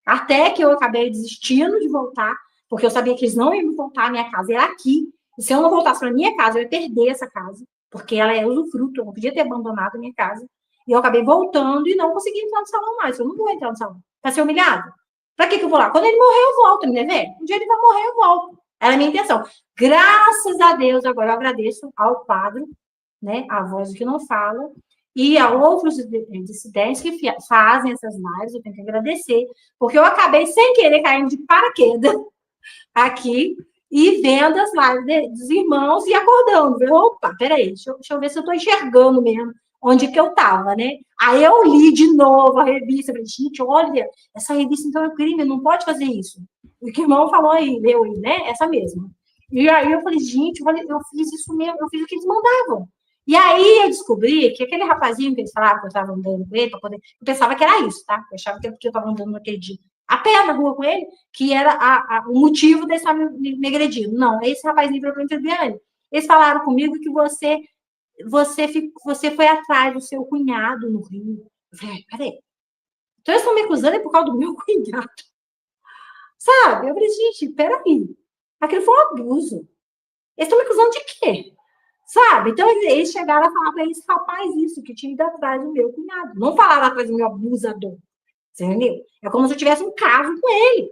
Até que eu acabei desistindo de voltar, porque eu sabia que eles não iam voltar, a minha casa era aqui. E se eu não voltasse para a minha casa, eu ia perder essa casa, porque ela é usufruto, eu não podia ter abandonado a minha casa. E eu acabei voltando e não consegui entrar no salão mais. Eu não vou entrar no salão. Para ser humilhada. Para que eu vou lá? Quando ele morrer, eu volto, né, velho? Um dia ele vai morrer, eu volto. Era a minha intenção. Graças a Deus, agora eu agradeço ao quadro, né, a voz que não fala, e a outros dissidentes que fazem essas lives, eu tenho que agradecer, porque eu acabei sem querer caindo de paraquedas aqui e vendo as lives dos irmãos e acordando. Opa, peraí, deixa eu ver se eu estou enxergando mesmo onde que eu estava, né? Aí eu li de novo a revista, falei, gente, olha, essa revista então é crime, não pode fazer isso. O que o irmão falou aí, leu aí, né? Essa mesma. E aí eu falei, gente, eu fiz isso mesmo, eu fiz o que eles mandavam. E aí eu descobri que aquele rapazinho que eles falavam que eu estava andando com ele, eu pensava que era isso, tá? Eu achava que eu estava andando naquele dia a pé na rua com ele, que era o motivo dele estar me agredindo. Não, esse rapazinho falou para mim, Adriane, eles falaram comigo que você foi atrás do seu cunhado no Rio. Eu falei, peraí. Então eles estão me acusando por causa do meu cunhado. Sabe? Eu falei, gente, peraí. Aquilo foi um abuso. Eles estão me acusando de quê? Sabe? Então, eles chegaram a falar para esse rapaz isso, que tinha ido atrás do meu cunhado. Não falaram atrás do meu abusador. Você entendeu? É como se eu tivesse um caso com ele.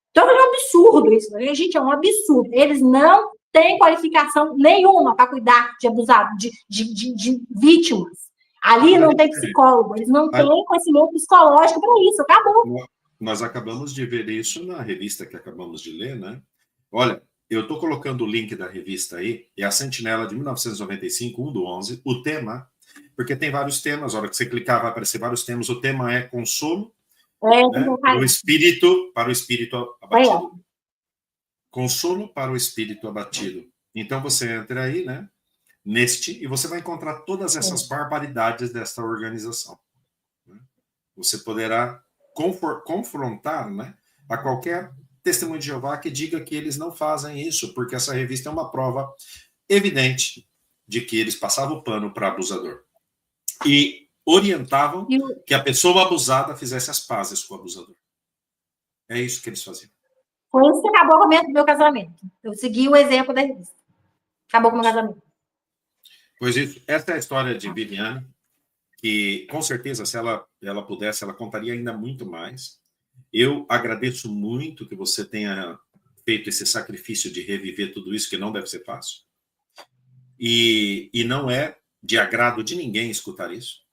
Então, é um absurdo isso. Né? Gente, é um absurdo. Eles não têm qualificação nenhuma para cuidar de abusados, de vítimas. Ali não tem psicólogo. Eles não têm conhecimento psicológico para isso. Acabou. Nós acabamos de ver isso na revista que acabamos de ler, né? Olha, eu estou colocando o link da revista aí, é a Sentinela de 1995, 1/11, o tema, porque tem vários temas, a hora que você clicar vai aparecer vários temas, o tema é consolo, né, para o espírito abatido. Consolo para o espírito abatido. Então você entra aí, né, e você vai encontrar todas essas barbaridades desta organização. Né? Você poderá confrontar, né, a qualquer testemunho de Jeová que diga que eles não fazem isso, porque essa revista é uma prova evidente de que eles passavam o pano para abusador e orientavam que a pessoa abusada fizesse as pazes com o abusador. É isso que eles faziam. Foi isso que acabou com o meu casamento. Eu segui o exemplo da revista. Acabou com o meu casamento. Pois isso, essa é a história de Viviane, que com certeza, se ela pudesse, ela contaria ainda muito mais. Eu agradeço muito que você tenha feito esse sacrifício de reviver tudo isso, que não deve ser fácil. E não é de agrado de ninguém escutar isso.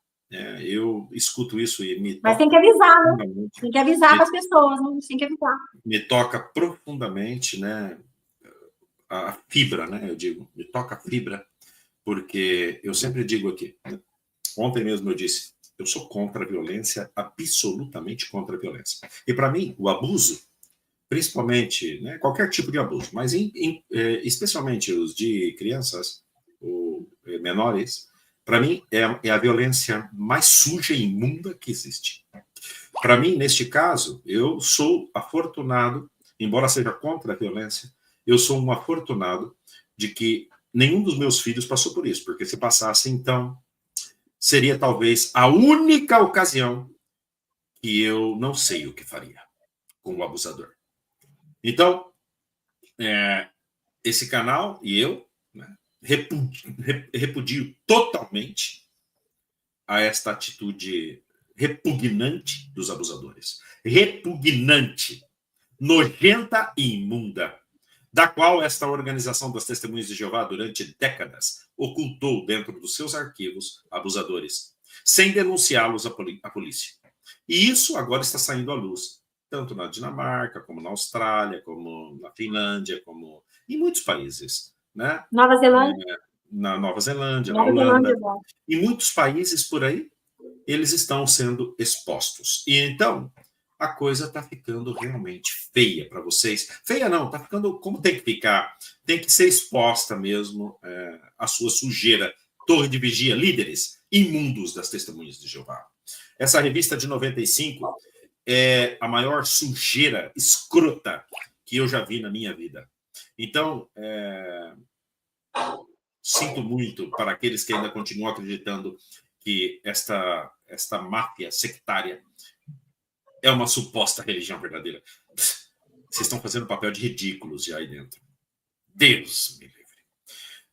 Eu escuto isso e me toca. Mas tem que avisar, né? Tem que avisar para as pessoas, não tem que avisar. Me toca profundamente, né? A fibra, né? Eu digo, me toca a fibra, porque eu sempre digo aqui, né? Ontem mesmo eu disse, eu sou contra a violência, absolutamente contra a violência. E para mim, o abuso, principalmente, né, qualquer tipo de abuso, mas especialmente os de crianças ou menores, para mim é a violência mais suja e imunda que existe. Para mim, neste caso, eu sou afortunado, embora seja contra a violência, eu sou um afortunado de que nenhum dos meus filhos passou por isso, porque se passasse, então, seria talvez a única ocasião que eu não sei o que faria com o abusador. Então, esse canal e eu, né, repudio totalmente a esta atitude repugnante dos abusadores. Repugnante, nojenta e imunda, da qual esta organização das Testemunhas de Jeová, durante décadas, ocultou dentro dos seus arquivos abusadores, sem denunciá-los à polícia. E isso agora está saindo à luz, tanto na Dinamarca, como na Austrália, como na Finlândia, como em muitos países, né? Nova Zelândia. Na Nova Zelândia, na Holanda. Em muitos países por aí, eles estão sendo expostos. E então, a coisa está ficando realmente feia para vocês. Feia não, está ficando como tem que ficar. Tem que ser exposta mesmo a sua sujeira. Torre de Vigia, líderes imundos das Testemunhas de Jeová. Essa revista de 95 é a maior sujeira escrota que eu já vi na minha vida. Então, sinto muito para aqueles que ainda continuam acreditando que esta máfia sectária é uma suposta religião verdadeira. Vocês estão fazendo papel de ridículos já aí dentro. Deus me livre.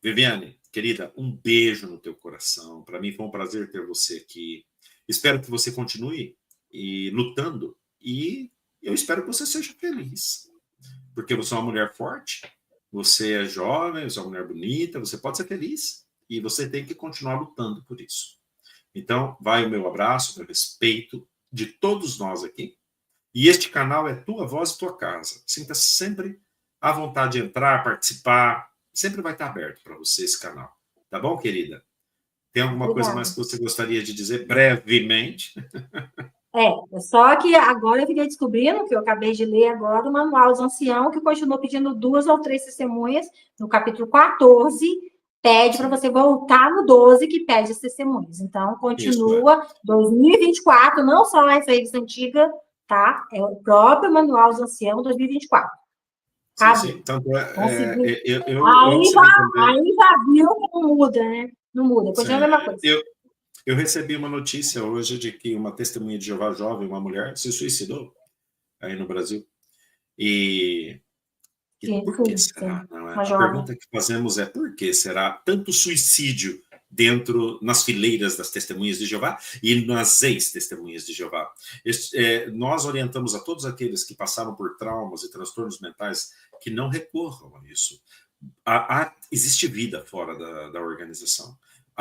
Viviane, querida, um beijo no teu coração. Para mim foi um prazer ter você aqui. Espero que você continue lutando e eu espero que você seja feliz. Porque você é uma mulher forte, você é jovem, você é uma mulher bonita, você pode ser feliz e você tem que continuar lutando por isso. Então, vai o meu abraço, meu respeito de todos nós aqui. E este canal é tua voz e tua casa. Sinta-se sempre à vontade de entrar, participar. Sempre vai estar aberto para você esse canal. Tá bom, querida? Tem alguma coisa mais que você gostaria de dizer brevemente? Só que agora eu fiquei descobrindo, que eu acabei de ler agora, o Manual dos Anciãos, que continuou pedindo 2 ou 3 testemunhas, no capítulo 14, pede para você voltar no 12, que pede as testemunhas. Então, continua, 2024, não só essa revista antiga, tá? É o próprio Manual dos Anciãos, 2024. Sim. Tanto aí já viu que não muda, né? Não muda, continua a mesma coisa. Eu recebi uma notícia hoje de que uma testemunha de Jeová jovem, uma mulher, se suicidou aí no Brasil. E por que será? Não é? A pergunta que fazemos é por que será tanto suicídio nas fileiras das testemunhas de Jeová e nas ex-testemunhas de Jeová? Nós orientamos a todos aqueles que passaram por traumas e transtornos mentais que não recorram a isso. Existe vida fora da organização.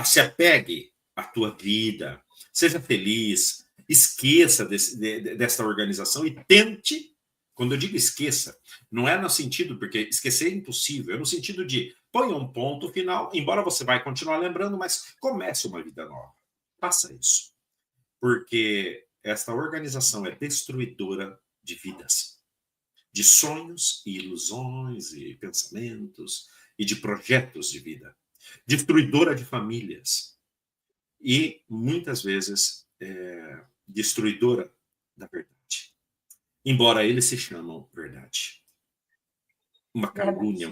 Se apegue à tua vida, seja feliz, esqueça desta organização e tente. Quando eu digo esqueça, não é no sentido, porque esquecer é impossível, é no sentido de ponha um ponto final, embora você vai continuar lembrando, mas comece uma vida nova. Faça isso. Porque esta organização é destruidora de vidas, de sonhos e ilusões e pensamentos e de projetos de vida. Destruidora de famílias. E, muitas vezes, destruidora da verdade. Embora eles se chamam verdade. Uma calúnia,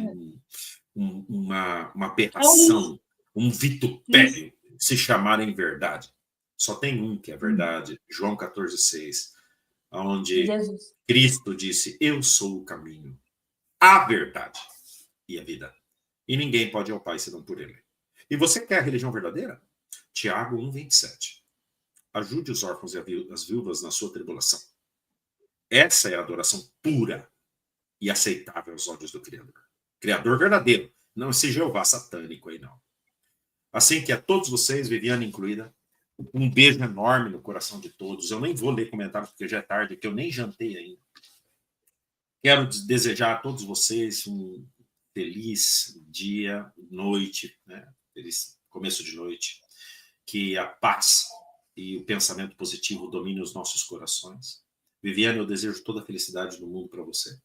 uma aberração, um vitupério, se chamarem verdade. Só tem um que é verdade, João 14,6, onde Cristo disse, eu sou o caminho, a verdade e a vida. E ninguém pode ir ao Pai senão por ele. E você quer a religião verdadeira? Tiago 1,27. Ajude os órfãos e as viúvas na sua tribulação. Essa é a adoração pura e aceitável aos olhos do Criador. Criador verdadeiro, não esse Jeová satânico aí, não. Assim que a todos vocês, Viviane incluída, um beijo enorme no coração de todos. Eu nem vou ler comentários porque já é tarde, que eu nem jantei ainda. Quero desejar a todos vocês um feliz dia, noite, né? Feliz começo de noite. Que a paz e o pensamento positivo dominem os nossos corações. Viviane, eu desejo toda a felicidade do mundo para você.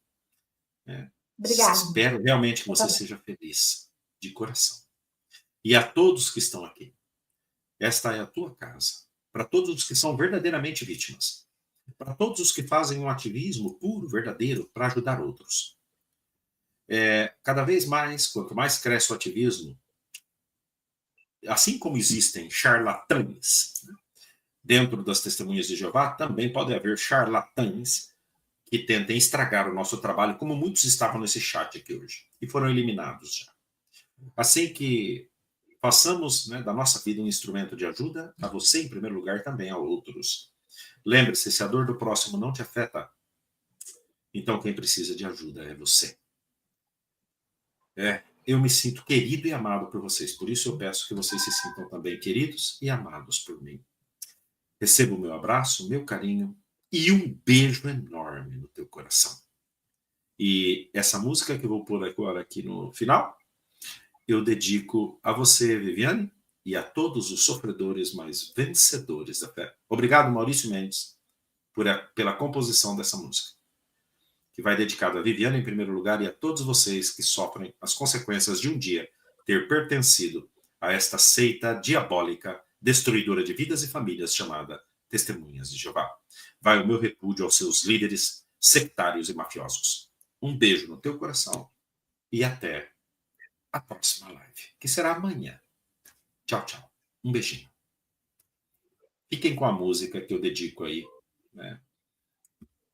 Obrigada. Espero realmente que você seja feliz, de coração. E a todos que estão aqui, esta é a tua casa. Para todos os que são verdadeiramente vítimas. Para todos os que fazem um ativismo puro, verdadeiro, para ajudar outros. Cada vez mais, quanto mais cresce o ativismo, assim como existem charlatães dentro das testemunhas de Jeová, também pode haver charlatães que tentem estragar o nosso trabalho, como muitos estavam nesse chat aqui hoje, e foram eliminados já. Assim que façamos, né, da nossa vida um instrumento de ajuda, a você em primeiro lugar, também a outros. Lembre-se, se a dor do próximo não te afeta, então quem precisa de ajuda é você. Eu me sinto querido e amado por vocês, por isso eu peço que vocês se sintam também queridos e amados por mim. Receba o meu abraço, o meu carinho e um beijo enorme no teu coração. E essa música que eu vou pôr agora aqui no final, eu dedico a você, Viviane, e a todos os sofredores mais vencedores da fé. Obrigado, Maurício Mendes, pela composição dessa música, que vai dedicada a Viviane em primeiro lugar e a todos vocês que sofrem as consequências de um dia ter pertencido a esta seita diabólica, destruidora de vidas e famílias, chamada Testemunhas de Jeová. Vai o meu repúdio aos seus líderes sectários e mafiosos. Um beijo no teu coração e até a próxima live, que será amanhã. Tchau, tchau. Um beijinho. Fiquem com a música que eu dedico aí, né,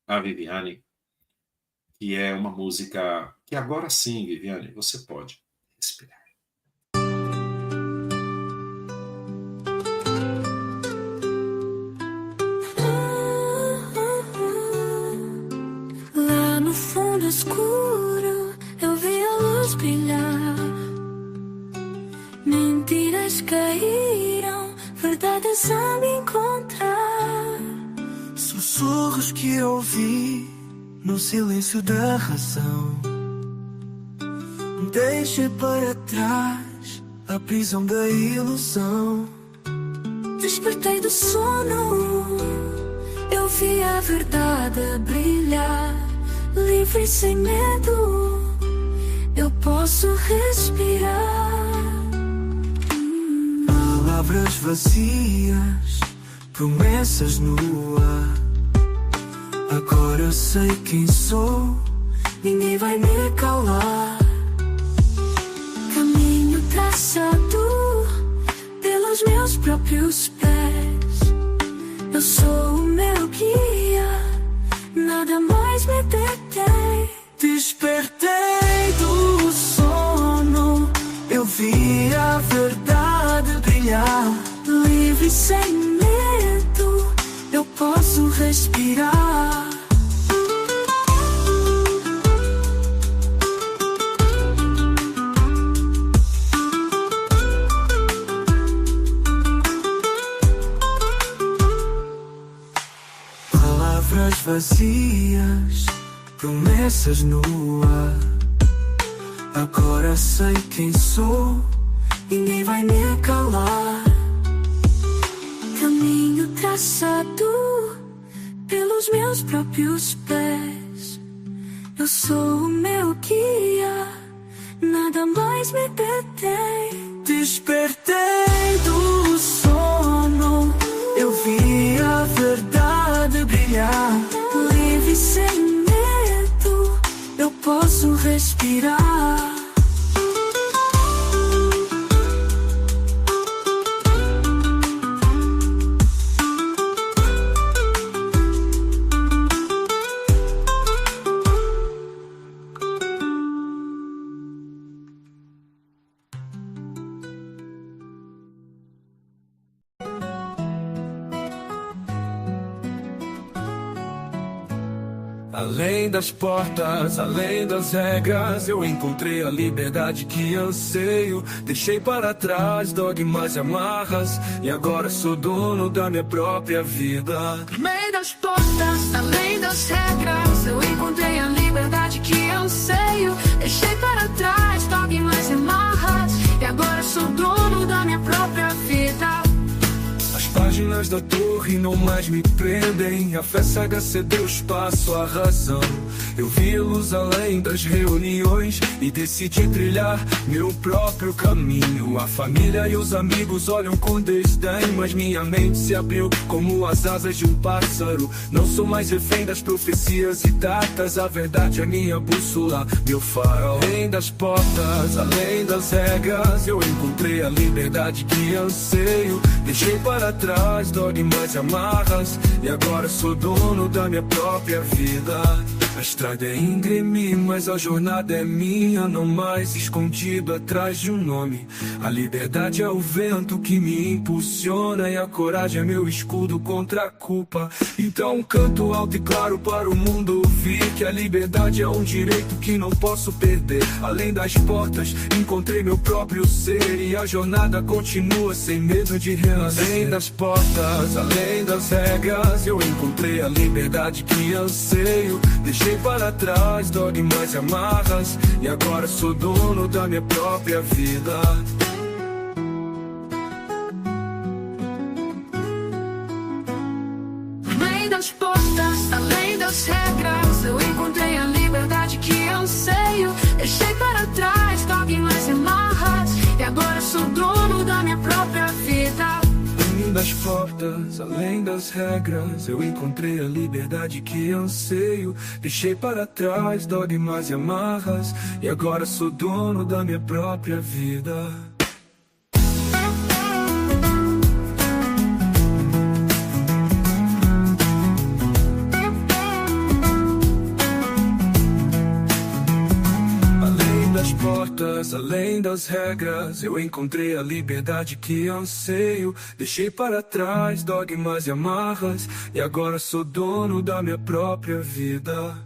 a Viviane, que é uma música que agora sim, Viviane, você pode respirar. Lá no fundo escuro eu vi a luz brilhar. Mentiras caíram, verdades a me encontrar. Sussurros que eu ouvi no silêncio da razão. Deixe para trás a prisão da ilusão. Despertei do sono, eu vi a verdade brilhar. Livre sem medo, eu posso respirar. Palavras vazias, promessas no ar. Agora eu sei quem sou, ninguém vai me calar. Caminho traçado pelos meus próprios pés. Eu sou o meu guia, nada mais me detém. despertei do sono, eu vi a verdade brilhar. Livre sem medo, eu posso respirar. Palavras vazias, promessas no ar. Agora sei quem sou, Ninguém vai me calar. Caminho traçado pelos meus próprios pés. Eu sou o meu guia, nada mais me detém. despertei do sono, eu vi a verdade brilhar. Livre sem medo, eu posso respirar. Além das portas, além das regras, eu encontrei a liberdade que anseio. Deixei para trás dogmas e amarras, e agora sou dono da minha própria vida. Além das portas, além das regras, eu encontrei a liberdade que anseio. Deixei para trás dogmas e amarras, e agora sou dono da minha própria vida. As páginas da torre não mais me prendem. A fé cega cedeu espaço à razão. Eu vi luz além das reuniões e decidi trilhar meu próprio caminho. A família e os amigos olham com desdém, mas minha mente se abriu como as asas de um pássaro. Não sou mais refém das profecias e datas. A verdade é minha bússola, meu farol. Além das portas, além das regras, eu encontrei a liberdade que anseio. Deixei para trás dogmas e amarras, e agora sou dono da minha própria vida. A estrada é íngreme, mas a jornada é minha, não mais escondido atrás de um nome. A liberdade é o vento que me impulsiona, e a coragem é meu escudo contra a culpa. Então canto alto e claro para o mundo ouvir que a liberdade é um direito que não posso perder. Além das portas, encontrei meu próprio ser, e a jornada continua sem medo de renascer. Além das portas, além das regras, eu encontrei a liberdade que anseio. Deixei para trás dogmas e amarras, e agora sou dono da minha própria vida. Além das portas, além das regras, eu encontrei a liberdade que anseio. Deixei para trás dogmas e amarras, e agora sou dono da minha própria vida. Além das portas, além das regras, eu encontrei a liberdade que anseio. Deixei para trás dogmas e amarras, e agora sou dono da minha própria vida. Além das regras, eu encontrei a liberdade que anseio. Deixei para trás dogmas e amarras, e agora sou dono da minha própria vida.